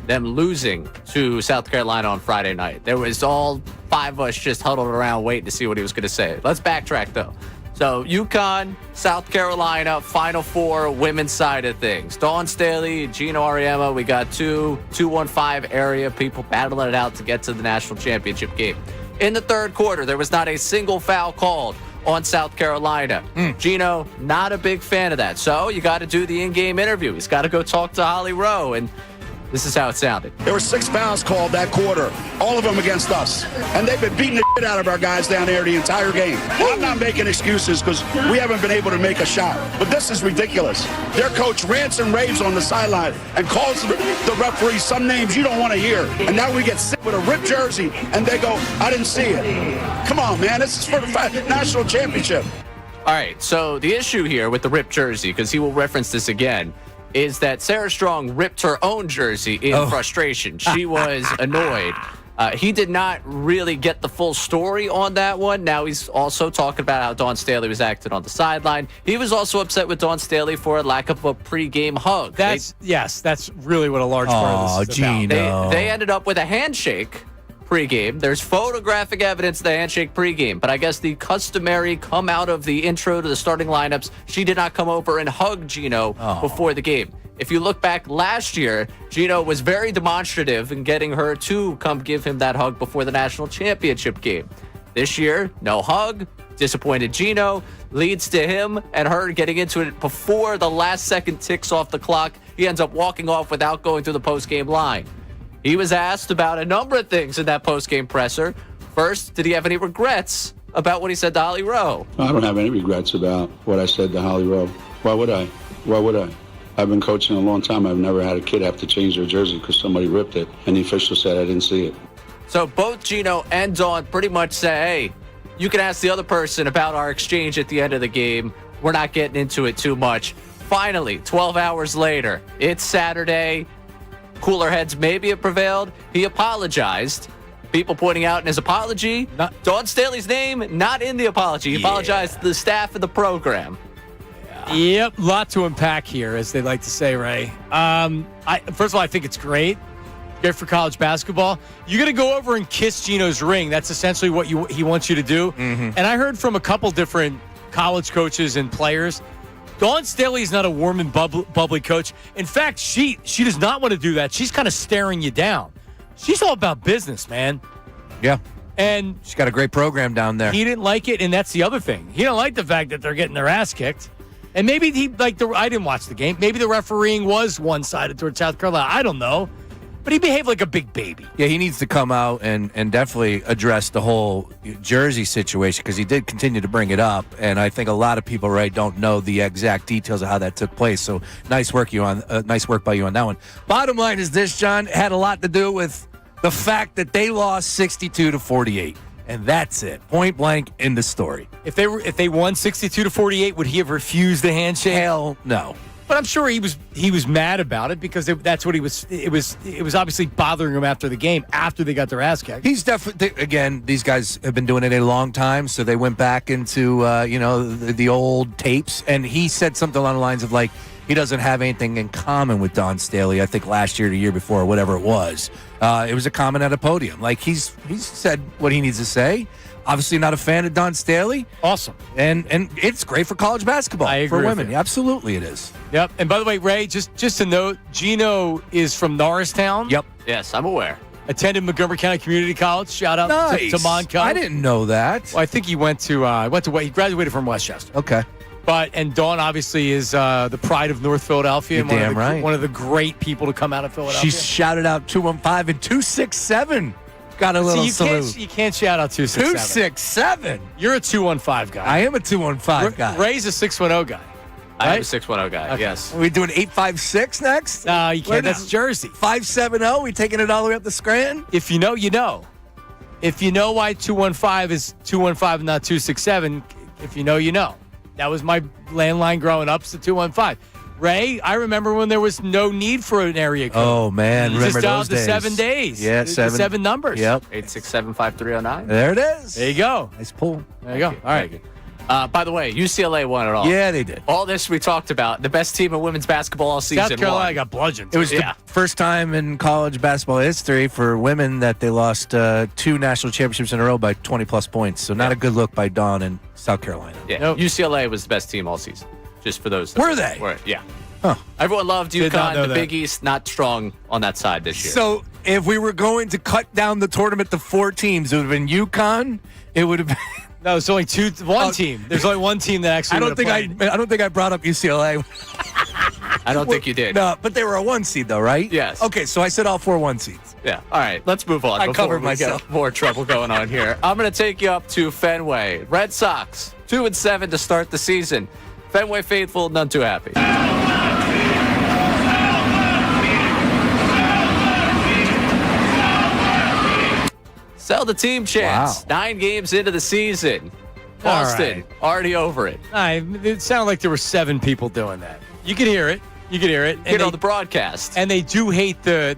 them losing to South Carolina on Friday night. There was all 5 of us just huddled around waiting to see what he was going to say. Let's backtrack, though. So UConn, South Carolina, Final Four, women's side of things. Dawn Staley, Gino Auriemma, we got 215 area people battling it out to get to the national championship game. In the third quarter, there was not a single foul called on South Carolina. Gino, not a big fan of that. So you got to do the in-game interview. He's got to go talk to Holly Rowe. And This is how it sounded. There were 6 fouls called that quarter, all of them against us. And they've been beating the shit out of our guys down there the entire game. I'm not making excuses because we haven't been able to make a shot. But this is ridiculous. Their coach rants and raves on the sideline and calls the referee some names you don't want to hear. And now we get sick with a ripped jersey and they go, I didn't see it. Come on, man. This is for the national championship. All right, so the issue here with the ripped jersey, because he will reference this again, is that Sarah Strong ripped her own jersey in frustration. She was annoyed. He did not really get the full story on that one. Now he's also talking about how Dawn Staley was acting on the sideline. He was also upset with Dawn Staley for a lack of a pregame hug. That's really what a large part of this is about. They ended up with a handshake pregame. There's photographic evidence of the handshake pregame, but I guess the customary come out of the intro to the starting lineups, she did not come over and hug Gino before the game. If you look back last year, Gino was very demonstrative in getting her to come give him that hug before the national championship game. This year, no hug. Disappointed Gino leads to him and her getting into it before the last second ticks off the clock. He ends up walking off without going through the postgame line. He was asked about a number of things in that postgame presser. First, did he have any regrets about what he said to Holly Rowe? I don't have any regrets about what I said to Holly Rowe. Why would I? I've been coaching a long time. I've never had a kid have to change their jersey because somebody ripped it, and the official said I didn't see it. So both Gino and Dawn pretty much say, hey, you can ask the other person about our exchange at the end of the game. We're not getting into it too much. Finally, 12 hours later, it's Saturday. Cooler heads maybe have prevailed. He apologized. People pointing out in his apology, Dawn Staley's name not in the apology. He apologized to the staff of the program. Yep, lot to unpack here, as they like to say, Ray. First of all, I think it's great for college basketball. You're going to go over and kiss Gino's ring. That's essentially what he wants you to do. Mm-hmm. And I heard from a couple different college coaches and players, Dawn Staley is not a warm and bubbly coach. In fact, she does not want to do that. She's kind of staring you down. She's all about business, man. Yeah. And she's got a great program down there. He didn't like it, and that's the other thing. He didn't like the fact that they're getting their ass kicked. And maybe I didn't watch the game. Maybe the refereeing was one-sided towards South Carolina. I don't know. But he behaved like a big baby. Yeah, he needs to come out and definitely address the whole jersey situation because he did continue to bring it up. And I think a lot of people, Ray, don't know the exact details of how that took place. So nice work by you on that one. Bottom line is this, John, it had a lot to do with the fact that they lost 62-48. And that's it. Point blank in the story. If they won 62-48, would he have refused the handshake? Hell no. But I'm sure he was mad about it because that's what he was. It was obviously bothering him after the game, after they got their ass kicked. He's definitely, again, these guys have been doing it a long time, so they went back into the old tapes, and he said something along the lines of like he doesn't have anything in common with Dawn Staley. I think last year, the year before, or whatever it was. It was a comment at a podium. Like he's said what he needs to say. Obviously not a fan of Dawn Staley. Awesome. And it's great for college basketball. I agree for women. Absolutely it is. Yep. And by the way, Ray, just a note, Gino is from Norristown. Yep. Yes, I'm aware. Attended Montgomery County Community College. Shout out to Monco. I didn't know that. Well, I think he he graduated from Westchester. Okay. And Dawn obviously is the pride of North Philadelphia. You're damn right. One of the great people to come out of Philadelphia. She shouted out 215 and 267. Got a little salute. You can't shout out 267. 267. You're a 215 guy. I am a 215 guy. Ray's a 610 guy. Right? I am a 610 guy, okay. Yes. Are we doing 856 next? No, you can't. That's Jersey. 570? We taking it all the way up to Scranton? If you know, you know. If you know why 215 is 215 and not 267, if you know, you know. That was my landline growing up, so 215. Ray, I remember when there was no need for an area code. Oh, man. You Remember just dialed those days. the 7 days. Yeah, the 7 numbers. Yep. 867-5309. There it is. There you go. Nice pull. There you go. All right. By the way, UCLA won it all. Yeah, they did. All this we talked about. The best team in women's basketball all season. South Carolina won. got bludgeoned. It was the first time in college basketball history for women that they lost 2 national championships in a row by 20-plus points. So not a good look by Dawn in South Carolina. Yeah, Nope. UCLA was the best team all season. Just for those. Were they? Yeah. Huh. Everyone loved Did not UConn. know The that. Big East not strong on that side this year. So if we were going to cut down the tournament to 4 teams, it would have been UConn. It would have been. No, it's only one team. There's only one team that actually. I don't think I brought up UCLA. I don't think you did. No, but they were a 1 seed, though, right? Yes. Okay, so I said all 4 1 seeds. Yeah. All right, let's move on. I before covered we myself. Get more trouble going on here. I'm going to take you up to Fenway. Red Sox, 2-7 to start the season. Fenway faithful, none too happy. Sell the team chance. Wow. 9 games into the season. All Boston, already over it. It sounded like there were 7 people doing that. You could hear it. You could hear it. Get on the broadcast. And they do hate the.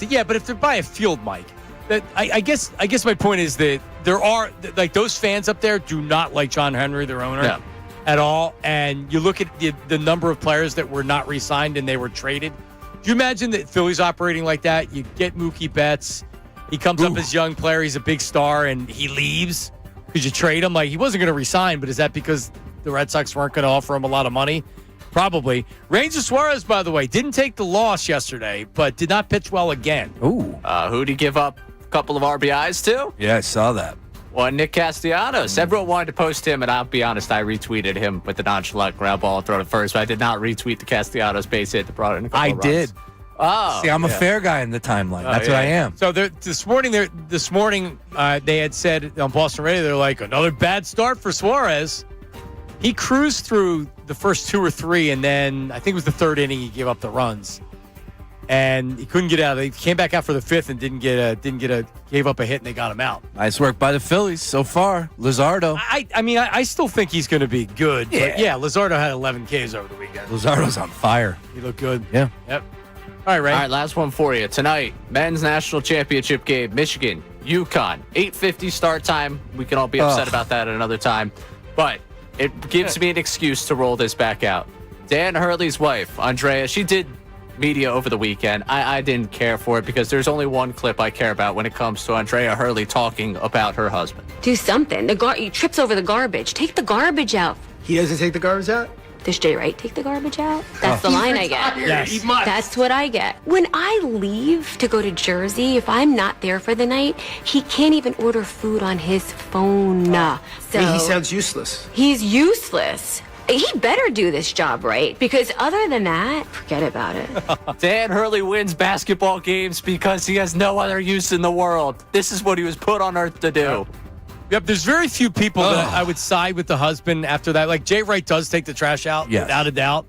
Yeah, but if they're by a field mic, that I guess my point is that there are like those fans up there do not like John Henry, their owner, at all. And you look at the number of players that were not re-signed and they were traded. Do you imagine that Philly's operating like that? You get Mookie Betts. He comes up as a young player. He's a big star, and he leaves because you trade him. Like, he wasn't going to resign, but is that because the Red Sox weren't going to offer him a lot of money? Probably. Ranger Suarez, by the way, didn't take the loss yesterday, but did not pitch well again. Ooh. Who'd he give up a couple of RBIs to? Yeah, I saw that. Well, Nick Castellanos. Everyone wanted to post him, and I'll be honest, I retweeted him with the nonchalant ground ball and throw to first, but I did not retweet the Castellanos base hit that brought in a couple of runs. did. Oh, see, I'm a fair guy in the timeline. That's what I am. So this morning, they had said on Boston Radio, they're like, another bad start for Suarez. He cruised through the first 2 or 3, and then I think it was the 3rd inning he gave up the runs, and he couldn't get out. He came back out for the 5th and gave up a hit, and they got him out. Nice work by the Phillies so far. Luzardo. I still think he's going to be good. Yeah. But yeah, Luzardo had 11 Ks over the weekend. Luzardo's on fire. He looked good. Yeah. Yep. All right, Ray. All right, last one for you. Tonight, men's national championship game, Michigan, UConn, 8:50 start time. We can all be upset about that at another time, but it gives me an excuse to roll this back out. Dan Hurley's wife, Andrea, she did media over the weekend. I didn't care for it because there's only one clip I care about when it comes to Andrea Hurley talking about her husband. Do something. He trips over the garbage. Take the garbage out. He doesn't take the garbage out? Does Jay Wright take the garbage out? That's the line I get. Yes. He must. That's what I get. When I leave to go to Jersey, if I'm not there for the night, he can't even order food on his phone. So He sounds useless. He's useless. He better do this job right, because other than that, forget about it. Dan Hurley wins basketball games because he has no other use in the world. This is what he was put on earth to do. Yep, there's very few people that I would side with the husband after that. Like, Jay Wright does take the trash out, without a doubt.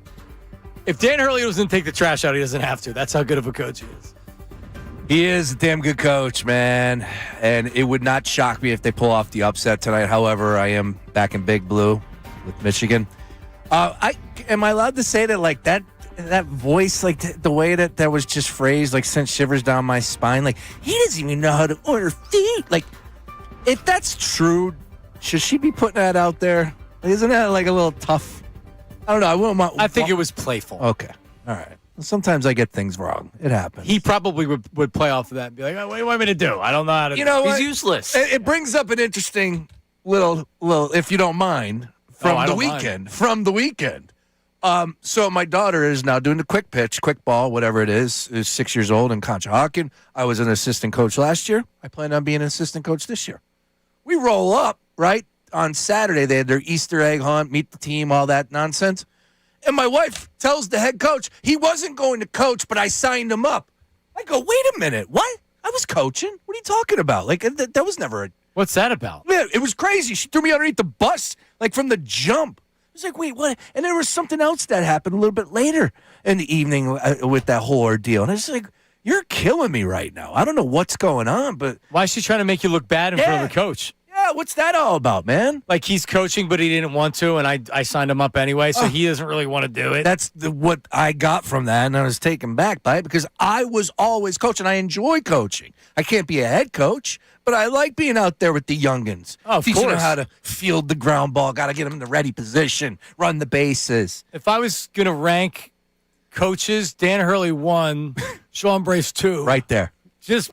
If Dan Hurley doesn't take the trash out, he doesn't have to. That's how good of a coach he is. He is a damn good coach, man. And it would not shock me if they pull off the upset tonight. However, I am back in Big Blue with Michigan. Am I allowed to say that, like, that voice, like the way that was just phrased, like, sent shivers down my spine? Like, he doesn't even know how to order food. Like, if that's true, should she be putting that out there? Isn't that like a little tough? I don't know. I think it was playful. Okay. All right. Sometimes I get things wrong. It happens. He probably would play off of that and be like, oh, what do you want me to do? I don't know how to do know it. what? He's useless. It brings up an interesting little, if you don't mind, from the weekend. From the weekend. So my daughter is now doing the quick pitch, quick ball, whatever it is 6 years old in Conshohocken. I was an assistant coach last year. I plan on being an assistant coach this year. We roll up, right? On Saturday, they had their Easter egg hunt, meet the team, all that nonsense. And my wife tells the head coach, he wasn't going to coach, but I signed him up. I go, wait a minute. What? I was coaching? What are you talking about? Like, that was never a... What's that about? Man, it was crazy. She threw me underneath the bus, like, from the jump. I was like, wait, what? And there was something else that happened a little bit later in the evening with that whole ordeal. And I was like, you're killing me right now. I don't know what's going on, but... Why is she trying to make you look bad in front of the coach? Yeah, what's that all about, man? Like, he's coaching, but he didn't want to, and I signed him up anyway, so he doesn't really want to do it. That's what I got from that, and I was taken back by it because I was always coaching. I enjoy coaching. I can't be a head coach, but I like being out there with the youngins. Oh, of teaching them course. how to field the ground ball, got to get them in the ready position, run the bases. If I was going to rank coaches, Dan Hurley 1, Sean Brace 2. Right there. Just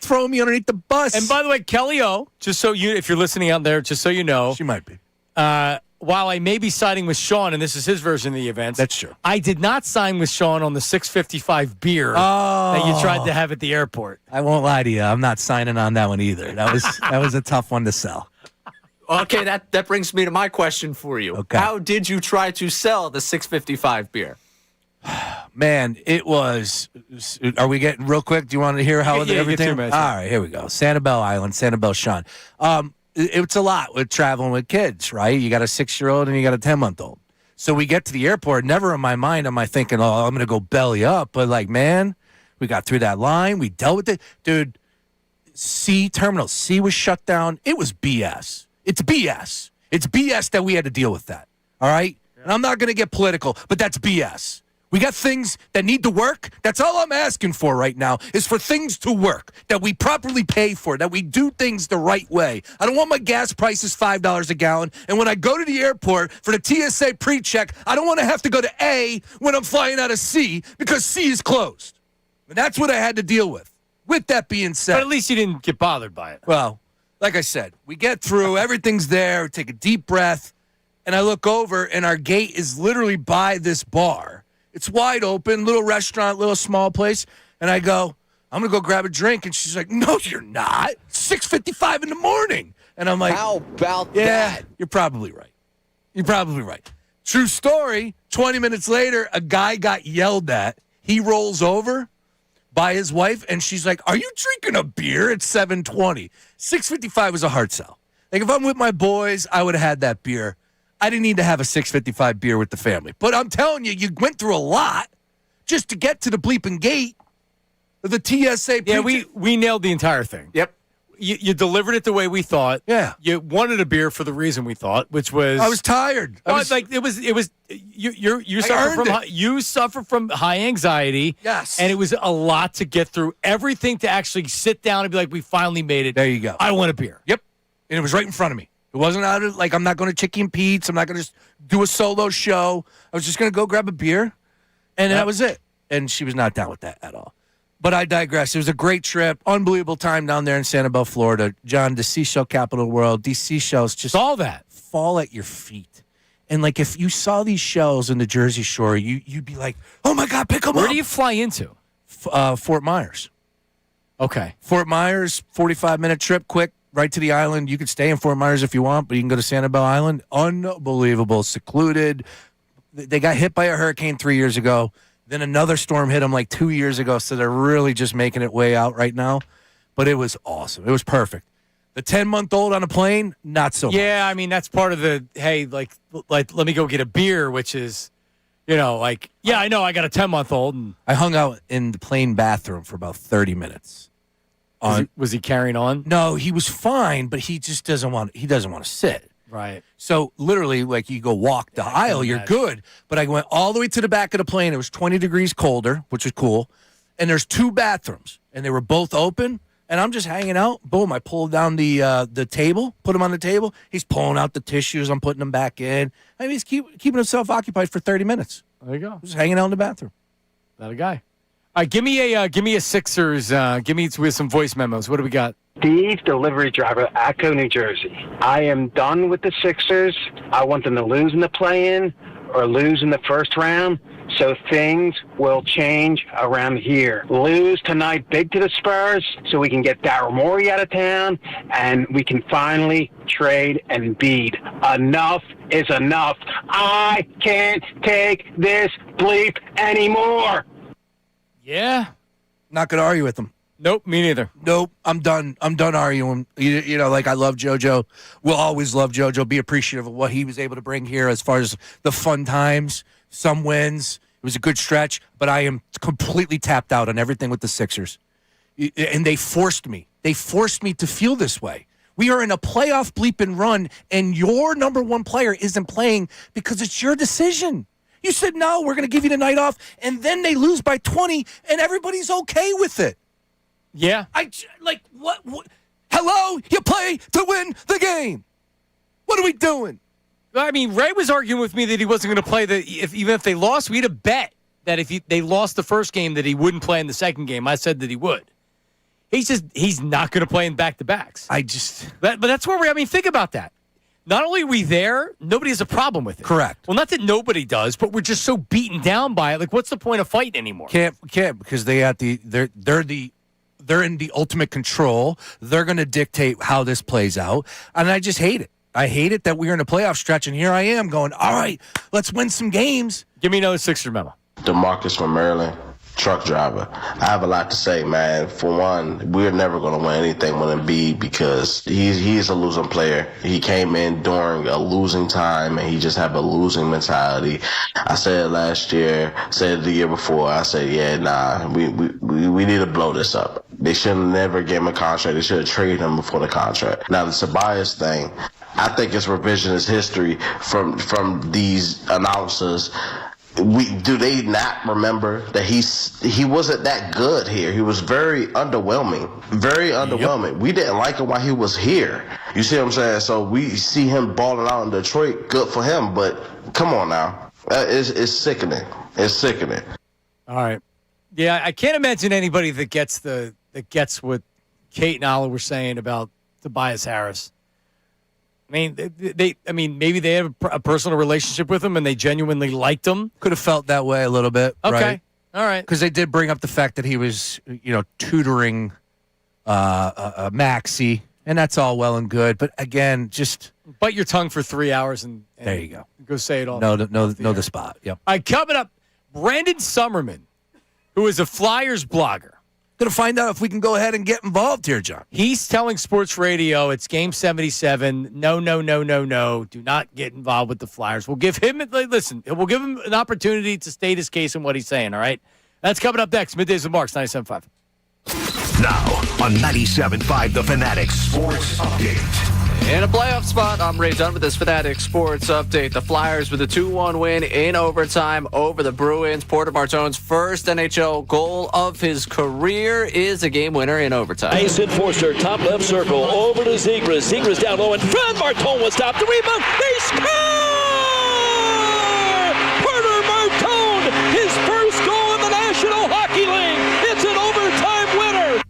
throw me underneath the bus. And by the way, Kelly O, just so you, if you're listening out there, just so you know, she might be. While I may be siding with Sean, and this is his version of the events, that's true. I did not sign with Sean on the 655 beer that you tried to have at the airport. I won't lie to you. I'm not signing on that one either. That was a tough one to sell. Okay, that brings me to my question for you. Okay. How did you try to sell the 655 beer? Man, it was. Are we getting real quick? Do you want to hear how everything? All right, here we go. Sanibel Island, Sanibel Sean. It's a lot with traveling with kids, right? You got a 6-year-old and you got a 10-month-old. So we get to the airport. Never in my mind am I thinking, oh, I'm going to go belly up. But like, man, we got through that line. We dealt with it, dude. Terminal C was shut down. It was BS. It's BS. It's BS that we had to deal with that. All right. And I'm not going to get political, but that's BS. We got things that need to work. That's all I'm asking for right now is for things to work, that we properly pay for, that we do things the right way. I don't want my gas prices $5 a gallon. And when I go to the airport for the TSA pre-check, I don't want to have to go to A when I'm flying out of C because C is closed. And that's what I had to deal with. With that being said. But at least you didn't get bothered by it. Well, like I said, we get through. Everything's there. Take a deep breath. And I look over, and our gate is literally by this bar. It's wide open, little restaurant, little small place. And I go, I'm going to go grab a drink. And she's like, no, you're not. 6:55 in the morning. And I'm like, how about that? You're probably right. You're probably right. True story. 20 minutes later, a guy got yelled at. He rolls over by his wife, and she's like, are you drinking a beer at 7:20? 6:55 was a hard sell. Like, if I'm with my boys, I would have had that beer. I didn't need to have a 6:55 beer with the family. But I'm telling you, you went through a lot just to get to the bleeping gate of the TSA. Yeah, we nailed the entire thing. Yep. You delivered it the way we thought. Yeah. You wanted a beer for the reason we thought, which was I was tired. You suffer from high anxiety. Yes. And it was a lot to get through. Everything to actually sit down and be like, we finally made it. There you go. I want a beer. Yep. And it was right in front of me. It wasn't out of, like, I'm not going to Chicky and Pete's. I'm not going to just do a solo show. I was just going to go grab a beer, and that was it. And she was not down with that at all. But I digress. It was a great trip. Unbelievable time down there in Sanibel, Florida. John, the seashell capital of the world. These seashells just all that fall at your feet. And, like, if you saw these shells in the Jersey Shore, you'd be like, oh, my God, pick them up. Where do you fly into? Fort Myers. Okay. Fort Myers, 45-minute trip, quick. Right to the island. You can stay in Fort Myers if you want, but you can go to Sanibel Island. Unbelievable, secluded. They got hit by a hurricane 3 years ago. Then another storm hit them like 2 years ago, so they're really just making it way out right now. But it was awesome. It was perfect. The 10-month-old on a plane, not so much. Yeah, I mean, that's part of the, hey, like let me go get a beer, which is, like, yeah, I know I got a 10-month-old. And I hung out in the plane bathroom for about 30 minutes. Was he carrying on? No, he was fine, but he just doesn't want to sit. Right. So literally, like, you go walk the aisle, you're good. But I went all the way to the back of the plane. It was 20 degrees colder, which was cool. And there's 2 bathrooms, and they were both open. And I'm just hanging out. Boom, I pulled down the table, put him on the table. He's pulling out the tissues. I'm putting them back in. I mean, he's keeping himself occupied for 30 minutes. There you go. Just hanging out in the bathroom. That a guy. All right, give me a Sixers. Give me with some voice memos. What do we got? Steve, delivery driver, Atco, New Jersey. I am done with the Sixers. I want them to lose in the play-in or lose in the first round, so things will change around here. Lose tonight big to the Spurs so we can get Daryl Morey out of town and we can finally trade Embiid. Enough is enough. I can't take this bleep anymore. Yeah. Not going to argue with them. Nope, me neither. Nope, I'm done. I'm done arguing. You know, like, I love JoJo. We'll always love JoJo. Be appreciative of what he was able to bring here as far as the fun times, some wins. It was a good stretch, but I am completely tapped out on everything with the Sixers. And they forced me. They forced me to feel this way. We are in a playoff bleeping run, and your number one player isn't playing because it's your decision. You said, no, we're going to give you the night off, and then they lose by 20, and everybody's okay with it. Yeah. What? Hello? You play to win the game. What are we doing? I mean, Ray was arguing with me that he wasn't going to play even if they lost. We had a bet that if they lost the first game that he wouldn't play in the second game. I said that he would. He's not going to play in back-to-backs. But that's where I mean, think about that. Not only are we there, nobody has a problem with it. Correct. Well, not that nobody does, but we're just so beaten down by it. Like, what's the point of fighting anymore? Can't because they're in the ultimate control. They're going to dictate how this plays out, and I just hate it. I hate it that we're in a playoff stretch, and here I am going, all right, let's win some games. Give me another Sixers memo. DeMarcus from Maryland, truck driver. I have a lot to say, man. For one, we're never going to win anything with Embiid because he's a losing player. He came in during a losing time, and he just had a losing mentality. I said it last year, said it the year before. I said, we need to blow this up. They should have never gave him a contract. They should have traded him before the contract. Now, the Tobias thing, I think it's revisionist history from these announcers. Do they not remember that he wasn't that good here? He was very underwhelming. Very underwhelming. We didn't like him while he was here. You see what I'm saying? So we see him balling out in Detroit. Good for him, but come on now. It's sickening. It's sickening. All right. Yeah, I can't imagine anybody that gets what Kate and Ala were saying about Tobias Harris. I mean, maybe they have a personal relationship with him and they genuinely liked him. Could have felt that way a little bit. Okay. Right? All right. Because they did bring up the fact that he was, tutoring Maxey, and that's all well and good. But again, just bite your tongue for 3 hours and there you go. Go say it all. Know the spot. Yep. All right, coming up, Brandon Summerman, who is a Flyers blogger. Going to find out if we can go ahead and get involved here, John. He's telling Sports Radio it's Game 77. No. Do not get involved with the Flyers. We'll give him we'll give him an opportunity to state his case and what he's saying, all right? That's coming up next. Middays with Marks, 97.5. Now on 97.5 The Fanatic Sports Update. In a playoff spot, I'm Ray Dunn with this Fanatic Sports Update. The Flyers with a 2-1 win in overtime over the Bruins. Porter Martone's first NHL goal of his career is a game winner in overtime. Mason Forster, top left circle, over to Zegras. Zegras down low in front. Martone will stop the rebound. They score! Porter Martone, his first goal in the National Hockey League. It's an overtime winner.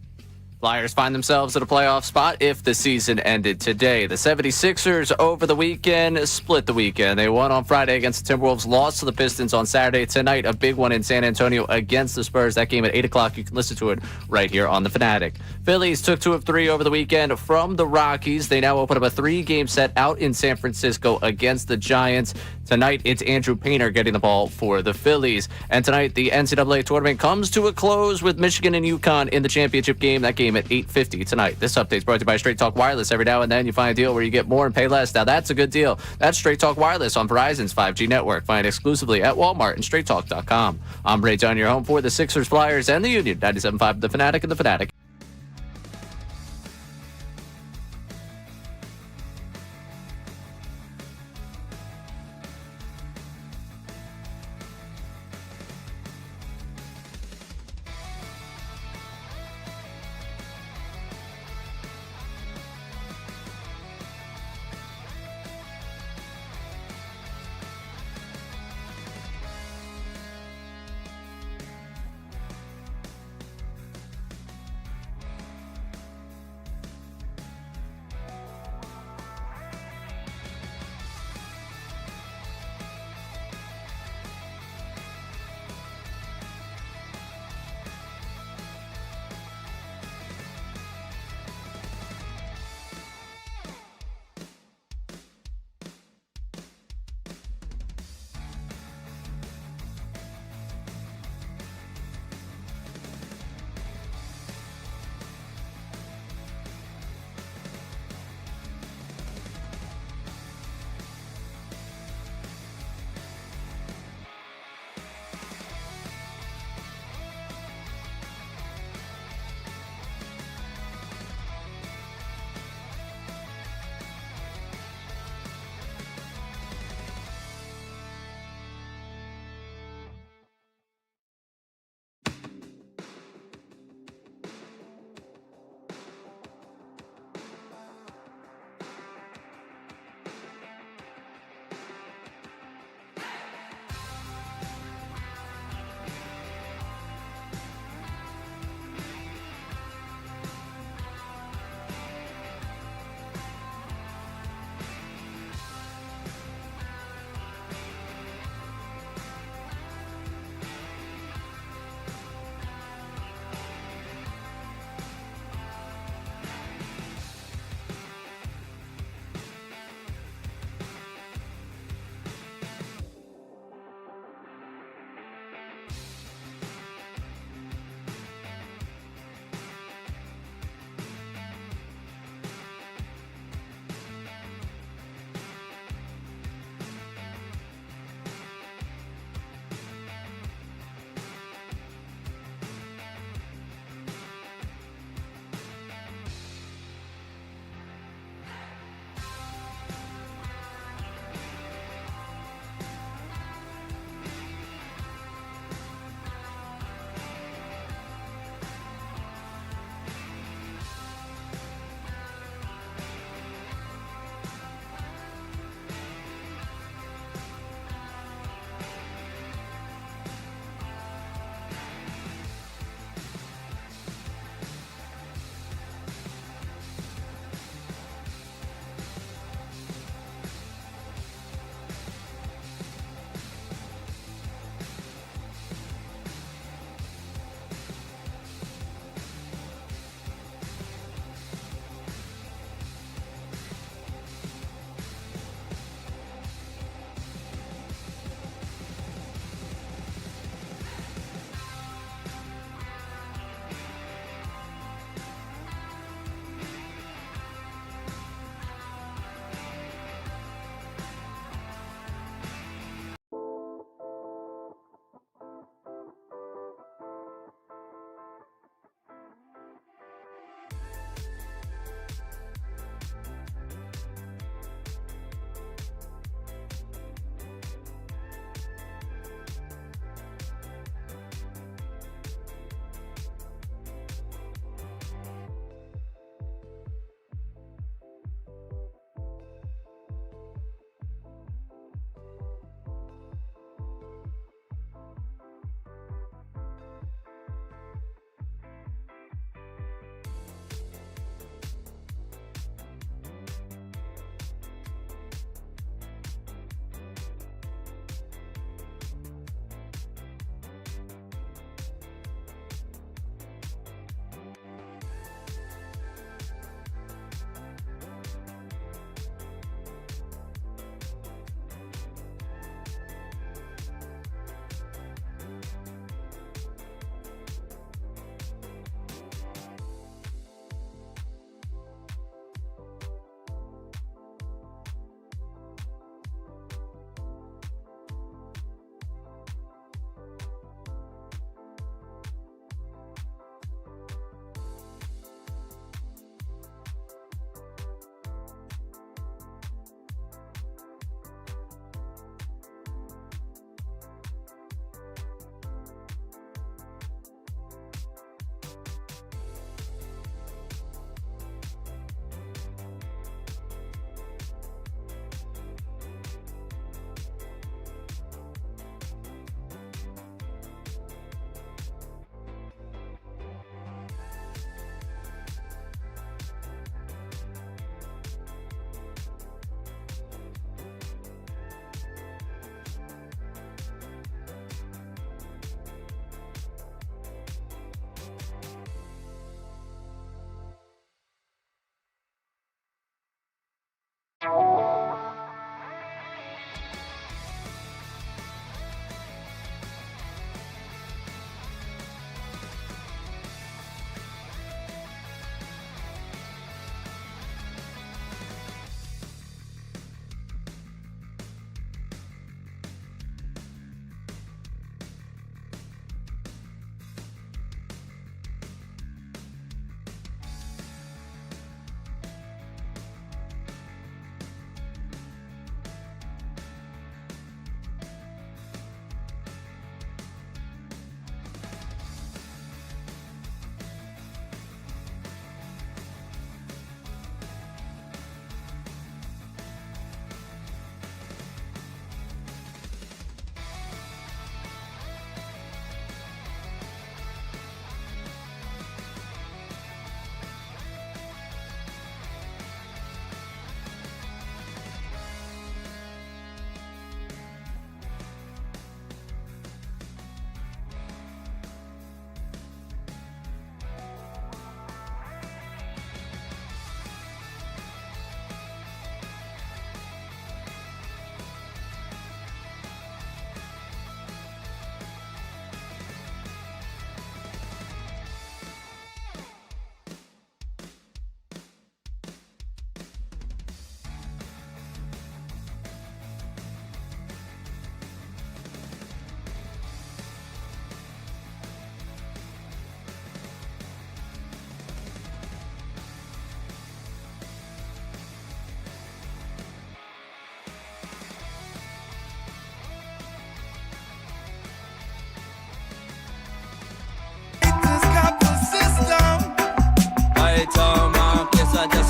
Flyers find themselves at a playoff spot if the season ended today. The 76ers over the weekend split the weekend. They won on Friday against the Timberwolves, lost to the Pistons on Saturday. Tonight, a big one in San Antonio against the Spurs. That game at 8 o'clock. You can listen to it right here on The Fanatic. Phillies took 2 of 3 over the weekend from the Rockies. They now open up a 3-game set out in San Francisco against the Giants. Tonight, it's Andrew Painter getting the ball for the Phillies. And tonight, the NCAA tournament comes to a close with Michigan and UConn in the championship game. That game at 8:50 tonight. This update is brought to you by Straight Talk Wireless. Every now and then you find a deal where you get more and pay less. Now that's a good deal. That's Straight Talk Wireless on Verizon's 5G network. Find it exclusively at Walmart and StraightTalk.com. I'm Ray Dunn, your home for the Sixers, Flyers, and the Union. 97.5 The Fanatic and The Fanatic.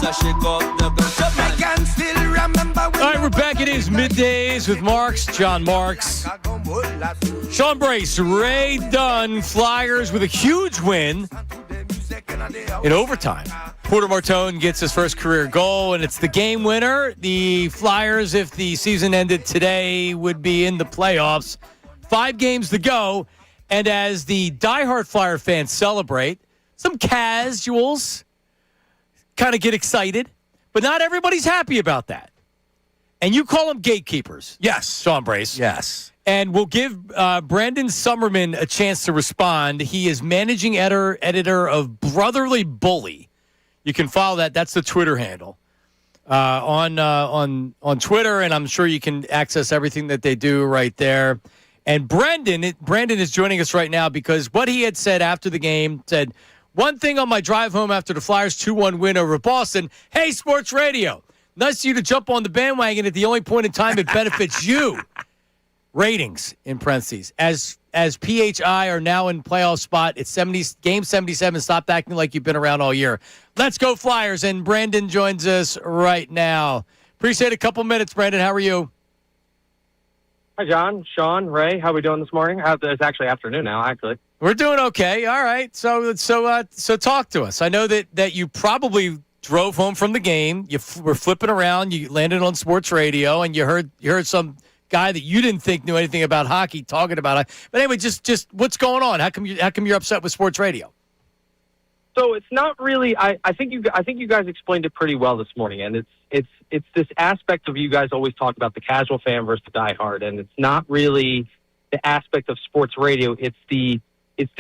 All right, we're back. It is Middays with Marks, John Marks, Sean Brace, Ray Dunn. Flyers with a huge win in overtime. Porter Martone gets his first career goal, and it's the game winner. The Flyers, if the season ended today, would be in the playoffs. 5 games to go, and as the diehard Flyer fans celebrate, some casuals kind of get excited, but not everybody's happy about that. And you call them gatekeepers. Yes. Sean Brace. Yes. And we'll give Brandon Summerman a chance to respond. He is managing editor of Brotherly Bully. You can follow that. That's the Twitter handle on Twitter, and I'm sure you can access everything that they do right there. And Brandon is joining us right now because what he had said after the game said, one thing on my drive home after the Flyers 2-1 win over Boston, hey, sports radio, nice of you to jump on the bandwagon at the only point in time it benefits you. Ratings, in parentheses. As PHI are now in playoff spot, it's game 77. Stop acting like you've been around all year. Let's go Flyers. And Brandon joins us right now. Appreciate a couple minutes, Brandon. How are you? Hi, John, Sean, Ray. How are we doing this morning? It's actually afternoon now, actually. We're doing okay. All right. So talk to us. I know that you probably drove home from the game. You were flipping around. You landed on sports radio, and you heard some guy that you didn't think knew anything about hockey talking about it. But anyway, just what's going on? How come you're upset with sports radio? So it's not really. I think you guys explained it pretty well this morning, and it's this aspect of you guys always talk about the casual fan versus the diehard, and it's not really the aspect of sports radio. It's the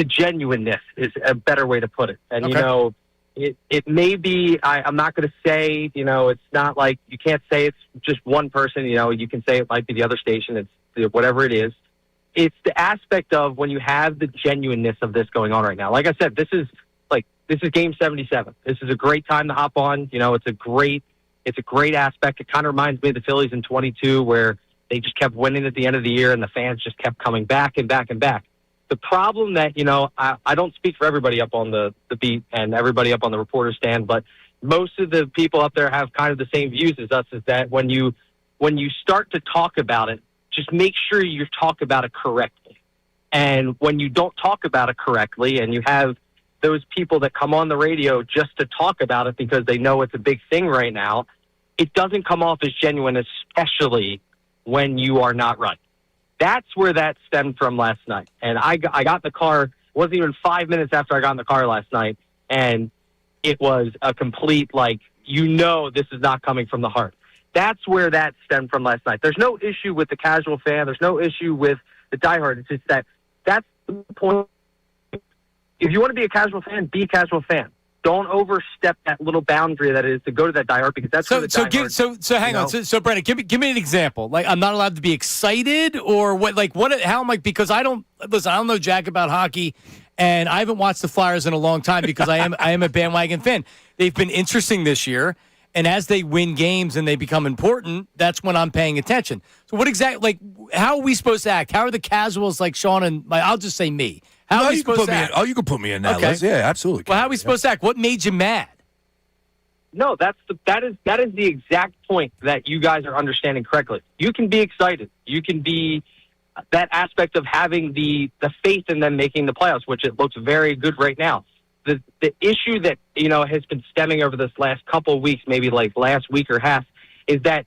genuineness is a better way to put it. And Okay. It may be. I'm not going to say. It's not like you can't say it's just one person. You can say it might be the other station. It's whatever it is. It's the aspect of when you have the genuineness of this going on right now. Like I said, this is game 77. This is a great time to hop on. It's a great aspect. It kind of reminds me of the Phillies in 22, where they just kept winning at the end of the year, and the fans just kept coming back and back and back. The problem that, I don't speak for everybody up on the beat and everybody up on the reporter stand, but most of the people up there have kind of the same views as us, is that when you start to talk about it, just make sure you talk about it correctly. And when you don't talk about it correctly and you have those people that come on the radio just to talk about it because they know it's a big thing right now, it doesn't come off as genuine, especially when you are not right. That's where that stemmed from last night. And I got in the car, it wasn't even 5 minutes after I got in the car last night, and it was a complete, this is not coming from the heart. That's where that stemmed from last night. There's no issue with the casual fan. There's no issue with the diehard. It's just that's the point. If you want to be a casual fan, be a casual fan. Don't overstep that little boundary that it is to go to that diehard, because that's where the diehard. So hang on. So Brandon, give me an example. Like, I'm not allowed to be excited, or what? Like, what? How am I? Because I don't know jack about hockey, and I haven't watched the Flyers in a long time because I am a bandwagon fan. They've been interesting this year, and as they win games and they become important, that's when I'm paying attention. So what exactly? Like, how are we supposed to act? How are the casuals like Sean and I'll just say me? How are we supposed to act? You can put me in that Okay. list. Yeah, absolutely. Well, how are we supposed to act? What made you mad? No, that is the exact point that you guys are understanding correctly. You can be excited. You can be that aspect of having the faith in them making the playoffs, which it looks very good right now. The issue that has been stemming over this last couple of weeks, maybe like last week or half, is that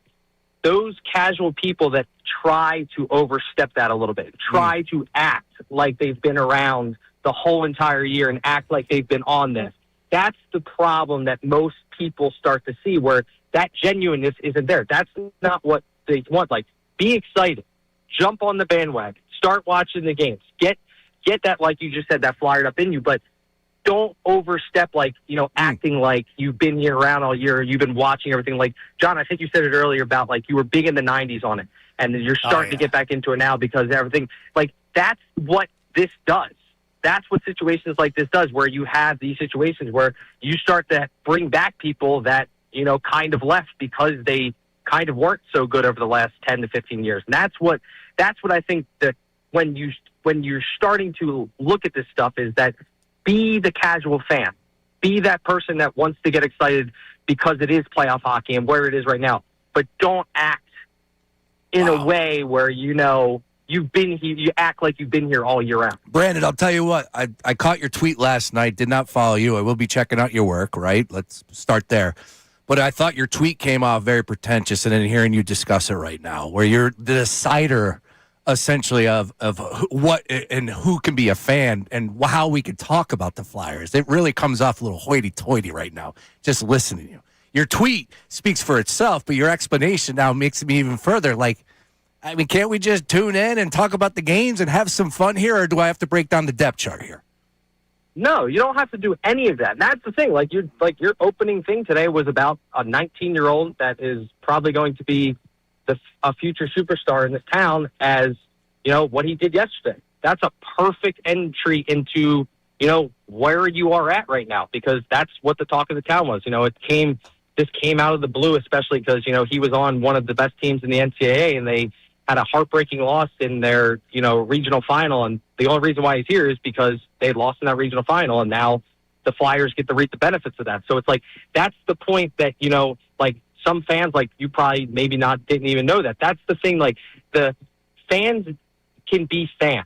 those casual people that try to overstep that a little bit, try to act like they've been around the whole entire year and act like they've been on this. That's the problem that most people start to see, where that genuineness isn't there. That's not what they want. Like, be excited. Jump on the bandwagon. Start watching the games. Get that, like you just said, that flyered up in you, but don't overstep, acting like you've been here around all year, you've been watching everything. Like, John, I think you said it earlier about, you were big in the 90s on it, and you're starting to get back into it now because everything. That's what this does. That's what situations like this does, where you have these situations where you start to bring back people that, kind of left because they kind of weren't so good over the last 10 to 15 years. And that's what I think that when you're starting to look at this stuff, is that be the casual fan. be that person that wants to get excited because it is playoff hockey and where it is right now. But don't act in a way where, you've been here, you act like you've been here all year round. Brandon, I'll tell you what. I caught your tweet last night, did not follow you. I will be checking out your work, right? Let's start there. But I thought your tweet came off very pretentious, and then hearing you discuss it right now, where you're the decider, essentially, of what and who can be a fan and how we can talk about the Flyers. It really comes off a little hoity-toity right now, just listening to you. Your tweet speaks for itself, but your explanation now makes me even further like, can't we just tune in and talk about the games and have some fun here, or do I have to break down the depth chart here? No, you don't have to do any of that. And that's the thing. Your opening thing today was about a 19-year-old that is probably going to be a future superstar in this town, as what he did yesterday. That's a perfect entry into where you are at right now, because that's what the talk of the town was. This came out of the blue, especially because he was on one of the best teams in the NCAA, and they had a heartbreaking loss in their regional final, and the only reason why he's here is because they lost in that regional final, and now the Flyers get to reap the benefits of that. So it's that's the point that some fans you probably maybe didn't even know that. That's the thing. The fans can be fans,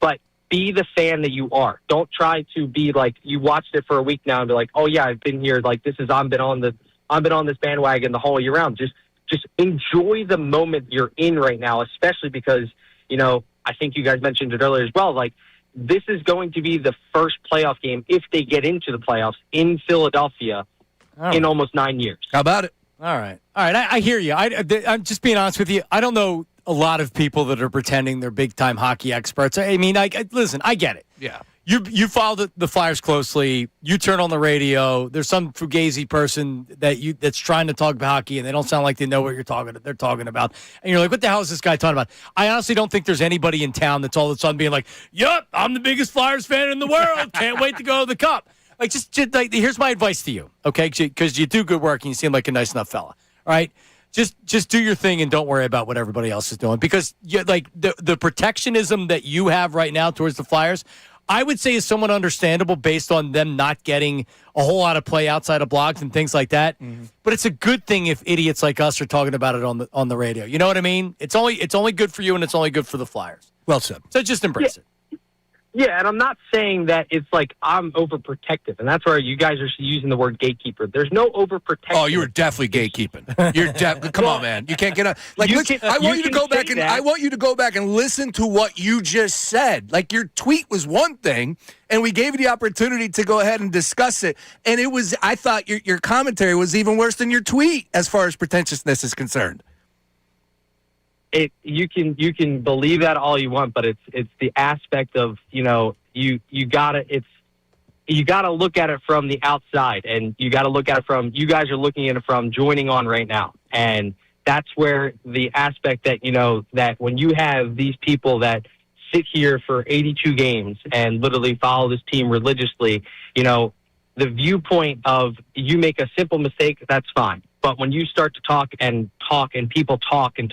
but be the fan that you are. Don't try to be you watched it for a week now and be like, oh yeah, I've been here. I've been on this bandwagon the whole year round. Just enjoy the moment you're in right now, especially because, I think you guys mentioned it earlier as well. This is going to be the first playoff game, if they get into the playoffs, in Philadelphia in almost 9 years. How about it? All right. I hear you. I'm just being honest with you. I don't know a lot of people that are pretending they're big-time hockey experts. Listen, I get it. Yeah. You follow the Flyers closely. You turn on the radio. There's some fugazi person that's trying to talk about hockey, and they don't sound like they know what they're talking about. And you're like, what the hell is this guy talking about? I honestly don't think there's anybody in town that's all of a sudden being like, "Yep, I'm the biggest Flyers fan in the world. Can't wait to go to the Cup." Here's my advice to you, okay? Because you do good work and you seem like a nice enough fella. All right. Just do your thing and don't worry about what everybody else is doing, because the protectionism that you have right now towards the Flyers, I would say, is somewhat understandable based on them not getting a whole lot of play outside of blogs and things like that. Mm-hmm. But it's a good thing if idiots like us are talking about it on the radio. You know what I mean? It's only good for you, and it's only good for the Flyers. Well said. So just embrace it. Yeah, and I'm not saying that it's I'm overprotective, and that's where you guys are using the word gatekeeper. There's no overprotection. Oh, you were definitely gatekeeping. Come on, man. You can't get I want you to go back I want you to go back and listen to what you just said. Your tweet was one thing, and we gave you the opportunity to go ahead and discuss it, and it was. I thought your commentary was even worse than your tweet as far as pretentiousness is concerned. You can believe that all you want, but it's the aspect of you gotta look at it from the outside, and you gotta look at it from, you guys are looking at it from joining on right now, and that's where the aspect that that when you have these people that sit here for 82 games and literally follow this team religiously, the viewpoint of you make a simple mistake, that's fine. But when you start to talk and people talk and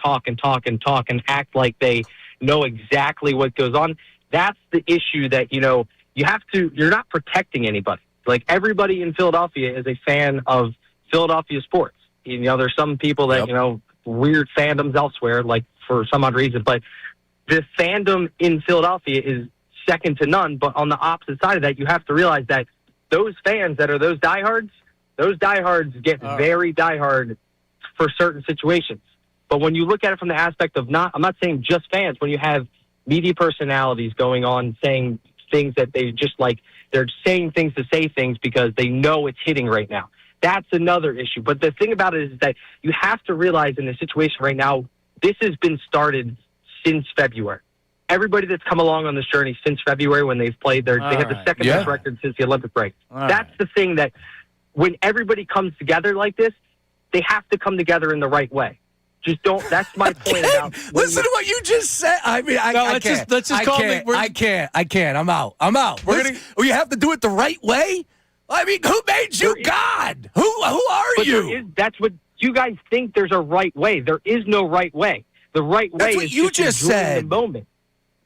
act like they know exactly what goes on, that's the issue that, you're not protecting anybody. Everybody in Philadelphia is a fan of Philadelphia sports. There's some people that, weird fandoms elsewhere, for some odd reason, but the fandom in Philadelphia is second to none. But on the opposite side of that, you have to realize that those fans that are those diehards get very diehard for certain situations. But when you look at it from the aspect of I'm not saying just fans, when you have media personalities going on saying things that they just they're saying things to say things because they know it's hitting right now. That's another issue. But the thing about it is that you have to realize in the situation right now, this has been started since February. Everybody that's come along on this journey since February when they've played they have the second best record since the Olympic break. That's the thing that when everybody comes together like this, they have to come together in the right way. Just don't. That's my point about. Listen to what you just said. I can't. I can't. I'm out. You have to do it the right way. Who made you God? Who are you? That's what you guys think. There's a right way. There is no right way. The right way is you just enjoying said. The moment.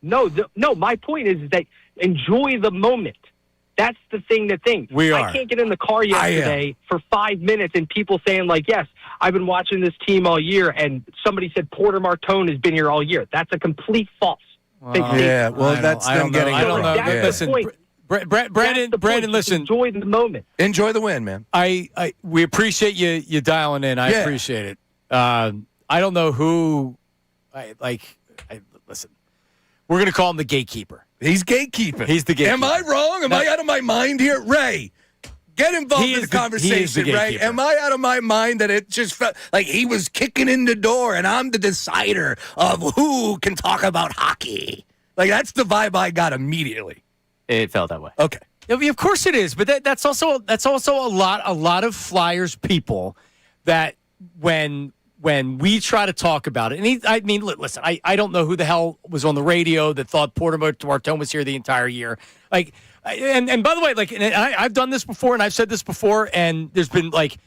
No. My point is that enjoy the moment. That's the thing to think. We are. I can't get in the car yesterday for 5 minutes and people saying, like, yes, I've been watching this team all year, and somebody said Porter Martone has been here all year. That's a complete false. Yeah, well, that's them getting it I don't know. wrong. Yeah. Listen, Brandon, listen. Enjoy the moment. Enjoy the win, man. We appreciate you dialing in. I appreciate it. I don't know who. Listen, we're going to call him the gatekeeper. He's gatekeeping. He's the gatekeeper. Am I wrong? Am I out of my mind here? Ray, get involved in the conversation, Ray. Am I out of my mind that it just felt like he was kicking in the door and I'm the decider of who can talk about hockey? Like, that's the vibe I got immediately. It felt that way. Okay. Of course it is, but that's also a lot of Flyers people that when we try to talk about it, and listen, I don't know who the hell was on the radio that thought Porter Martone was here the entire year. Like, and by the way, like, and I've done this before, and I've said this before, and there's been like,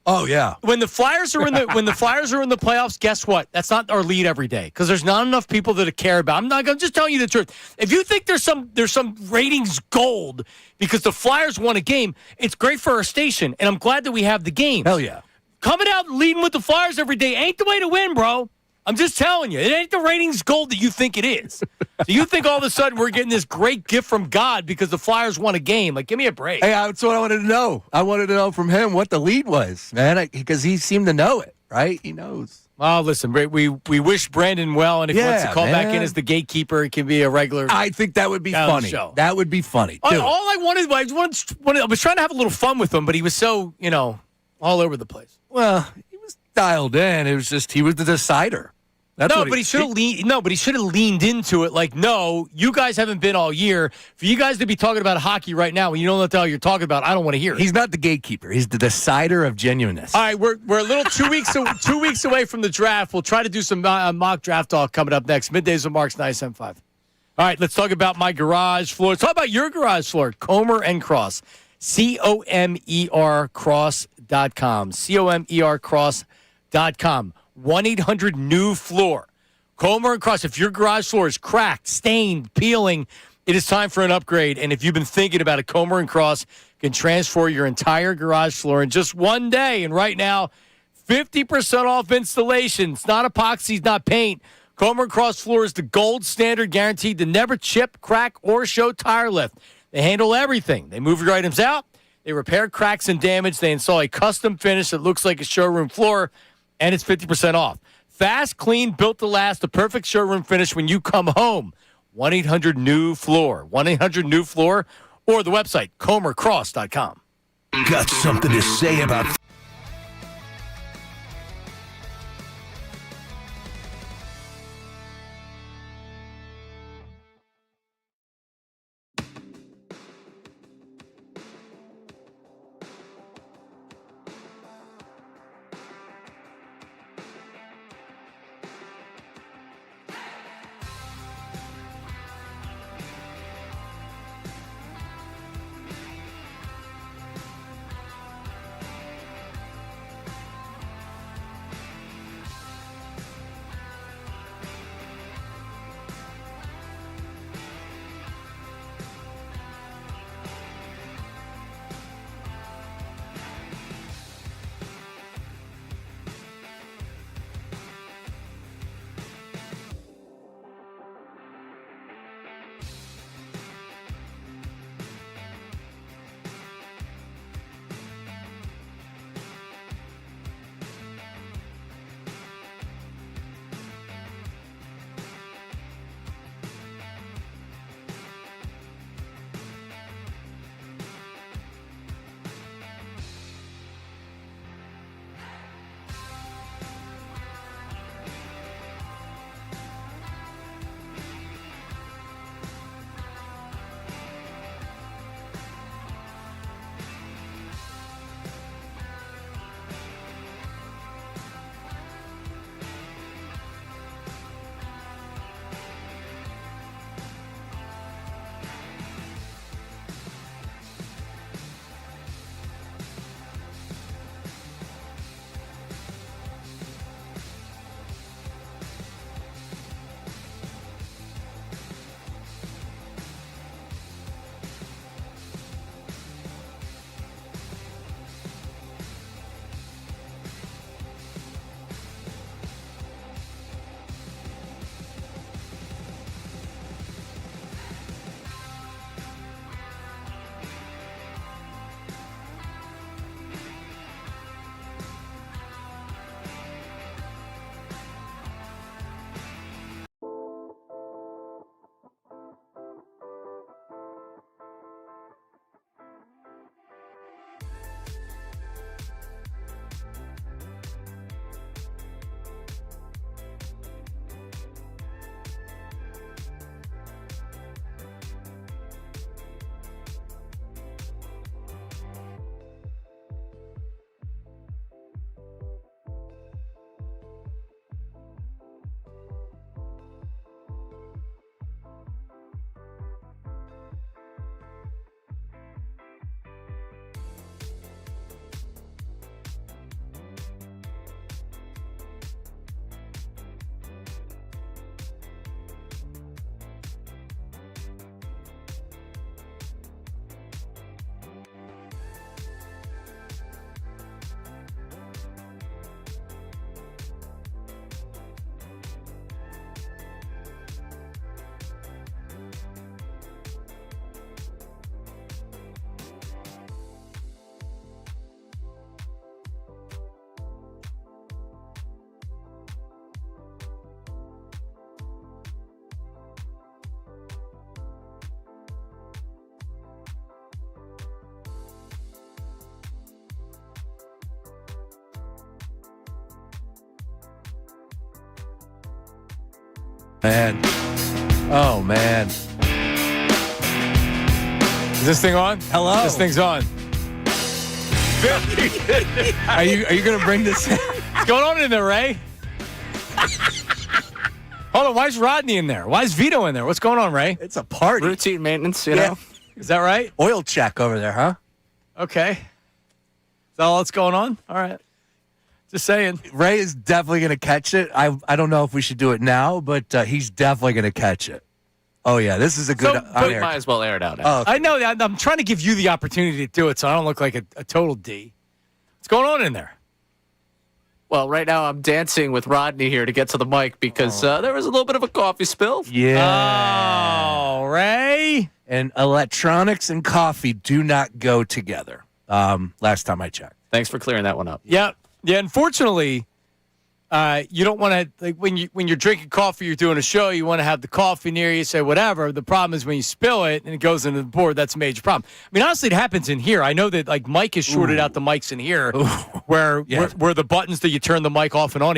oh yeah, when the Flyers are in the playoffs, guess what? That's not our lead every day because there's not enough people that care about. I'm just telling you the truth. If you think there's some ratings gold because the Flyers won a game, it's great for our station, and I'm glad that we have the game. Hell yeah. Coming out and leading with the Flyers every day ain't the way to win, bro. I'm just telling you. It ain't the ratings gold that you think it is. So you think all of a sudden we're getting this great gift from God because the Flyers won a game. Like, give me a break. Hey, that's what I wanted to know. I wanted to know from him what the lead was, man, because he seemed to know it, right? He knows. Well, listen, we wish Brandon well, and if he wants to call back in as the gatekeeper, it can be a regular. I think that would be funny. Show. That would be funny. All I wanted, I was trying to have a little fun with him, but he was so, all over the place. Well, he was dialed in. It was just he was the decider. But he should have leaned into it. Like, no, you guys haven't been all year. For you guys to be talking about hockey right now when you don't know what the hell you're talking about, I don't want to hear it. He's not the gatekeeper. He's the decider of genuineness. All right, we're a little 2 weeks away from the draft. We'll try to do some mock draft talk coming up next. Middays with Marks 97.5. All right, let's talk about my garage floor. Let's talk about your garage floor, Comer and Cross. COMER Cross.com. COMER Cross.com. 1-800-NEW-FLOOR. Comer and Cross. If your garage floor is cracked, stained, peeling, it is time for an upgrade. And if you've been thinking about it, Comer and Cross can transfer your entire garage floor in just one day. And right now, 50% off installation. It's not epoxy, it's not paint. Comer and Cross floor is the gold standard, guaranteed to never chip, crack, or show tire lift. They handle everything. They move your items out. They repair cracks and damage. They install a custom finish that looks like a showroom floor, and it's 50% off. Fast, clean, built to last, the perfect showroom finish when you come home. 1-800-NEW-FLOOR. 1-800-NEW-FLOOR or the website, comercross.com. Got something to say about Man. Oh, man. Is this thing on? Hello. This thing's on. Are you going to bring this in? What's going on in there, Ray? Hold on. Why is Rodney in there? Why is Vito in there? What's going on, Ray? It's a party. Routine maintenance, you know? Is that right? Oil check over there, huh? Okay. Is that all that's going on? All right. Just saying. Ray is definitely going to catch it. I don't know if we should do it now, but he's definitely going to catch it. Oh, yeah. This is a good But might as well air it out now. Oh, okay. I know. I'm trying to give you the opportunity to do it so I don't look like a total D. What's going on in there? Well, right now I'm dancing with Rodney here to get to the mic because there was a little bit of a coffee spill. Yeah. Oh, Ray. And electronics and coffee do not go together. Last time I checked. Thanks for clearing that one up. Yep. Yeah. Unfortunately, you don't want to, like, when you're drinking coffee, you're doing a show, you want to have the coffee near you, say whatever. The problem is when you spill it and it goes into the board, that's a major problem. I mean, honestly, it happens in here. I know that, like, Mike has shorted out the mics in here where the buttons that you turn the mic off and on,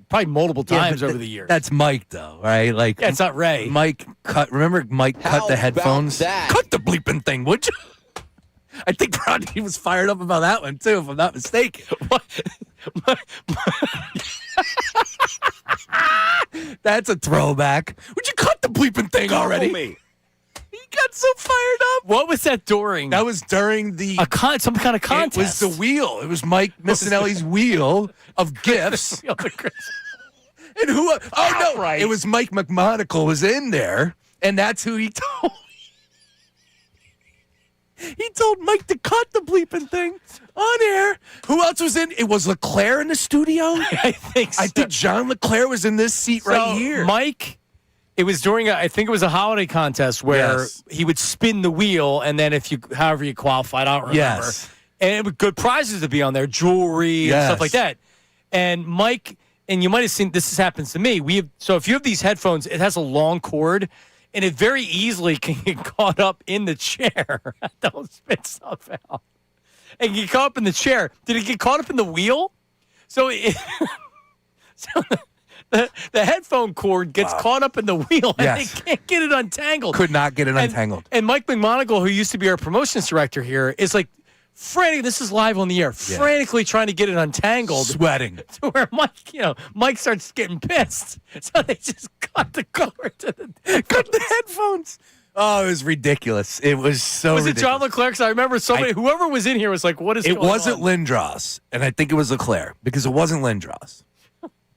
probably multiple times over the years. That's Mike, though, right? Like, yeah, it's not Ray. Mike remember Mike cut the headphones? Cut the bleeping thing, would you? I think Rodney was fired up about that one, too, if I'm not mistaken. That's a throwback. Would you cut the bleeping thing already? Me. He got so fired up. What was that during? That was during the some kind of contest. It was the wheel. It was Mike Missinelli's wheel of gifts. And who? Oh no! Right. It was Mike McMonagle was in there, and that's who he told. He told Mike to cut the bleeping thing on air. Who else was in? It was Leclerc in the studio. I think so. I think John Leclerc was in this seat right here. Mike, it was during I think it was a holiday contest where he would spin the wheel, and then however you qualified, I don't remember. Yes. And it was good prizes to be on there, jewelry and stuff like that. And Mike, and you might have seen this happens to me. So if you have these headphones, it has a long cord. And it very easily can get caught up in the chair. Don't spit stuff out. And get caught up in the chair. Did it get caught up in the wheel? So, the headphone cord gets caught up in the wheel, and they can't get it untangled. Could not get it untangled. And Mike McMonagle, who used to be our promotions director here, is like, this is live on the air, frantically trying to get it untangled. Sweating. To where Mike starts getting pissed. So they just cut the cord to cut the headphones. Oh, it was ridiculous. It was so ridiculous. Was it John Leclerc? I remember whoever was in here was like, what is going on? It wasn't Lindros, and I think it was Leclerc, because it wasn't Lindros.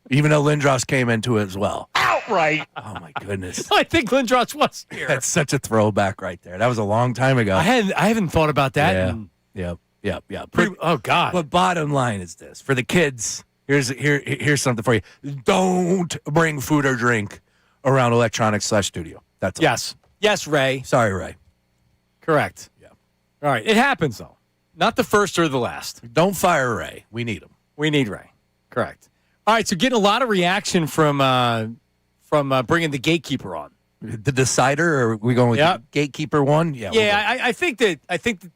Even though Lindros came into it as well. Outright. Oh, my goodness. I think Lindros was here. That's such a throwback right there. That was a long time ago. I haven't thought about that. Yep. Oh, God. But bottom line is this. For the kids, here's something for you. Don't bring food or drink around electronics/studio. That's all. Yes, Ray. Sorry, Ray. Correct. Yeah. All right. It happens, though. Not the first or the last. Don't fire Ray. We need him. We need Ray. Correct. All right. So getting a lot of reaction from bringing the gatekeeper on. The decider, or are we going with the gatekeeper one? Yeah. I think that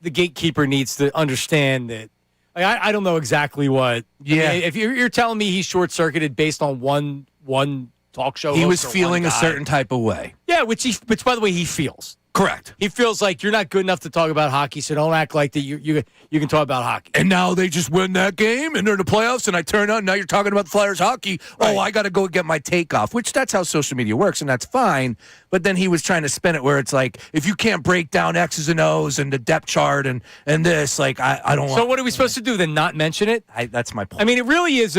the gatekeeper needs to understand that. I don't know exactly what. Yeah. I mean, if you're telling me he's short circuited based on one talk show, he was feeling a certain type of way. Yeah, which by the way he feels. Correct. He feels like you're not good enough to talk about hockey, so don't act like that you can talk about hockey. And now they just win that game, and they're in the playoffs, and I turn on, now you're talking about the Flyers hockey. Right. Oh, I got to go get my take off, which that's how social media works, and that's fine. But then he was trying to spin it where it's like, if you can't break down X's and O's and the depth chart and this, like, I don't want. So what are we supposed to do, then not mention it? That's my point. I mean, it really is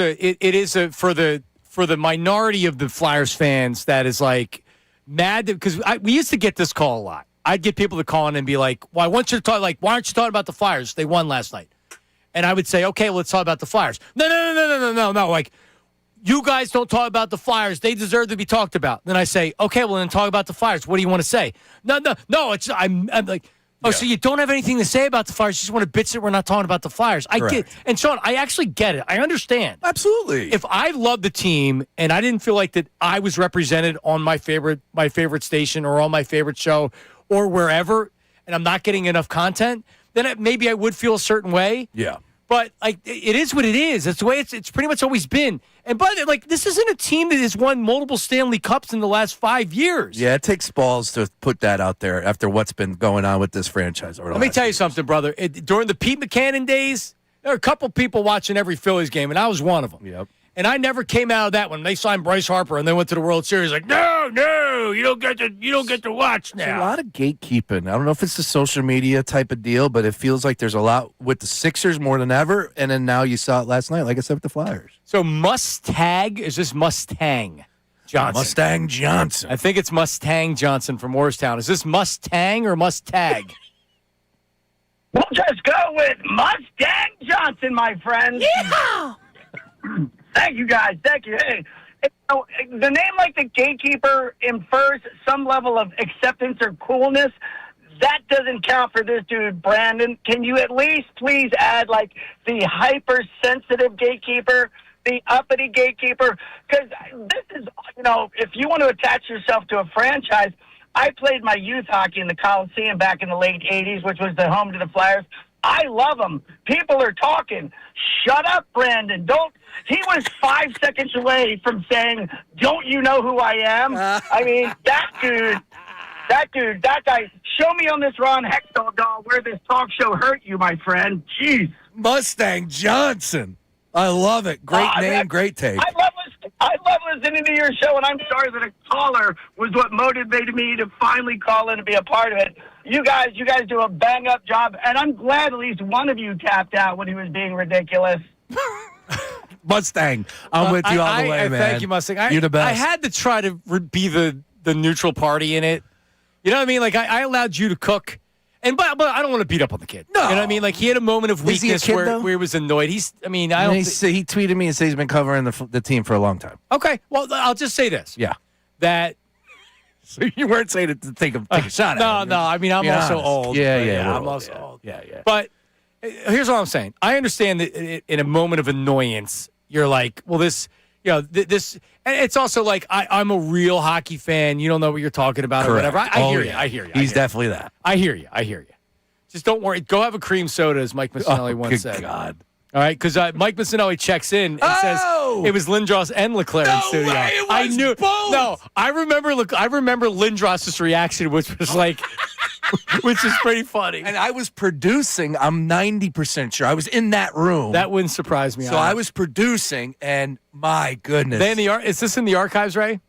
for the minority of the Flyers fans that is like mad, because we used to get this call a lot. I'd get people to call in and be like, "Well, I want you to talk. Like, why aren't you talking about the Flyers? They won last night." And I would say, "Okay, well, let's talk about the Flyers." No. Like, you guys don't talk about the Flyers. They deserve to be talked about. Then I say, "Okay, well, then talk about the Flyers. What do you want to say?" No. I'm like, so you don't have anything to say about the Flyers. You just want to bitch that we're not talking about the Flyers. I get, and Sean, I actually get it. I understand. Absolutely. If I love the team and I didn't feel like that I was represented on my favorite station or on my favorite show or wherever, and I'm not getting enough content, then maybe I would feel a certain way. Yeah. But like, it is what it is. That's the way it's pretty much always been. And like, this isn't a team that has won multiple Stanley Cups in the last 5 years. Yeah, it takes balls to put that out there after what's been going on with this franchise. Let me tell you something, brother. During the Pete Buchanan days, there were a couple people watching every Phillies game, and I was one of them. Yep. And I never came out of that when they signed Bryce Harper and they went to the World Series. Like, no, you don't get to watch now. There's a lot of gatekeeping. I don't know if it's the social media type of deal, but it feels like there's a lot with the Sixers more than ever. And then now you saw it last night, like I said, with the Flyers. So is this Mustang Johnson? Mustang Johnson. I think it's Mustang Johnson from Morristown. Is this Mustang or Mustag? We'll just go with Mustang Johnson, my friend. Yeah. Thank you, guys. Thank you. Hey, the name like the Gatekeeper infers some level of acceptance or coolness. That doesn't count for this dude, Brandon. Can you at least please add like the hypersensitive Gatekeeper, the uppity Gatekeeper? Because this is, if you want to attach yourself to a franchise, I played my youth hockey in the Coliseum back in the late 80s, which was the home to the Flyers. I love them. People are talking. Shut up, Brandon. He was 5 seconds away from saying, "Don't you know who I am?" I mean, that guy. Show me on this Ron Hextall doll where this talk show hurt you, my friend. Jeez. Mustang Johnson. I love it. Great name, great take. I love listening to your show, and I'm sorry that a caller was what motivated me to finally call in and be a part of it. You guys do a bang-up job, and I'm glad at least one of you tapped out when he was being ridiculous. Mustang, I'm with you all the way, man. Thank you, Mustang. You're the best. I had to try to be the neutral party in it. You know what I mean? Like, I allowed you to cook. But I don't want to beat up on the kid. No. You know what I mean? Like, he had a moment of weakness where he was annoyed. He tweeted me and said he's been covering the team for a long time. Okay. Well, I'll just say this. Yeah. That. So you weren't saying it to take a shot at him. No. I mean, I'm also old. Yeah. I'm also old. Yeah. But here's what I'm saying. I understand that in a moment of annoyance, you're like, well, this. This, and it's also like I'm a real hockey fan. You don't know what you're talking about or whatever. I hear you. He's definitely that. I hear you. Just don't worry. Go have a cream soda, as Mike Missinelli once said. God. All right, because Mike Missinelli checks in and says it was Lindros and Leclerc in studio. Way, it was I knew. both. No, I remember Lindros' reaction, which was like, which is pretty funny. And I was producing. I'm 90% sure I was in that room. That wouldn't surprise me. So I was producing, and my goodness, is this in the archives, Ray?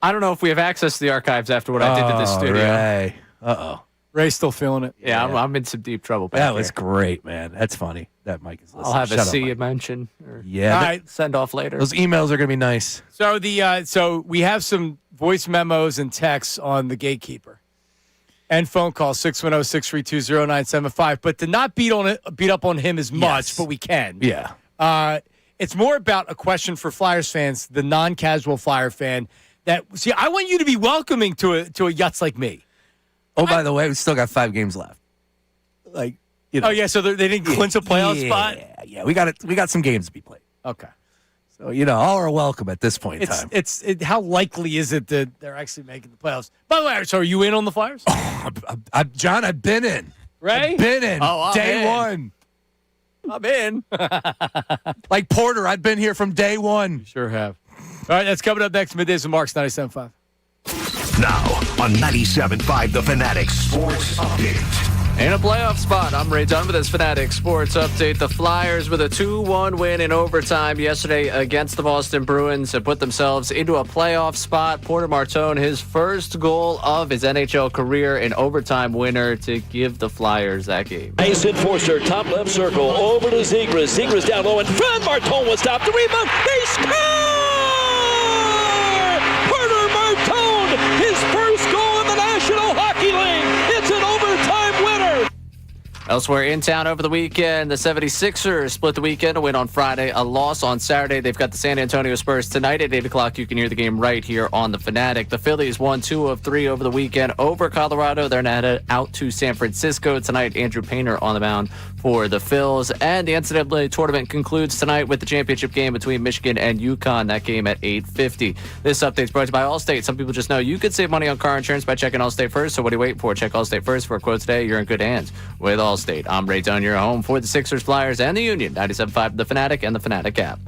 I don't know if we have access to the archives after what I did to this studio. Ray. Ray's still feeling it. Yeah, I'm in some deep trouble back That was here. great, man. That's funny. That Mike is listening. I'll have Shut see up, you mention. Or Yeah. All right. send off later. Those emails are going to be nice. So so we have some voice memos and texts on the Gatekeeper, and phone call 610-632-0975. But to not beat up on him as much, but we can. Yeah. It's more about a question for Flyers fans, the non-casual Flyer fan. I want you to be welcoming to a Yutz like me. Oh, by the way, we still got 5 games left. Like, Oh yeah, so they didn't clinch a playoff spot. Yeah, we got it. We got some games to be played. Okay. So all are welcome at this point in time. How likely is it that they're actually making the playoffs? By the way, so are you in on the Flyers? John, I've been in. Ray? I've been in. Oh, I'm day in. one. I'm in. Like Porter, I've been here from day one. Sure have. All right, that's coming up next. Middays with Marks 97.5. Now on 97.5 The Fanatic Sports Update. In a playoff spot, I'm Ray Dunn with this Fanatic Sports Update. The Flyers with a 2-1 win in overtime yesterday against the Boston Bruins have put themselves into a playoff spot. Porter Martone, his first goal of his NHL career, an overtime winner to give the Flyers that game. Nice enforcer, top left circle, over to Zegras. Zegras down low in front. Martone will stop the rebound. They score! Porter Martone, his first goal in the National Hockey League. It's an overtime winner. Elsewhere in town over the weekend, the 76ers split the weekend, a win on Friday, a loss on Saturday. They've got the San Antonio Spurs tonight at 8 o'clock. You can hear the game right here on the Fanatic. The Phillies won 2 of 3 over the weekend over Colorado. They're now headed out to San Francisco tonight. Andrew Painter on the mound for the Phils. And the NCAA tournament concludes tonight with the championship game between Michigan and UConn. That game at 8:50. This update is brought to you by Allstate. Some people just know you could save money on car insurance by checking Allstate first. So what are you waiting for? Check Allstate first for a quote today. You're in good hands with Allstate. Ball State. I'm Ray Dunn, your home for the Sixers, Flyers, and the Union. 97.5 The Fanatic and the Fanatic app.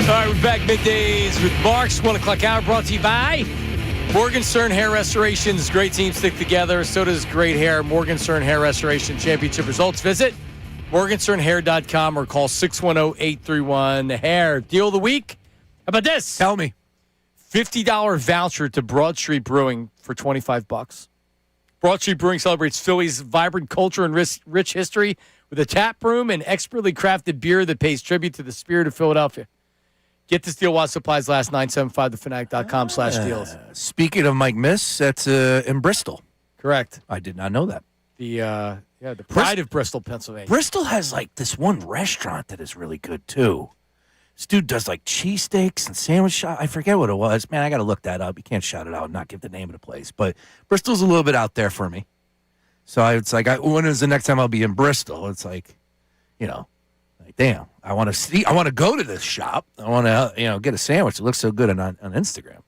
All right, we're back middays with Marks. 1 o'clock hour brought to you by Morgenstern Hair Restorations. Great teams stick together. So does great hair. Morgenstern Hair Restoration Championship results. Visit morgensternhair.com or call 610-831-HAIR. Deal of the week. How about this? Tell me. $50 voucher to Broad Street Brewing for $25. Broad Street Brewing celebrates Philly's vibrant culture and rich history with a tap room and expertly crafted beer that pays tribute to the spirit of Philadelphia. Get this deal while supplies last. 975thefanatic.com/deals. Speaking of Mike Miss, that's in Bristol. Correct. I did not know that. The pride of Bristol, Pennsylvania. Bristol has like this one restaurant that is really good too. This dude does like cheesesteaks and sandwich shop. I forget what it was. Man, I got to look that up. You can't shout it out and not give the name of the place. But Bristol's a little bit out there for me. So it's like, when is the next time I'll be in Bristol? It's like, like, damn, I want to go to this shop. I want to, get a sandwich. It looks so good on Instagram.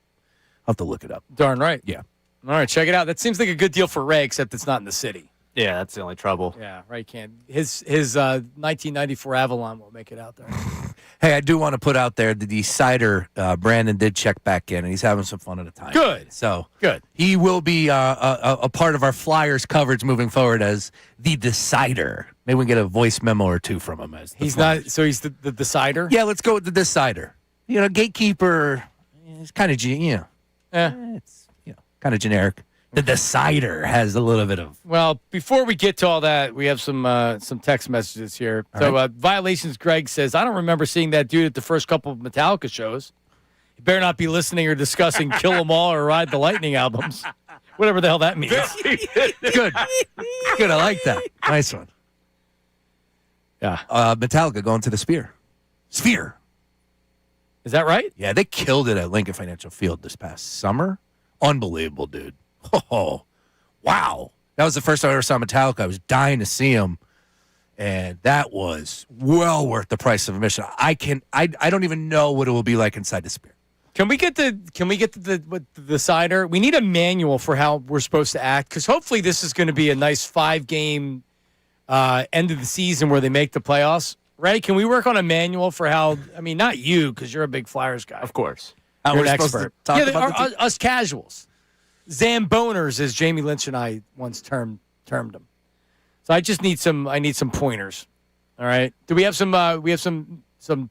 I'll have to look it up. Darn right. Yeah. All right, check it out. That seems like a good deal for Ray, except it's not in the city. Yeah, that's the only trouble. Yeah, Ray can't. His 1994 Avalon won't make it out there. Hey, I do want to put out there the Decider. Brandon did check back in, and he's having some fun at a time. Good. So good. He will be a part of our Flyers coverage moving forward as the Decider. Maybe we can get a voice memo or two from him. He's not. So he's the Decider. Yeah, let's go with the Decider. Gatekeeper. It's kind of it's kind of generic. The Decider has a little bit of. Well, before we get to all that, we have some text messages here. All so right. Violations Greg says, I don't remember seeing that dude at the first couple of Metallica shows. You better not be listening or discussing Kill 'Em All or Ride the Lightning albums. Whatever the hell that means. Good. Good. I like that. Nice one. Yeah. Metallica going to the Sphere. Sphere. Is that right? Yeah, they killed it at Lincoln Financial Field this past summer. Unbelievable, dude. Oh, wow. That was the first time I ever saw Metallica. I was dying to see them. And that was well worth the price of admission. I don't even know what it will be like inside the Sphere. Can we get the decider? We need a manual for how we're supposed to act, because hopefully this is going to be a nice 5-game end of the season where they make the playoffs. Right? Can we work on a manual for how? I mean, not you, because you're a big Flyers guy. Of course. You're We're an supposed expert. to talk about us casuals, Zamboners, as Jamie Lynch and I once termed them. So I just need some. I need some pointers. All right. Do we have some? We have some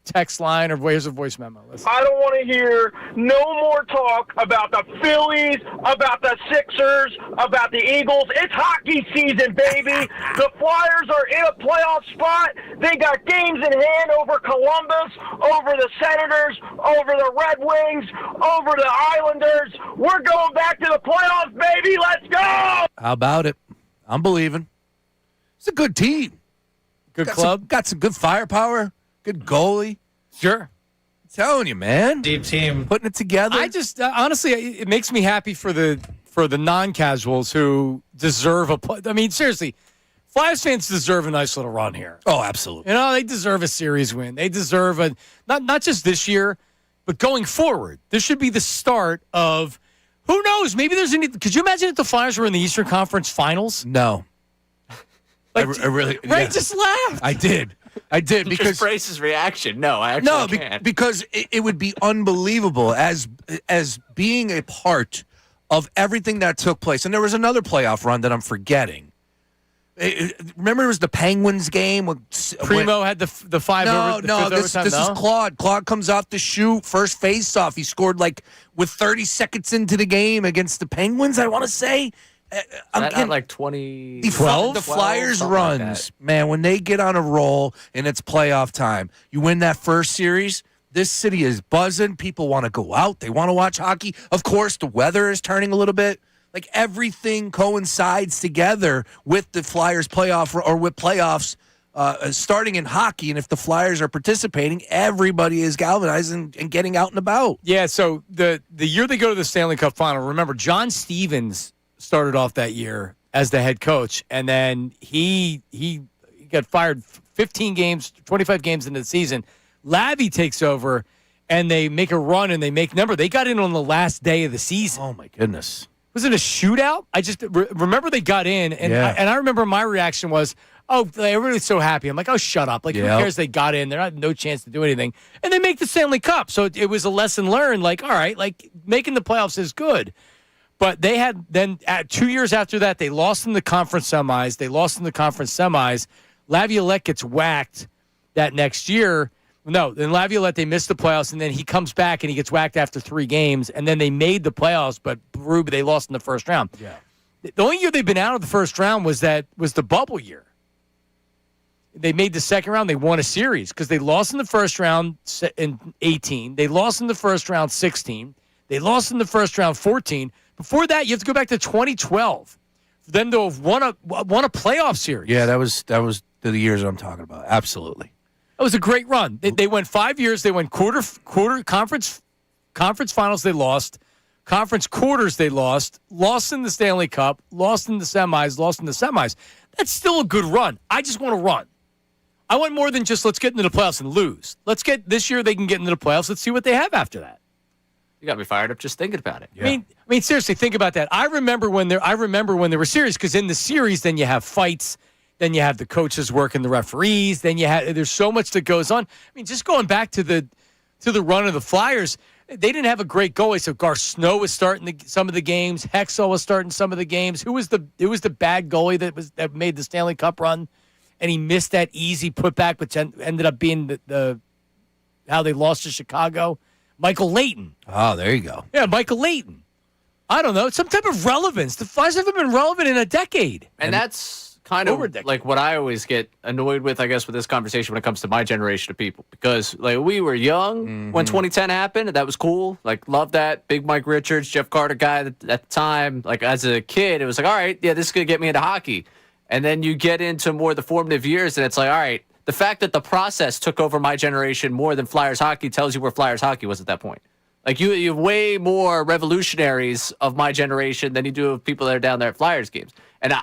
text line, or here's a voice memo. Listen. I don't want to hear no more talk about the Phillies, about the Sixers, about the Eagles. It's hockey season, baby. The Flyers are in a playoff spot. They got games in hand over Columbus, over the Senators, over the Red Wings, over the Islanders. We're going back to the playoffs, baby. Let's go! How about it? I'm believing. It's a good team. Good club. Got some good firepower. Good goalie. Sure. I'm telling you, man. Deep team. Putting it together. I just honestly, it makes me happy for the non-casuals who deserve a. I mean, seriously, Flyers fans deserve a nice little run here. Oh, absolutely. You know, they deserve a series win. They deserve a not just this year, but going forward. This should be the start of who knows. Maybe there's any. Could you imagine if the Flyers were in the Eastern Conference Finals? No. Like, I really. Ray yeah. just laughed. I did because Just Bryce's reaction. No, I actually can't. because it would be unbelievable as being a part of everything that took place. And there was another playoff run that I'm forgetting. Remember, it was the Penguins game when Primo had the 5 over. The this is Claude. Claude comes off the shoot, first face-off. He scored with 30 seconds into the game against the Penguins, I want to say. That like 20. The Flyers runs, man, when they get on a roll and it's playoff time, you win that first series, this city is buzzing. People want to go out. They want to watch hockey. Of course, the weather is turning a little bit. Like everything coincides together with the Flyers playoff or with playoffs starting in hockey. And if the Flyers are participating, everybody is galvanized and getting out and about. Yeah, so the year they go to the Stanley Cup final, remember, John Stevens started off that year as the head coach, and then he got fired 15 games, 25 games into the season. Lavi takes over, and they make a run, and they got in on the last day of the season. Oh, my goodness. Was it a shootout? I just remember they got in, and I remember my reaction was, oh, everybody's so happy. I'm like, oh, shut up. Like, who cares they got in? They're not no chance to do anything. And they make the Stanley Cup. So it was a lesson learned, like, all right, like making the playoffs is good. But they had then 2 years after that, they lost in the conference semis. Laviolette gets whacked that next year. No, then Laviolette, they missed the playoffs, and then he comes back and he gets whacked after 3 games, and then they made the playoffs, but they lost in the first round. Yeah. The only year they've been out of the first round was the bubble year. They made the second round. They won a series because they lost in the first round in 18. They lost in the first round 16. They lost in the first round 14. Before that, you have to go back to 2012 for them to have won a playoff series. Yeah, that was the years I'm talking about. Absolutely. It was a great run. They went 5 years. They went quarter conference finals. They lost conference quarters. They lost in the Stanley Cup, lost in the semis. That's still a good run. I just want to run. I want more than just let's get into the playoffs and lose. Let's get this year. They can get into the playoffs. Let's see what they have after that. You got me fired up just thinking about it. Yeah. I mean, seriously, think about that. I remember when there were series, because in the series, then you have fights, then you have the coaches working the referees, then there's so much that goes on. I mean, just going back to the run of the Flyers, they didn't have a great goalie. So Gar Snow was starting some of the games, Hexel was starting some of the games. Who was the bad goalie that made the Stanley Cup run, and he missed that easy putback, which ended up being the how they lost to Chicago. Michael Leighton. Oh, there you go. Yeah, Michael Leighton. I don't know. Some type of relevance. The Flyers haven't been relevant in a decade. And that's kind of like what I always get annoyed with, I guess, with this conversation when it comes to my generation of people. Because, like, we were young when 2010 happened, and that was cool. Like, loved that. Big Mike Richards, Jeff Carter guy at the time. Like, as a kid, it was like, all right, yeah, this is going to get me into hockey. And then you get into more of the formative years, and it's like, all right, the fact that the process took over my generation more than Flyers hockey tells you where Flyers hockey was at that point. Like, you have way more revolutionaries of my generation than you do of people that are down there at Flyers games. And,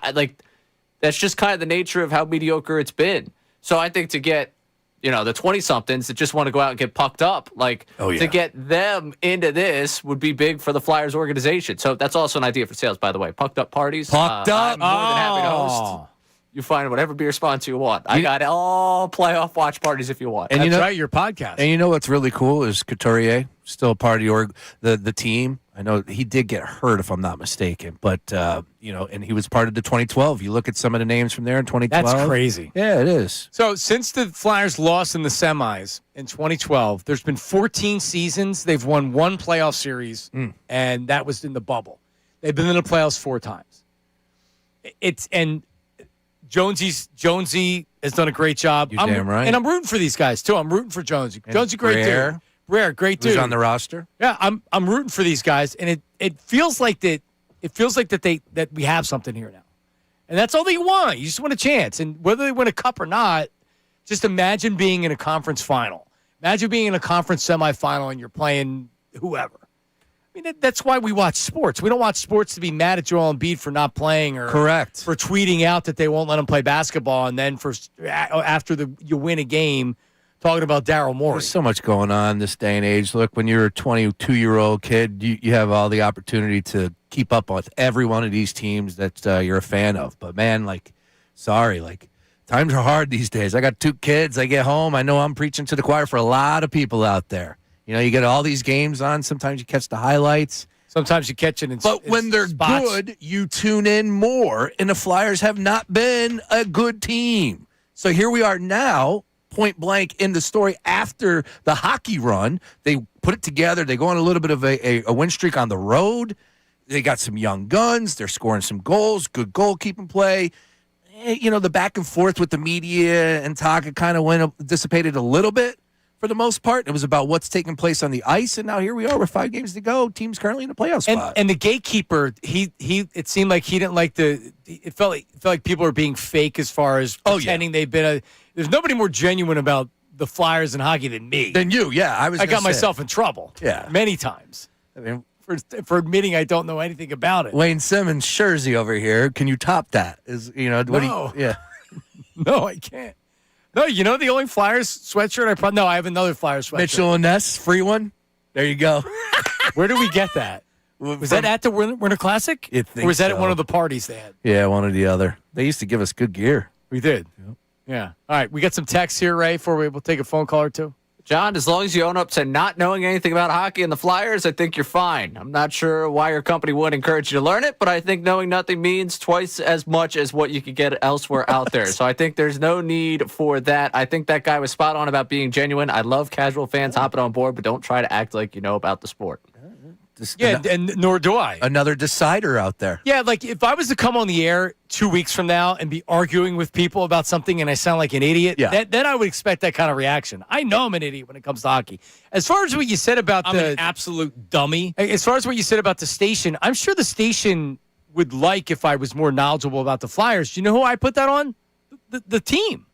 that's just kind of the nature of how mediocre it's been. So I think to get, the 20-somethings that just want to go out and get pucked up, to get them into this would be big for the Flyers organization. So that's also an idea for sales, by the way. Pucked up parties. Pucked up. I'm more than happy to host. You find whatever beer sponsor you want. I got all playoff watch parties if you want. And That's right, your podcast. And you know what's really cool is Couturier, still a part of the team. I know he did get hurt, if I'm not mistaken, but and he was part of the 2012. You look at some of the names from there in 2012. That's crazy. Yeah, it is. So since the Flyers lost in the semis in 2012, there's been 14 seasons. They've won one playoff series, and that was in the bubble. They've been in the playoffs 4 times. Jonesy has done a great job. You're damn right. And I'm rooting for these guys, too. I'm rooting for Jonesy. Jonesy, great dude. Rare, great dude. Who's on the roster? Yeah, I'm rooting for these guys, and it feels like that. It feels like that we have something here now, and that's all that you want. You just want a chance, and whether they win a cup or not, just imagine being in a conference final. Imagine being in a conference semifinal, and you're playing whoever. I mean, that's why we watch sports. We don't watch sports to be mad at Joel Embiid for not playing or correct for tweeting out that they won't let him play basketball, and then after you win a game, talking about Daryl Morey. There's so much going on this day and age. Look, when you're a 22-year-old kid, you have all the opportunity to keep up with every one of these teams that you're a fan of. But, man, times are hard these days. I got 2 kids. I get home. I know I'm preaching to the choir for a lot of people out there. You get all these games on. Sometimes you catch the highlights. Sometimes you catch it in But when they're spots. good, you tune in more. And the Flyers have not been a good team. So here we are now, point blank in the story after the hockey run. They put it together. They go on a little bit of a win streak on the road. They got some young guns. They're scoring some goals. Good goalkeeping play. The back and forth with the media and talk kind of dissipated a little bit for the most part. It was about what's taking place on the ice, and now here we are with 5 games to go. Team's currently in the playoff spot. And the gatekeeper, he it seemed like he didn't like it felt like people were being fake as far as pretending they've been there's nobody more genuine about the Flyers and hockey than me. Than you, yeah. I got myself in trouble. Yeah. Many times. I mean, for admitting I don't know anything about it. Wayne Simmons, Jersey over here. Can you top that? No, I can't. No, the only Flyers sweatshirt I have another Flyers sweatshirt. Mitchell and Ness, free one. There you go. Where did we get that? Was that at the Winter Classic? Or was that at one of the parties they had? Yeah, one or the other. They used to give us good gear. We did. Yep. Yeah. All right, we got some texts here, Ray, before we'll take a phone call or two. John, as long as you own up to not knowing anything about hockey and the Flyers, I think you're fine. I'm not sure why your company would encourage you to learn it, but I think knowing nothing means twice as much as what you could get elsewhere out there. So I think there's no need for that. I think that guy was spot on about being genuine. I love casual fans hopping on board, but don't try to act like you know about the sport. And nor do I. Another decider out there. Yeah, like if I was to come on the air 2 weeks from now and be arguing with people about something and I sound like an idiot, then I would expect that kind of reaction. I know I'm an idiot when it comes to hockey. As far as what you said about I'm an absolute dummy. As far as what you said about the station, I'm sure the station would like if I was more knowledgeable about the Flyers. Do you know who I put that on? The team.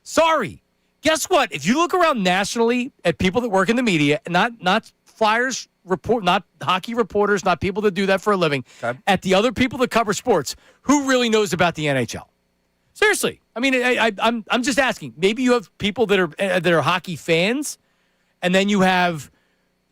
Sorry. Guess what? If you look around nationally at people that work in the media, not Flyers not hockey reporters, not people that do that for a living, at the other people that cover sports, who really knows about the NHL? Seriously. I mean, I'm just asking. Maybe you have people that are hockey fans, and then you have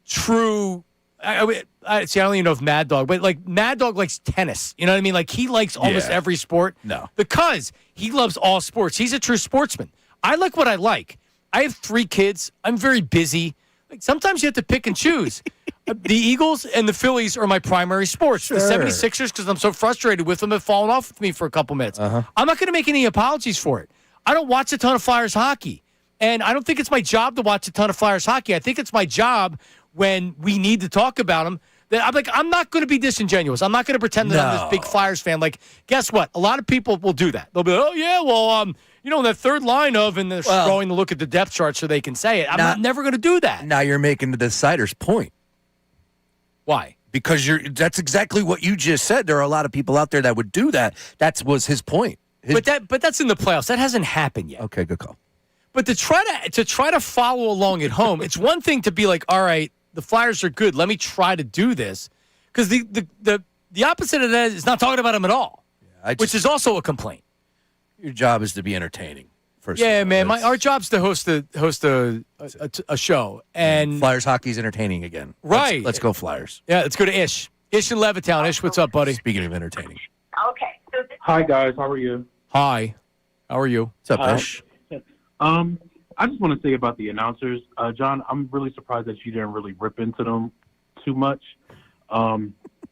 true. I don't even know if Mad Dog, but like Mad Dog likes tennis. You know what I mean? Like he likes almost every sport. No, because he loves all sports. He's a true sportsman. I like what I like. I have 3 kids. I'm very busy. Like sometimes you have to pick and choose. The Eagles and the Phillies are my primary sports. Sure. The 76ers, because I'm so frustrated with them, have fallen off with me for a couple minutes. I'm not going to make any apologies for it. I don't watch a ton of Flyers hockey. And I don't think it's my job to watch a ton of Flyers hockey. I think it's my job when we need to talk about them I'm not going to be disingenuous. I'm not going to pretend that I'm this big Flyers fan. Like, guess what? A lot of people will do that. They'll be like, oh, yeah, well, that third line of, and they're going to look at the depth chart so they can say it. I'm never going to do that. Now you're making the decider's point. Why? Because that's exactly what you just said. There are a lot of people out there that would do that. That was his point. But that's in the playoffs. That hasn't happened yet. Okay, good call. But to try to follow along at home, it's one thing to be like, all right, the Flyers are good. Let me try to do this. Because the opposite of that is not talking about them at all, which is also a complaint. Your job is to be entertaining. Yeah, man. Our job's to host a show, and Flyers hockey's entertaining again. Right. Let's go Flyers. Yeah, let's go to Ish. Ish in Levittown. Ish, what's up, buddy? Speaking of entertaining. Okay. Hi guys, how are you? Hi. How are you? What's up, Ish? I just want to say about the announcers, John. I'm really surprised that you didn't really rip into them too much. I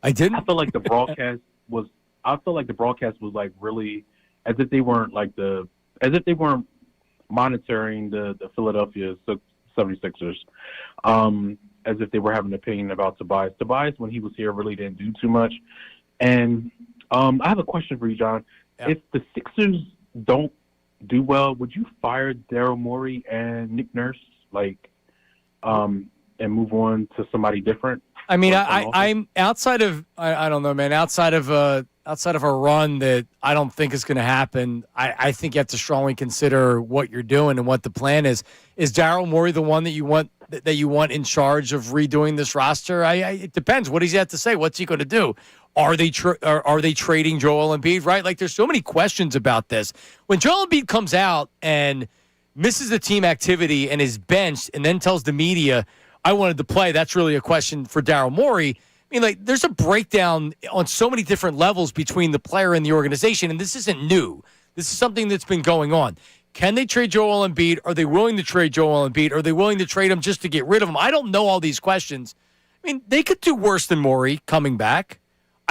didn't. I feel like the broadcast was. I feel like the broadcast was like really, as if they weren't monitoring the Philadelphia 76ers, as if they were having an opinion about Tobias. Tobias, when he was here, really didn't do too much. And I have a question for you, John. Yeah. If the Sixers don't do well, would you fire Daryl Morey and Nick Nurse, and move on to somebody different? I mean, I'm outside of I don't know, man. Outside of a run that I don't think is going to happen. I think you have to strongly consider what you're doing and what the plan is. Is Daryl Morey the one that you want in charge of redoing this roster? It depends. What does he have to say? What's he going to do? Are they trading Joel Embiid? Right? Like, there's so many questions about this. When Joel Embiid comes out and misses the team activity and is benched, and then tells the media, "I wanted to play," that's really a question for Daryl Morey. I mean, like, there's a breakdown on so many different levels between the player and the organization, and this isn't new. This is something that's been going on. Can they trade Joel Embiid? Are they willing to trade Joel Embiid? Are they willing to trade him just to get rid of him? I don't know all these questions. I mean, they could do worse than Morey coming back.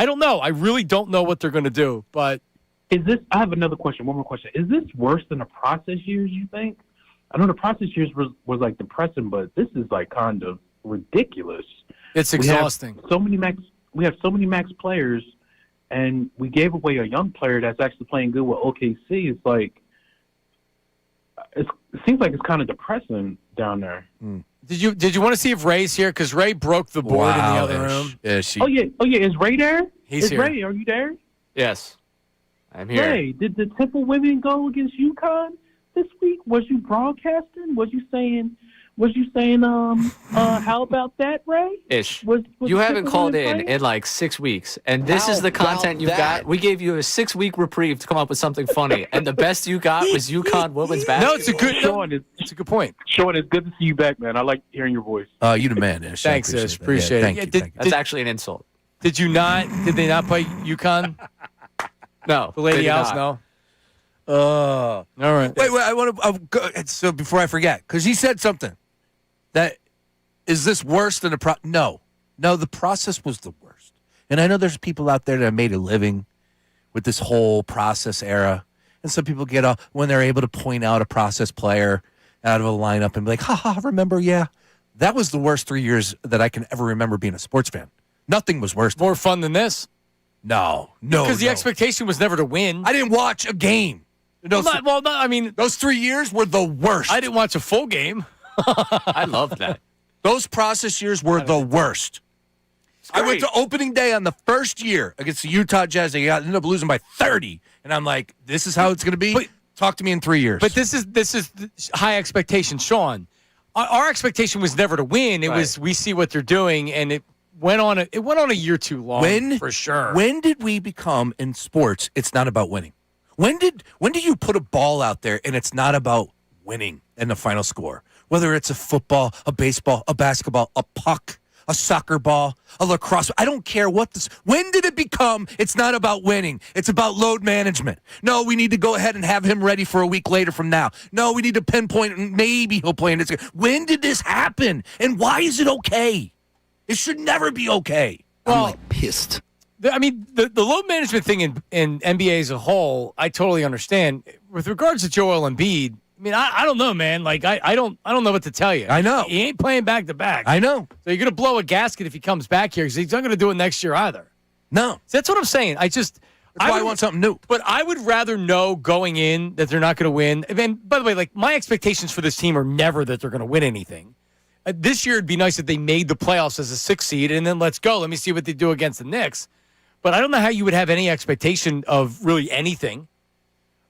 I don't know. I really don't know what they're going to do. But I have another question, one more question. Is this worse than the process years, you think? I know the process years was like depressing, but this is like kind of ridiculous. It's exhausting. We have so many max players, and we gave away a young player that's actually playing good with OKC. It's like it seems like it's kind of depressing down there. Did you want to see if Ray's here? Because Ray broke the board in the other room. Yeah, Oh yeah. Is Ray there? He's here. Ray, are you there? Yes, I'm here. Ray, did the Temple women go against UConn this week? Was you broadcasting? Was you saying? How about that, Ray? Ish. Was you haven't Temple called women in like 6 weeks, and this is the content you've got. We gave you a 6-week reprieve to come up with something funny, and the best you got was UConn women's basketball. No, it's a good point. Sean, it's good to see you back, man. I like hearing your voice. You the man, Ish. Thanks, Ish. Appreciate it. Thank you. That's actually an insult. Did they not play UConn? No. The Lady they did Owls, not. no? All right. Wait. I want to so before I forget, because he said something. That is this worse than No, the process was the worst. And I know there's people out there that have made a living with this whole process era. And some people get off when they're able to point out a process player out of a lineup and be like, remember, that was the worst 3 years that I can ever remember being a sports fan. Nothing was worse. More fun than this? No. Because the expectation was never to win. I didn't watch a game. Those 3 years were the worst. I didn't watch a full game. I love that. Those process years were the worst. I went to opening day on the first year against the Utah Jazz. They ended up losing by 30. And I'm like, this is how it's going to be? Talk to me in 3 years. But this is high expectation, Sean. Our expectation was never to win. It was we see what they're doing, and it went on a year too long, for sure. When did we become, in sports, it's not about winning? When did you put a ball out there and it's not about winning in the final score? Whether it's a football, a baseball, a basketball, a puck, a soccer ball, a lacrosse. I don't care what this. When did it become it's not about winning? It's about load management. No, we need to go ahead and have him ready for a week later from now. No, we need to pinpoint and maybe he'll play in this game. When did this happen? And why is it okay? It should never be okay. Well, I'm pissed. The load management thing in NBA as a whole, I totally understand. With regards to Joel Embiid, I mean, I don't know, man. Like, I don't know what to tell you. I know. He ain't playing back-to-back. I know. So you're going to blow a gasket if he comes back here because he's not going to do it next year either. No. So that's what I'm saying. That's why I want something new. But I would rather know going in that they're not going to win. And by the way, like, my expectations for this team are never that they're going to win anything. This year, it'd be nice if they made the playoffs as a 6 seed, and then let's go. Let me see what they do against the Knicks. But I don't know how you would have any expectation of really anything.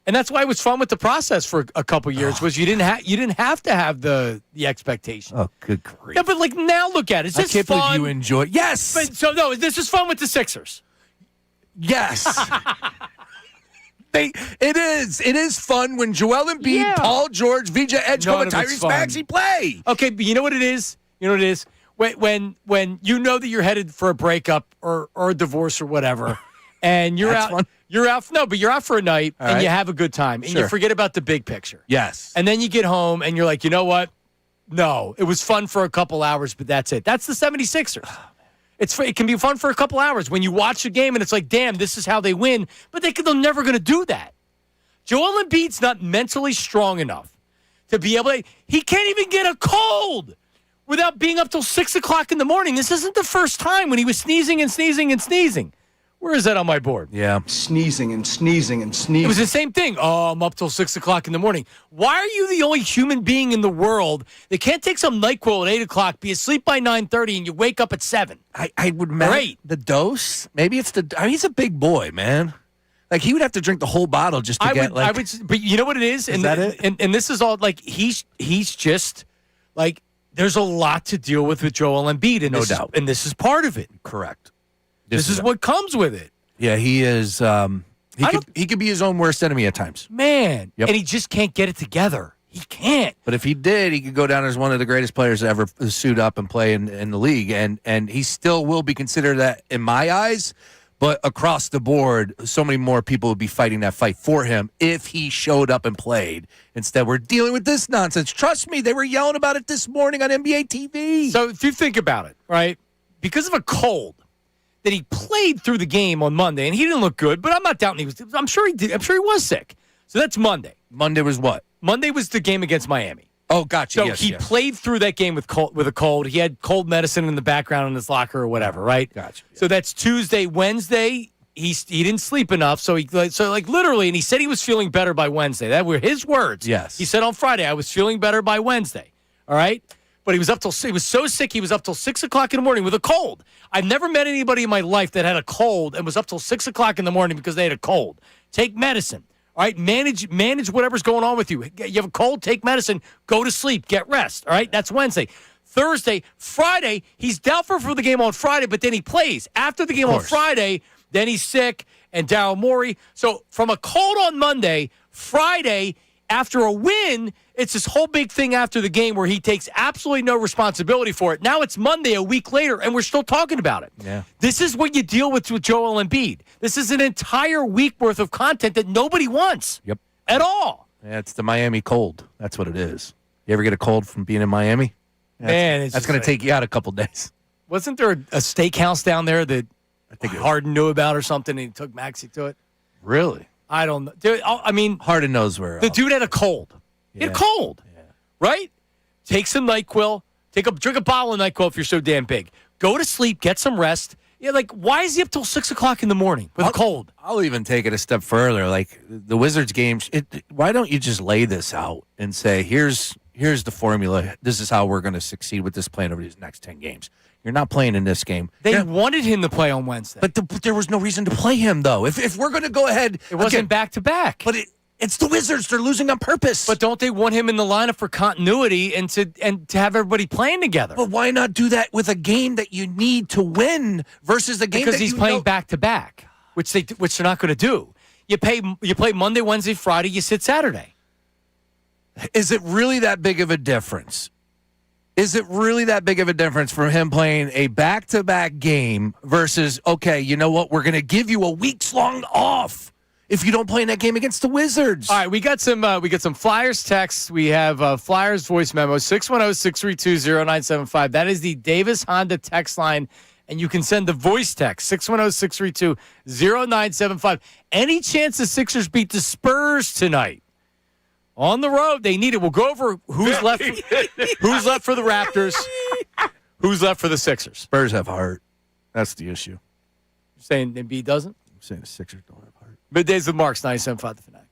And that's why it was fun with the process for a couple years, was you didn't have to have the expectation. Oh, good grief. Yeah, but like now look at it. It's just I can't fun. believe you enjoy. Yes. But, so no, this is fun with the Sixers. Yes. It is fun when Joel Embiid, Paul George, VJ Edgecombe, and Tyrese Maxey play. Okay, but you know what it is? When you know that you're headed for a breakup or a divorce or whatever, and you're out. Fun. You're out. No, but you're out for a night and you have a good time and you forget about the big picture. Yes. And then you get home and you're like, you know what? No, it was fun for a couple hours, but that's it. That's the 76ers. It can be fun for a couple hours when you watch a game and it's like, damn, this is how they win. But they're never going to do that. Joel Embiid's not mentally strong enough to be able to. He can't even get a cold without being up till 6 o'clock in the morning. This isn't the first time when he was sneezing and sneezing and sneezing. Where is that on my board? Yeah. Sneezing and sneezing and sneezing. It was the same thing. Oh, I'm up till 6 o'clock in the morning. Why are you the only human being in the world that can't take some NyQuil at 8 o'clock, be asleep by 9:30, and you wake up at 7? I would imagine the dose. Maybe it's he's a big boy, man. Like, he would have to drink the whole bottle just to get. But you know what it is? Is that it? And this is all, like, he's just, like, there's a lot to deal with Joel Embiid. And no doubt. And this is part of it. Correct. This is what comes with it. Yeah, he is. He could be his own worst enemy at times. Man. Yep. And he just can't get it together. He can't. But if he did, he could go down as one of the greatest players to ever suit up and play in the league. And he still will be considered that in my eyes. But across the board, so many more people would be fighting that fight for him if he showed up and played. Instead, we're dealing with this nonsense. Trust me, they were yelling about it this morning on NBA TV. So if you think about it, right, because of a cold, that he played through the game on Monday, and he didn't look good, but I'm not doubting he was. I'm sure he did. I'm sure he was sick. So that's Monday. Monday was what? Monday was the game against Miami. Oh, gotcha. So he played through that game with a cold. He had cold medicine in the background in his locker or whatever, right? Gotcha. So that's Tuesday. Wednesday, he didn't sleep enough, so literally, and he said he was feeling better by Wednesday. That were his words. Yes. He said on Friday, I was feeling better by Wednesday. All right. But he was so sick, he was up till 6 o'clock in the morning with a cold. I've never met anybody in my life that had a cold and was up till 6 o'clock in the morning because they had a cold. Take medicine. All right, manage whatever's going on with you. You have a cold, take medicine, go to sleep, get rest. All right, that's Wednesday. Thursday, Friday, he's doubtful for the game on Friday, but then he plays. After the game on Friday, then he's sick, and Daryl Morey. So from a cold on Monday, Friday, after a win, it's this whole big thing after the game where he takes absolutely no responsibility for it. Now it's Monday, a week later, and we're still talking about it. Yeah. This is what you deal with Joel Embiid. This is an entire week worth of content that nobody wants. Yep. At all. Yeah, it's the Miami cold. That's what it is. You ever get a cold from being in Miami? That's going to take you out a couple days. Wasn't there a steakhouse down there that I think Harden knew about or something, and he took Maxey to it? Really? I don't know. Dude, I mean, Harden knows where. The dude had a cold. He had a cold. Yeah. Right? Take some NyQuil. Drink a bottle of NyQuil if you're so damn big. Go to sleep. Get some rest. Yeah, like, why is he up till 6 o'clock in the morning with a cold? I'll even take it a step further. Like, the Wizards games, why don't you just lay this out and say, here's the formula. This is how we're going to succeed with this plan over these next 10 games. You're not playing in this game. They wanted him to play on Wednesday. But there was no reason to play him, though. If we're going to go ahead. It wasn't back-to-back. But it's the Wizards. They're losing on purpose. But don't they want him in the lineup for continuity and to have everybody playing together? But why not do that with a game that you need to win versus the game because he's playing back-to-back, which they're not going to do. You play Monday, Wednesday, Friday. You sit Saturday. Is it really that big of a difference? Is it really that big of a difference from him playing a back-to-back game versus, okay, you know what, we're going to give you a week's long off if you don't play in that game against the Wizards? All right, we got some Flyers texts. We have Flyers voice memo, 610-632-0975. That is the Davis Honda text line, and you can send the voice text, 610-632-0975. Any chance the Sixers beat the Spurs tonight? On the road, they need it. We'll go over who's left. Who's left for the Raptors? Who's left for the Sixers? Spurs have heart. That's the issue. You're saying Embiid doesn't? I'm saying the Sixers don't have heart. Middays with Marks, 97.5 The Fanatic.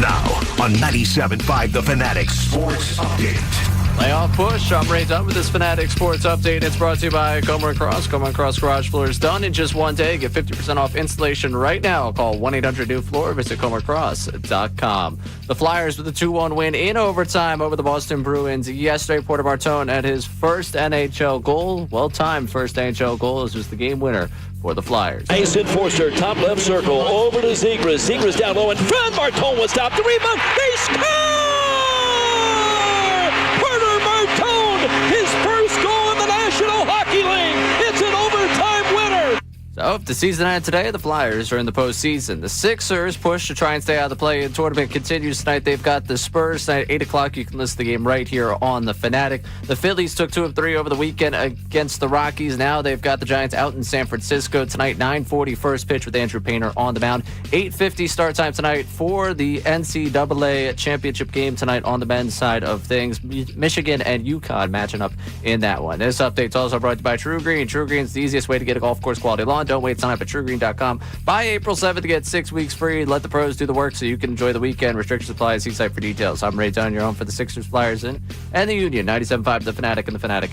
Now on 97.5 The Fanatic Sports Update. Playoff push. I'm Ray Dunn with this Fanatic Sports Update. It's brought to you by Comer & Cross. Comer & Cross Garage Floors done in just one day. Get 50% off installation right now. Call 1-800-NEW-FLOOR. Visit comercross.com. The Flyers with a 2-1 win in overtime over the Boston Bruins. Yesterday, Porter Martone had his first NHL goal. Well-timed first NHL goal. This was the game winner for the Flyers. Ace enforcer, top left circle, over to Zegras. Zegras down low in front. Martone was stopped. The rebound. They score! His first goal in the National Hockey League. It's an overtime winner. So, if the season ended today, the Flyers are in the postseason. The Sixers push to try and stay out of the play-in tournament continues tonight. They've got the Spurs tonight at 8 o'clock. You can listen to the game right here on the Fanatic. The Phillies took 2 of 3 over the weekend against the Rockies. Now they've got the Giants out in San Francisco tonight. 9:40 first pitch with Andrew Painter on the mound. 8:50 start time tonight for the NCAA championship game tonight on the men's side of things. Michigan and UConn matching up in that one. This update's also brought to you by True Green. True Green's the easiest way to get a golf course quality lawn. Don't wait, sign up at TrueGreen.com. By April 7th to get 6 weeks free. Let the pros do the work so you can enjoy the weekend. Restrictions apply. See site for details. I'm Ray Dunn, your home for the Sixers, Flyers, and the Union. 97.5 The Fanatic and the Fanatic.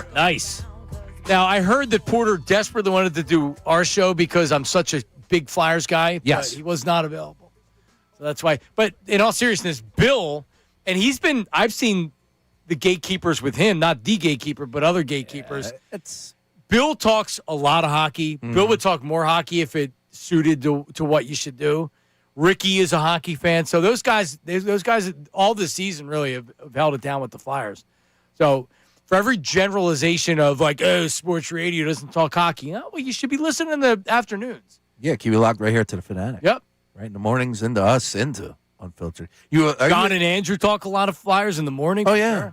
Porter. Nice. Now, I heard that Porter desperately wanted to do our show because I'm such a big Flyers guy. Yes. But he was not available. So that's why. But in all seriousness, Bill, and I've seen the gatekeepers with him, not the gatekeeper, but other gatekeepers. Bill talks a lot of hockey. Mm-hmm. Bill would talk more hockey if it suited to what you should do. Ricky is a hockey fan. So those guys all this season really have held it down with the Flyers. So for every generalization of like, oh, sports radio doesn't talk hockey, well, you should be listening in the afternoons. Yeah, keep it locked right here to the Fanatic. Yep. Right in the mornings, into us, into Unfiltered. John and Andrew talk a lot of Flyers in the morning. Oh, yeah.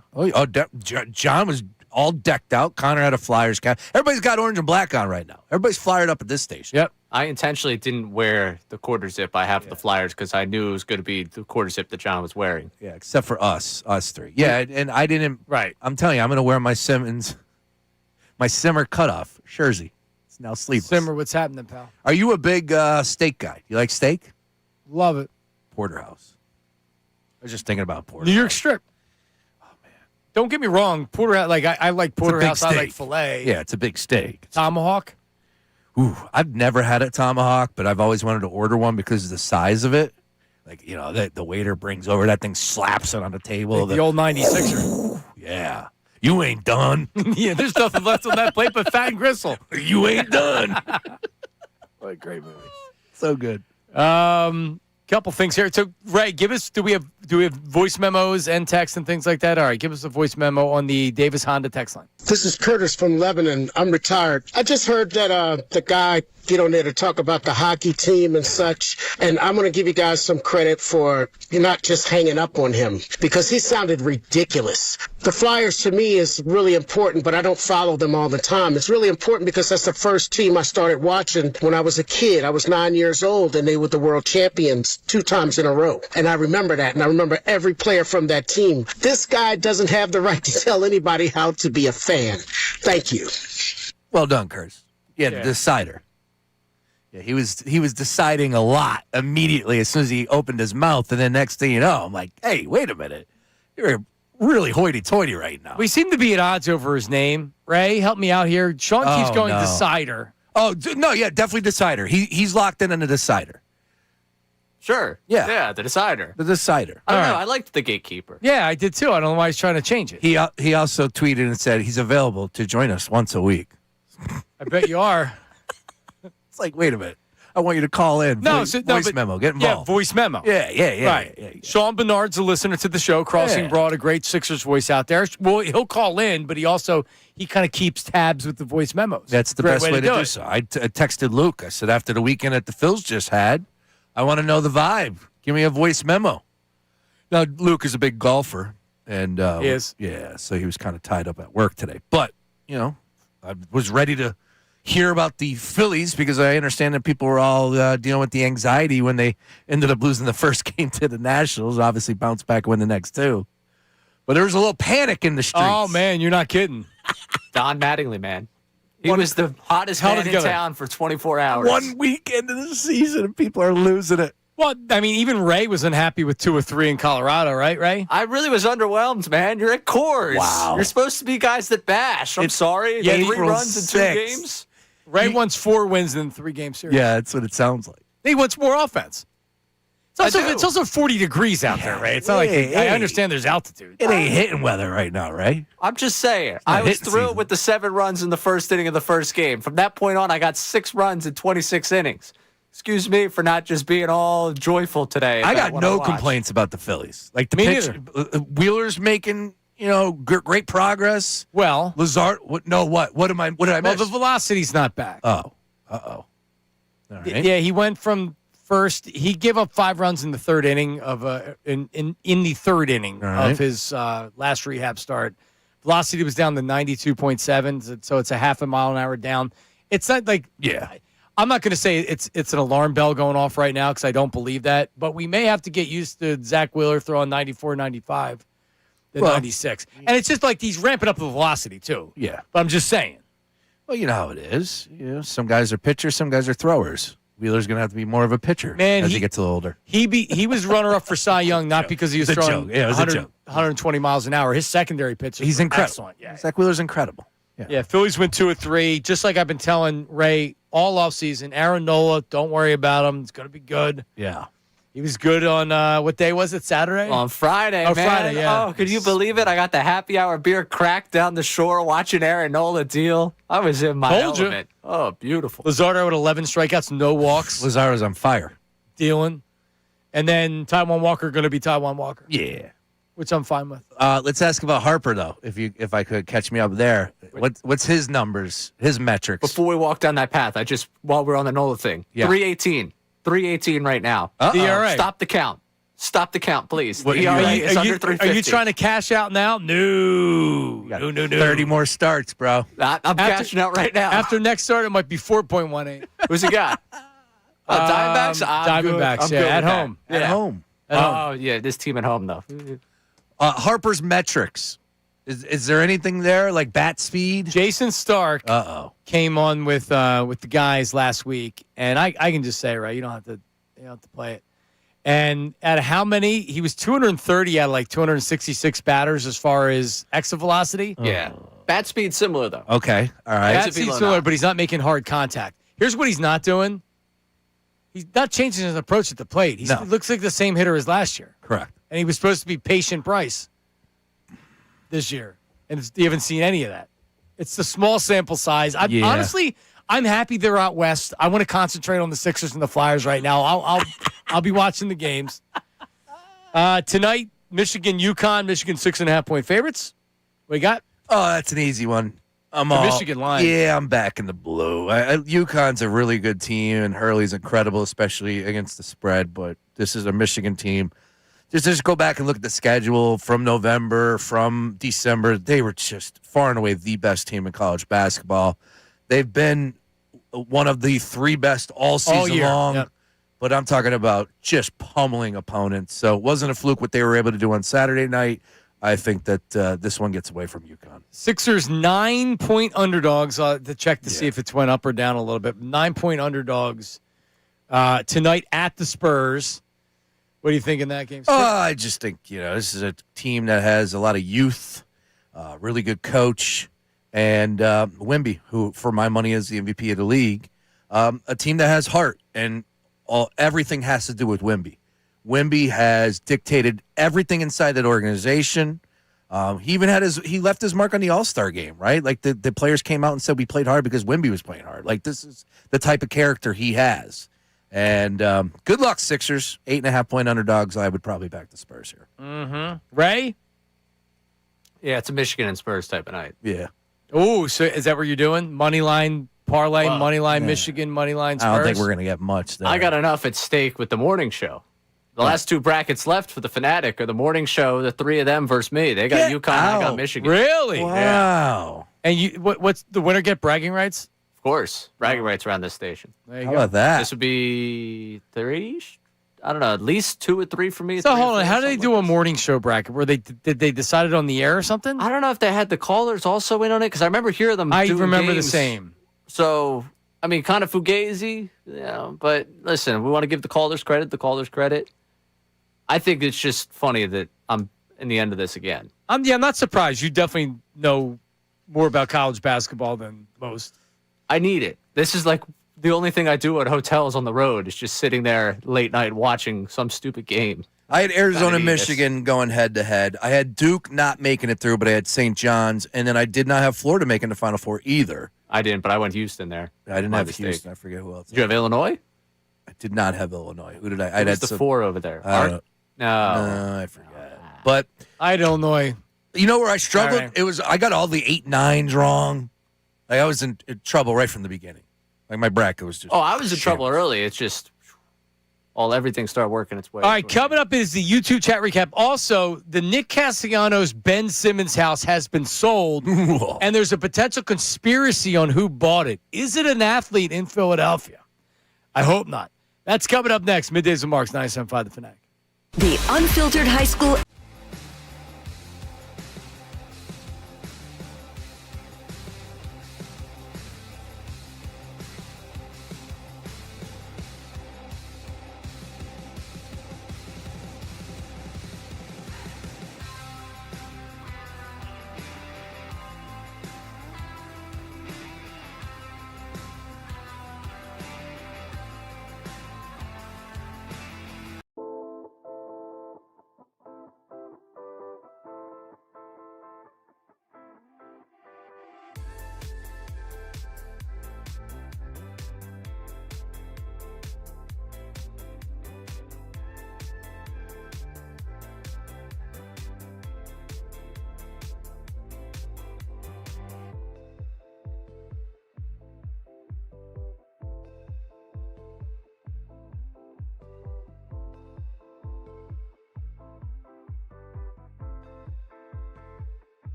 Sure. John was all decked out. Connor had a Flyers cap. Everybody's got orange and black on right now. Everybody's flyered up at this station. Yep. I intentionally didn't wear the quarter zip I have for the Flyers because I knew it was going to be the quarter zip that John was wearing. Yeah, except for us three. Yeah, and I didn't. Right. I'm telling you, I'm going to wear my Simmer cutoff jersey. It's now sleeveless. Simmer, what's happening, pal? Are you a big steak guy? You like steak? Love it. Porterhouse. I was just thinking about Porterhouse. New York Strip. Oh, man. Don't get me wrong. Porterhouse, like I like Porterhouse. I like filet. Yeah, it's a big steak. Tomahawk. Ooh, I've never had a tomahawk, but I've always wanted to order one because of the size of it. Like, you know, the waiter brings over that thing, slaps it on the table. Like the old 96er. Yeah. You ain't done. Yeah, there's nothing left on that plate but fat and gristle. You ain't done. What a great movie. So good. Couple things here. So, Ray, do we have voice memos and text and things like that? All right, give us a voice memo on the Davis Honda text line. This is Curtis from Lebanon. I'm retired. I just heard that the guy get on there to talk about the hockey team and such, and I'm going to give you guys some credit for not just hanging up on him because he sounded ridiculous. The Flyers to me is really important, but I don't follow them all the time. It's really important because that's the first team I started watching when I was a kid. I was 9 years old, and they were the world champions 2 times in a row. And I remember that, and I remember every player from that team. This guy doesn't have the right to tell anybody how to be a fan. Thank you. Well done, Curtis. Yeah, the decider. Yeah, he was deciding a lot immediately as soon as he opened his mouth, and then next thing you know, I'm like, hey, wait a minute. You're really hoity-toity right now. We seem to be at odds over his name. Ray, help me out here. Sean keeps going decider. Oh, no, yeah, definitely decider. He's locked in on the decider. Sure. Yeah. The decider. The decider. I don't know. I liked the gatekeeper. Yeah, I did too. I don't know why he's trying to change it. He also tweeted and said he's available to join us once a week. I bet you are. It's like, wait a minute. I want you to call in. Voice memo. Get involved. Yeah, voice memo. Yeah. Right. Yeah. Sean Bernard's a listener to the show. Crossing Broad, a great Sixers voice out there. Well, he'll call in, but he kind of keeps tabs with the voice memos. That's the best way to do so. I texted Luke. I said, after the weekend that the Phillies just had, I want to know the vibe. Give me a voice memo. Now, Luke is a big golfer. And he is. Yeah, so he was kind of tied up at work today. But, you know, I was ready to hear about the Phillies because I understand that people were all dealing with the anxiety when they ended up losing the first game to the Nationals. Obviously, bounced back and win the next 2. But there was a little panic in the streets. Oh, man, you're not kidding. Don Mattingly, man. He was the hottest man in town for 24 hours. 1 weekend of the season, and people are losing it. Well, I mean, even Ray was unhappy with 2 or 3 in Colorado, right, Ray? I really was underwhelmed, man. You're at Coors. Wow. You're supposed to be guys that bash. I'm sorry. Yeah, 3 runs in 2 games. Ray wants 4 wins in 3-game series. Yeah, that's what it sounds like. He wants more offense. It's also 40 degrees out there, Ray. It's not I understand there's altitude. It ain't hitting weather right now, Ray. I'm just saying. I was thrilled with the 7 runs in the first inning of the first game. From that point on, I got 6 runs in 26 innings. Excuse me for not just being all joyful today. I got no complaints about the Phillies. Like the pitch, Wheeler's making, great progress. Well, Lazard, what did I miss? Well, the velocity's not back. Oh, all right. Yeah, he went from first. He gave up 5 runs in the 3rd inning of in the 3rd inning of his last rehab start. Velocity was down to 92.7, so it's a half a mile an hour down. It's not like I'm not going to say it's an alarm bell going off right now because I don't believe that, but we may have to get used to Zach Wheeler throwing 94, 95, then 96. And it's just like he's ramping up the velocity too. Yeah. But I'm just saying. Well, you know how it is. Some guys are pitchers, some guys are throwers. Wheeler's going to have to be more of a pitcher as he gets a little older. He was runner-up for Cy Young not because he was throwing 120 miles an hour. His secondary pitch he's incredible. Excellent. Yeah. Zach Wheeler's incredible. Yeah, Phillies win 2 of 3. Just like I've been telling Ray all offseason, Aaron Nola, don't worry about him. It's going to be good. Yeah. He was good on, what day was it, Saturday? On Friday, Oh, man. Friday, yeah. Oh, could you believe it? I got the happy hour beer cracked down the shore watching Aaron Nola deal. I was in my Told you. element. Oh, beautiful. Lazardo with 11 strikeouts, no walks. Lazardo's on fire. Dealing. And then Taijuan Walker going to be Taijuan Walker. Yeah. Which I'm fine with. Let's ask about Harper, though, if I could catch me up there. What's his numbers, his metrics? Before we walk down that path, while we're on the Nola thing, 318. 318 right now. ERA. Stop the count. Stop the count, please. What, the ERA is under 350. Are you trying to cash out now? No. 30 more starts, bro. I'm cashing out right now. After next start, it might be 4.18. Who's he got? Diamondbacks? Diamondbacks, at home. At home. Oh, yeah, this team at home, though. Harper's metrics. Is there anything there, like bat speed? Jason Stark came on with the guys last week, and I can just say, right, you don't have to play it. And at how many? He was 230 out of like 266 batters as far as exit velocity. Yeah. Bat speed similar, though. Okay. All right. Bat speed similar, but he's not making hard contact. Here's what he's not doing. He's not changing his approach at the plate. He looks like the same hitter as last year. Correct. And he was supposed to be patient Bryce this year. And you haven't seen any of that. It's the small sample size. Honestly, I'm happy they're out west. I want to concentrate on the Sixers and the Flyers right now. I'll be watching the games. Tonight, Michigan, UConn. Michigan 6.5-point favorites. What you got? Oh, that's an easy one. I'm the all Michigan line. Yeah, I'm back in the blue. UConn's a really good team, and Hurley's incredible, especially against the spread. But this is a Michigan team. Just go back and look at the schedule from November, from December. They were just far and away the best team in college basketball. They've been one of the 3 best all season long. Yep. But I'm talking about just pummeling opponents. So it wasn't a fluke what they were able to do on Saturday night. I think that this one gets away from UConn. Sixers 9-point underdogs. To check to see if it's went up or down a little bit. 9-point underdogs tonight at the Spurs. What do you think in that game? I just think, this is a team that has a lot of youth, really good coach, and Wemby, who, for my money, is the MVP of the league. A team that has heart, and everything has to do with Wemby. Wemby has dictated everything inside that organization. He left his mark on the All-Star game, right? Like the players came out and said we played hard because Wemby was playing hard. Like this is the type of character he has. And good luck, Sixers. 8.5-point underdogs. I would probably back the Spurs here. Mm-hmm. Ray? Yeah, it's a Michigan and Spurs type of night. Yeah. Oh, so is that what you're doing? Money line parlay, money line Michigan, money line Spurs? I don't think we're going to get much there. I got enough at stake with the morning show. The last 2 brackets left for the Fanatic are the morning show, the 3 of them versus me. They got UConn, I got Michigan. Really? Wow. Yeah. And what's the winner get bragging rights? Of course. Bragging rights around this station. There you How go. about that? This would be 3? I don't know, at least 2 or 3 for me. So hold on, how do they do a morning show bracket? Did they decide it on the air or something? I don't know if they had the callers also in on it, because I remember hearing them I doing remember games. the same. So, I mean, kind of fugazi, but listen, we want to give the callers credit. I think it's just funny that I'm in the end of this again. I'm not surprised. You definitely know more about college basketball than most. I need it. This is like the only thing I do at hotels on the road is just sitting there late night watching some stupid game. I had Arizona, Michigan going head-to-head. I had Duke not making it through, but I had St. John's, and then I did not have Florida making the Final Four either. I didn't, but I went Houston there. I didn't have Houston. I forget who else. Did you have Illinois? I did not have Illinois. Who did I? Who was the 4 over there? No, I forget. But I had Illinois. You know where I struggled? Right. It was I got all the 8-9s wrong. Like I was in trouble right from the beginning. Like my bracket was just. Oh, I was in trouble early. It's just everything started working its way. All right, coming up is the YouTube chat recap. Also, the Nick Castellanos Ben Simmons house has been sold, and there's a potential conspiracy on who bought it. Is it an athlete in Philadelphia? I hope not. That's coming up next. Middays with Marks, 97.5 The Fanatic. The Unfiltered High School.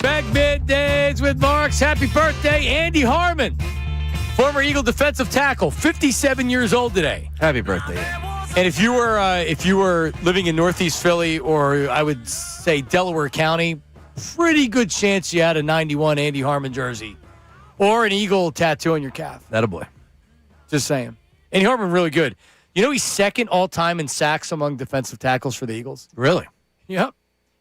back middays with Marks. Happy birthday, Andy Harmon, former Eagle defensive tackle, 57 years old today. Happy birthday. And if you were living in Northeast Philly, or I would say Delaware County, pretty good chance you had a 91 Andy Harmon jersey or an Eagle tattoo on your calf. Attaboy. Just saying. Andy Harmon, really good. You know he's second all-time in sacks among defensive tackles for the Eagles? Really? Yep.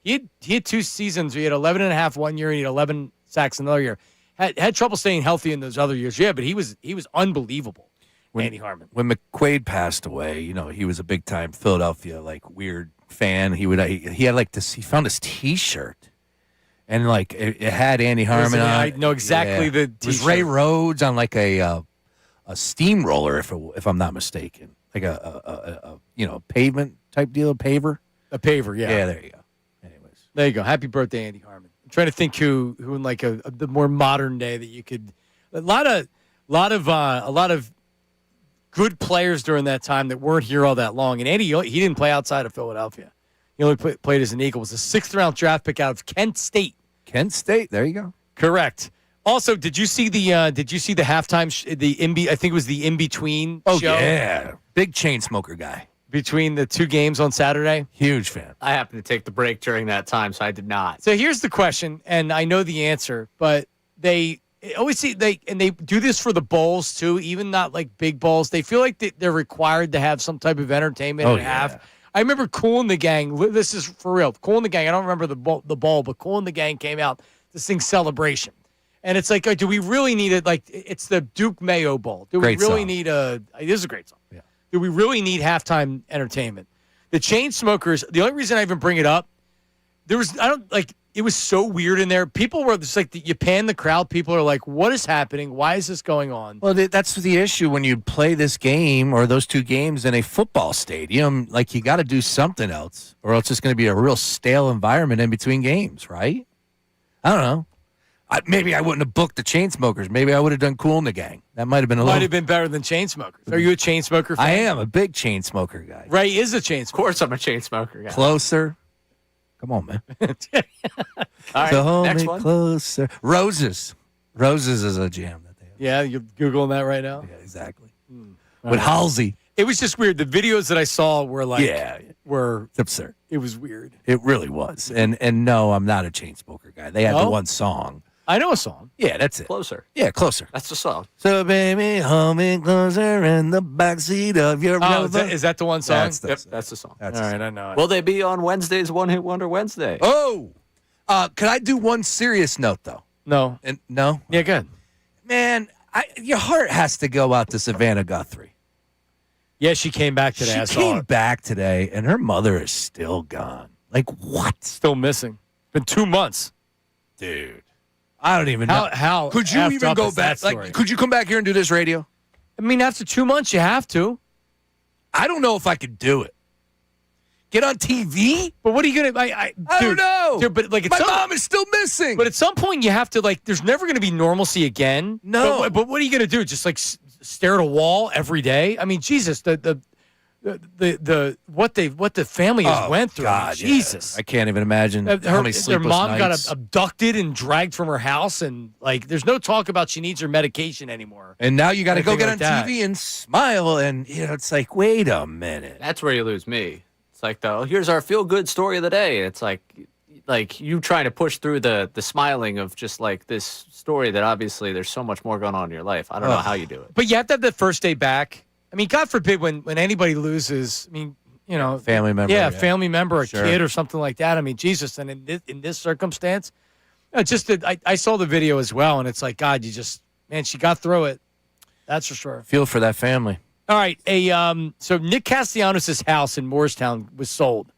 He had 2 seasons. He had 11 and a half one year, and he had 11 sacks another year. Had trouble staying healthy in those other years. Yeah, but he was unbelievable, Andy Harmon. When McQuaid passed away, he was a big-time Philadelphia, weird fan. He had this, he found his T-shirt, and, it had Andy Harmon on I it. know exactly the It was T-shirt. Ray Rhodes on, a steamroller, if I'm not mistaken. A pavement type deal, a paver. A paver, yeah. Yeah, there you go. There you go. Happy birthday, Andy Harmon. I'm trying to think who in the more modern day that you could. A lot of good players during that time that weren't here all that long. And Andy, he didn't play outside of Philadelphia. He only played as an Eagle. Was a 6th-round draft pick out of Kent State. Kent State. There you go. Correct. Also, did you see the halftime the I think it was the in between Oh show? yeah, big chain smoker guy. Between the 2 games on Saturday? Huge fan. I happened to take the break during that time, so I did not. So here's the question, and I know the answer, but they always they do this for the bowls too, even not like big bowls. They feel like they're required to have some type of entertainment at half. I remember Kool and the Gang. This is for real. Kool and the Gang. I don't remember the bowl, but Kool and the Gang came out to sing Celebration. And it's like, do we really need it? Like, it's the Duke Mayo Bowl. Do we really need it is a great song. Yeah. Do we really need halftime entertainment? The Chainsmokers, the only reason I even bring it up, it was so weird in there. People were just you pan the crowd, people are like, what is happening? Why is this going on? Well, that's the issue when you play this game or those 2 games in a football stadium. You got to do something else, or else it's going to be a real stale environment in between games, right? I don't know. Maybe I wouldn't have booked the Chainsmokers. Maybe I would have done Kool and the Gang. That might have been Might have been better than Chainsmokers. Are you a Chainsmoker fan? I am a big Chainsmoker guy. Ray is a Chainsmoker. Of course, I'm a chain smoker guy. Closer. Come on, man. All right, So hold next me one. closer. Roses. Roses is a jam that they have. Yeah, you're Googling that right now? Yeah, exactly. With Halsey. It was just weird. The videos that I saw were were It's absurd. It was weird. It really was. And no, I'm not a Chainsmoker guy. They had the No? one song. I know a song. Yeah, that's it. Closer. Yeah, Closer. That's the song. So, baby, hold me closer in the backseat of your Rover. Is that the one song? That's That's the song. All right, I know it. Will they be on Wednesday's One Hit Wonder Wednesday? Oh! Could I do one serious note, though? No. And no? Yeah, good. Man, your heart has to go out to Savannah Guthrie. Yeah, she came back today. I She saw came it. back today, and her mother is still gone. What? Still missing. Been 2 months. Dude. I don't even know. How could you effed even up go is back? that story? Could you come back here and do this radio? I mean, after 2 months, you have to. I don't know if I could do it. Get on TV? But what are you gonna? I don't know. Dude, but My mom is still missing. But at some point, you have to There's never gonna be normalcy again. No. But what are you gonna do? Just stare at a wall every day? I mean, Jesus, what the family has went through. God, Jesus, yeah. I can't even imagine how many their sleepless mom nights. got abducted and dragged from her house, and there's no talk about she needs her medication anymore. And now you got to go get on that. TV and smile, and it's like, wait a minute. That's where you lose me. It's like, though, here's our feel-good story of the day. It's like you trying to push through the smiling of just this story that obviously there's so much more going on in your life. I don't know how you do it. But you have to have that first day back. I mean, God forbid when anybody loses. I mean, family member. Yeah, family member, a Sure. kid, or something like that. I mean, Jesus, and in this circumstance, I saw the video as well, and it's like, God, she got through it. That's for sure. Feel for that family. All right, so Nick Castellanos' house in Morristown was sold,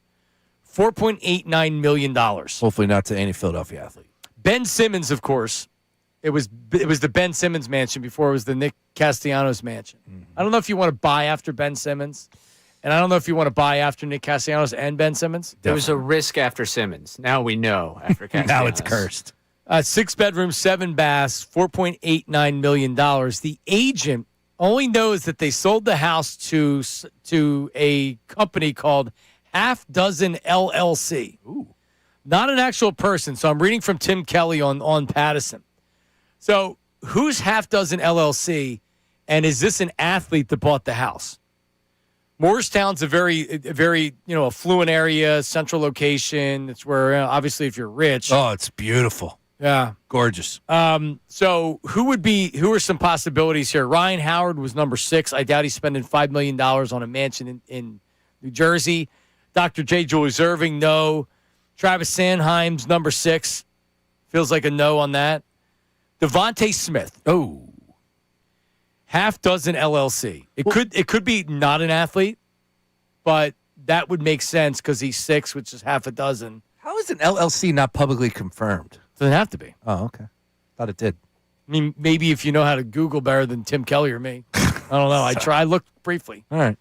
$4.89 million. Hopefully not to any Philadelphia athlete. Ben Simmons, of course. It was the Ben Simmons mansion before it was the Nick Castellanos mansion. Mm-hmm. I don't know if you want to buy after Ben Simmons, and I don't know if you want to buy after Nick Castellanos and Ben Simmons. There was a risk after Simmons. Now we know after Castellanos. Now it's cursed. 6 bedrooms, 7 baths, $4.89 million. The agent only knows that they sold the house to a company called Half Dozen LLC. Ooh. Not an actual person. So I'm reading from Tim Kelly on Pattison. So who's Half Dozen LLC, and is this an athlete that bought the house? Morristown's a very affluent area, central location. It's where obviously if you're rich. Oh, it's beautiful. Yeah, gorgeous. So who are some possibilities here? Ryan Howard was number 6. I doubt he's spending $5 million on a mansion in New Jersey. Dr. J. Julius Irving, no. Travis Sanheim's number 6. Feels like a no on that. Devontae Smith. Oh. Half Dozen LLC. It could be not an athlete, but that would make sense because he's 6, which is half a dozen. How is an LLC not publicly confirmed? Doesn't have to be. Oh, okay. Thought it did. I mean, maybe if you know how to Google better than Tim Kelly or me. I don't know. I looked briefly. All right.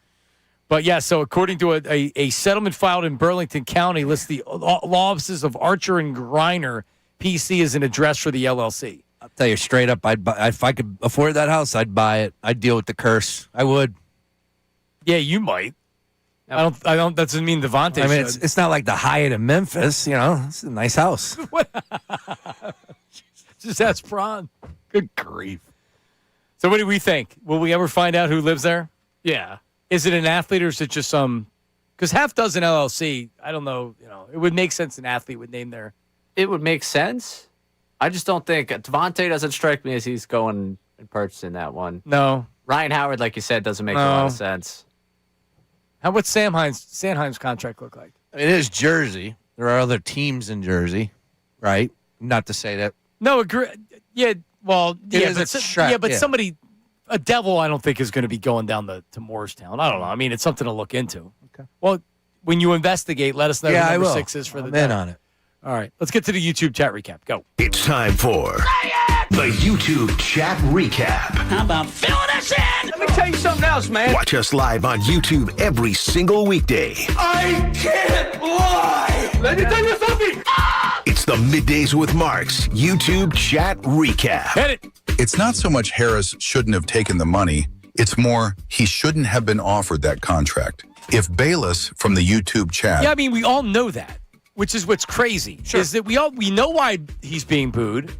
But yeah, so according to a settlement filed in Burlington County lists the law offices of Archer and Griner PC as an address for the LLC. I'll tell you straight up, I'd buy, if I could afford that house, I'd buy it. I'd deal with the curse. I would. Yeah, you might. I don't. That doesn't mean Devontae. I mean, it's not like the Hyatt in Memphis. It's a nice house. Just ask Prawn. Good grief. So what do we think? Will we ever find out who lives there? Yeah. Is it an athlete or is it just some? Because Half Dozen LLC. I don't know. It would make sense an athlete would name their. It would make sense. I just don't think Devontae doesn't strike me as he's going and purchasing that one. No. Ryan Howard, like you said, doesn't make a lot of sense. What's Sanheim's contract look like? It is Jersey. There are other teams in Jersey, right? Not to say that. No, agree. Yeah, well, but yeah. somebody, a Devil, I don't think is going to be going down to Morristown. I don't know. I mean, it's something to look into. Okay. Well, when you investigate, let us know who number 6 is for the day. I'm in on it. All right, let's get to the YouTube chat recap. Go. It's time for the YouTube chat recap. How about filling us in? Let me tell you something else, man. Watch us live on YouTube every single weekday. I can't lie. Let me tell you something. It's the Middays with Marks YouTube chat recap. Hit it. It's not so much Harris shouldn't have taken the money. It's more he shouldn't have been offered that contract. If Bayless from the YouTube chat. Yeah, I mean, we all know that, which is what's crazy. Sure. Is that we know why he's being booed.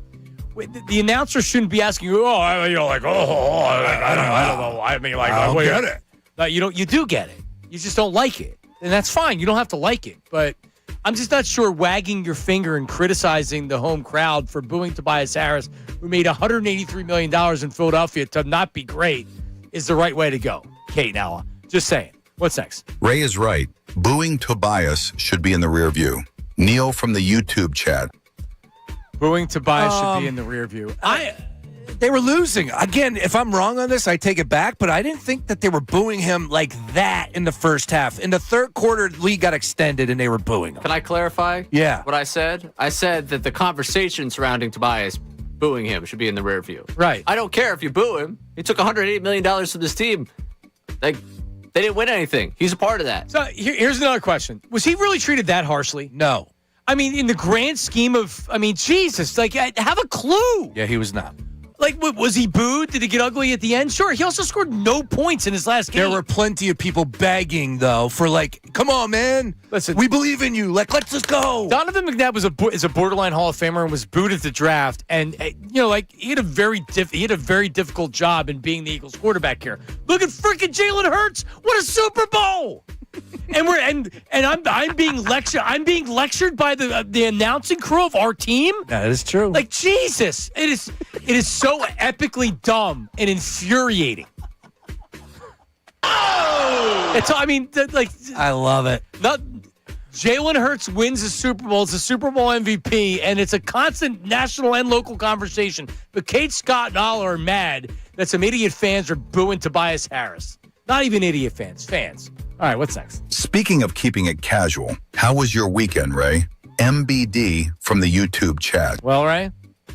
The announcer shouldn't be asking you, I don't know. I mean, like, I don't get it. No, you do get it. You just don't like it. And that's fine. You don't have to like it. But I'm just not sure wagging your finger and criticizing the home crowd for booing Tobias Harris, who made $183 million in Philadelphia to not be great, is the right way to go. Kate, now, just saying. What's next? Ray is right. Booing Tobias should be in the rear view. Neil from the YouTube chat. Booing Tobias should be in the rear view. They were losing. Again, if I'm wrong on this, I take it back, but I didn't think that they were booing him like that in the first half. In the third quarter, the league got extended and they were booing him. Can I clarify what I said? I said that the conversation surrounding Tobias booing him should be in the rear view. Right. I don't care if you boo him. He took $108 million from this team. Like, they didn't win anything. He's a part of that. So here's another question. Was he really treated that harshly? No. I mean, in the grand scheme of, Jesus, like, have a clue. Yeah, he was not. Like, was he booed? Did it get ugly at the end? Sure. He also scored no points in his last game. There were plenty of people begging, though, for come on, man. Listen, we believe in you. Let's just go. Donovan McNabb is a borderline Hall of Famer and was booed at the draft. And, he had a very difficult job in being the Eagles quarterback here. Look at freaking Jalen Hurts. What a Super Bowl. And I'm being lectured by the announcing crew of our team. That is true. Like, Jesus, it is so epically dumb and infuriating. I love it. Jalen Hurts wins the Super Bowl. It's a Super Bowl MVP, and it's a constant national and local conversation. But Kate, Scott, and all are mad that some idiot fans are booing Tobias Harris. Not even idiot fans. Fans. All right, what's next? Speaking of keeping it casual, how was your weekend, Ray? MBD from the YouTube chat. Well, Ray? I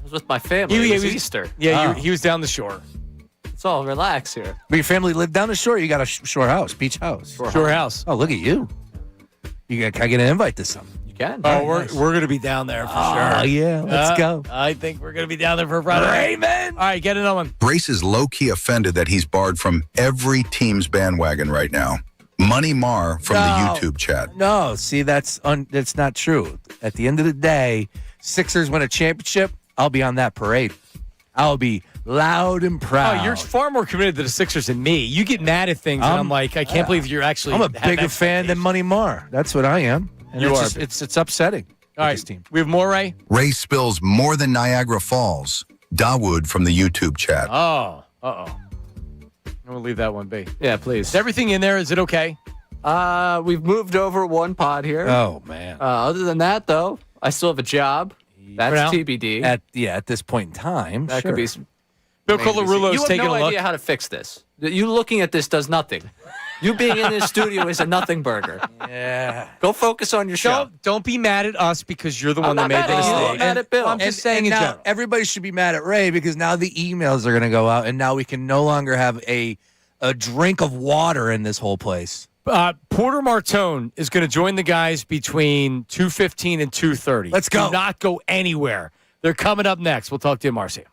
was with my family. It was Easter. Yeah, he was down the shore. It's all relax here. But your family lived down the shore? You got a shore house, beach house? Shore house. Oh, look at you. Can I get an invite to something? You can. Oh, we're going to be down there for sure. Oh, yeah. Let's go. I think we're going to be down there for Friday. Amen. All right, get another one. Brace is low-key offended that he's barred from every team's bandwagon right now. Money Mar from the YouTube chat. No, see, that's not true. at the end of the day, Sixers win a championship, I'll be on that parade. I'll be loud and proud. Oh, you're far more committed to the Sixers than me. You get mad at things, and I'm like, I can't believe you're actually. I'm a bigger fan than Money Marr. That's what I am. And You are. It's upsetting. All right, this team. we have more, Ray? Ray spills more than Niagara Falls. Dawood from the YouTube chat. Oh, uh-oh. I'm going to leave that one be. Yeah, please. Is everything in there? Is it okay? We've moved over one pod here. Oh, man. Other than that, though, I still have a job. That's now? TBD. At this point in time, that sure. could be. Bill Colarulo's You have taking no a look. idea how to fix this. You looking at this does nothing. You being in this studio is a nothing burger. Yeah. Go focus on your show. Don't be mad at us because you're the one I'm that not made mad the at you. mistake. I'm mad at Bill. I'm just saying and in now general. everybody should be mad at Ray because now the emails are going to go out, and now we can no longer have a drink of water in this whole place. Porter Martone is going to join the guys between 2:15 and 2:30. Let's go. Do not go anywhere. They're coming up next. We'll talk to you, Marcia.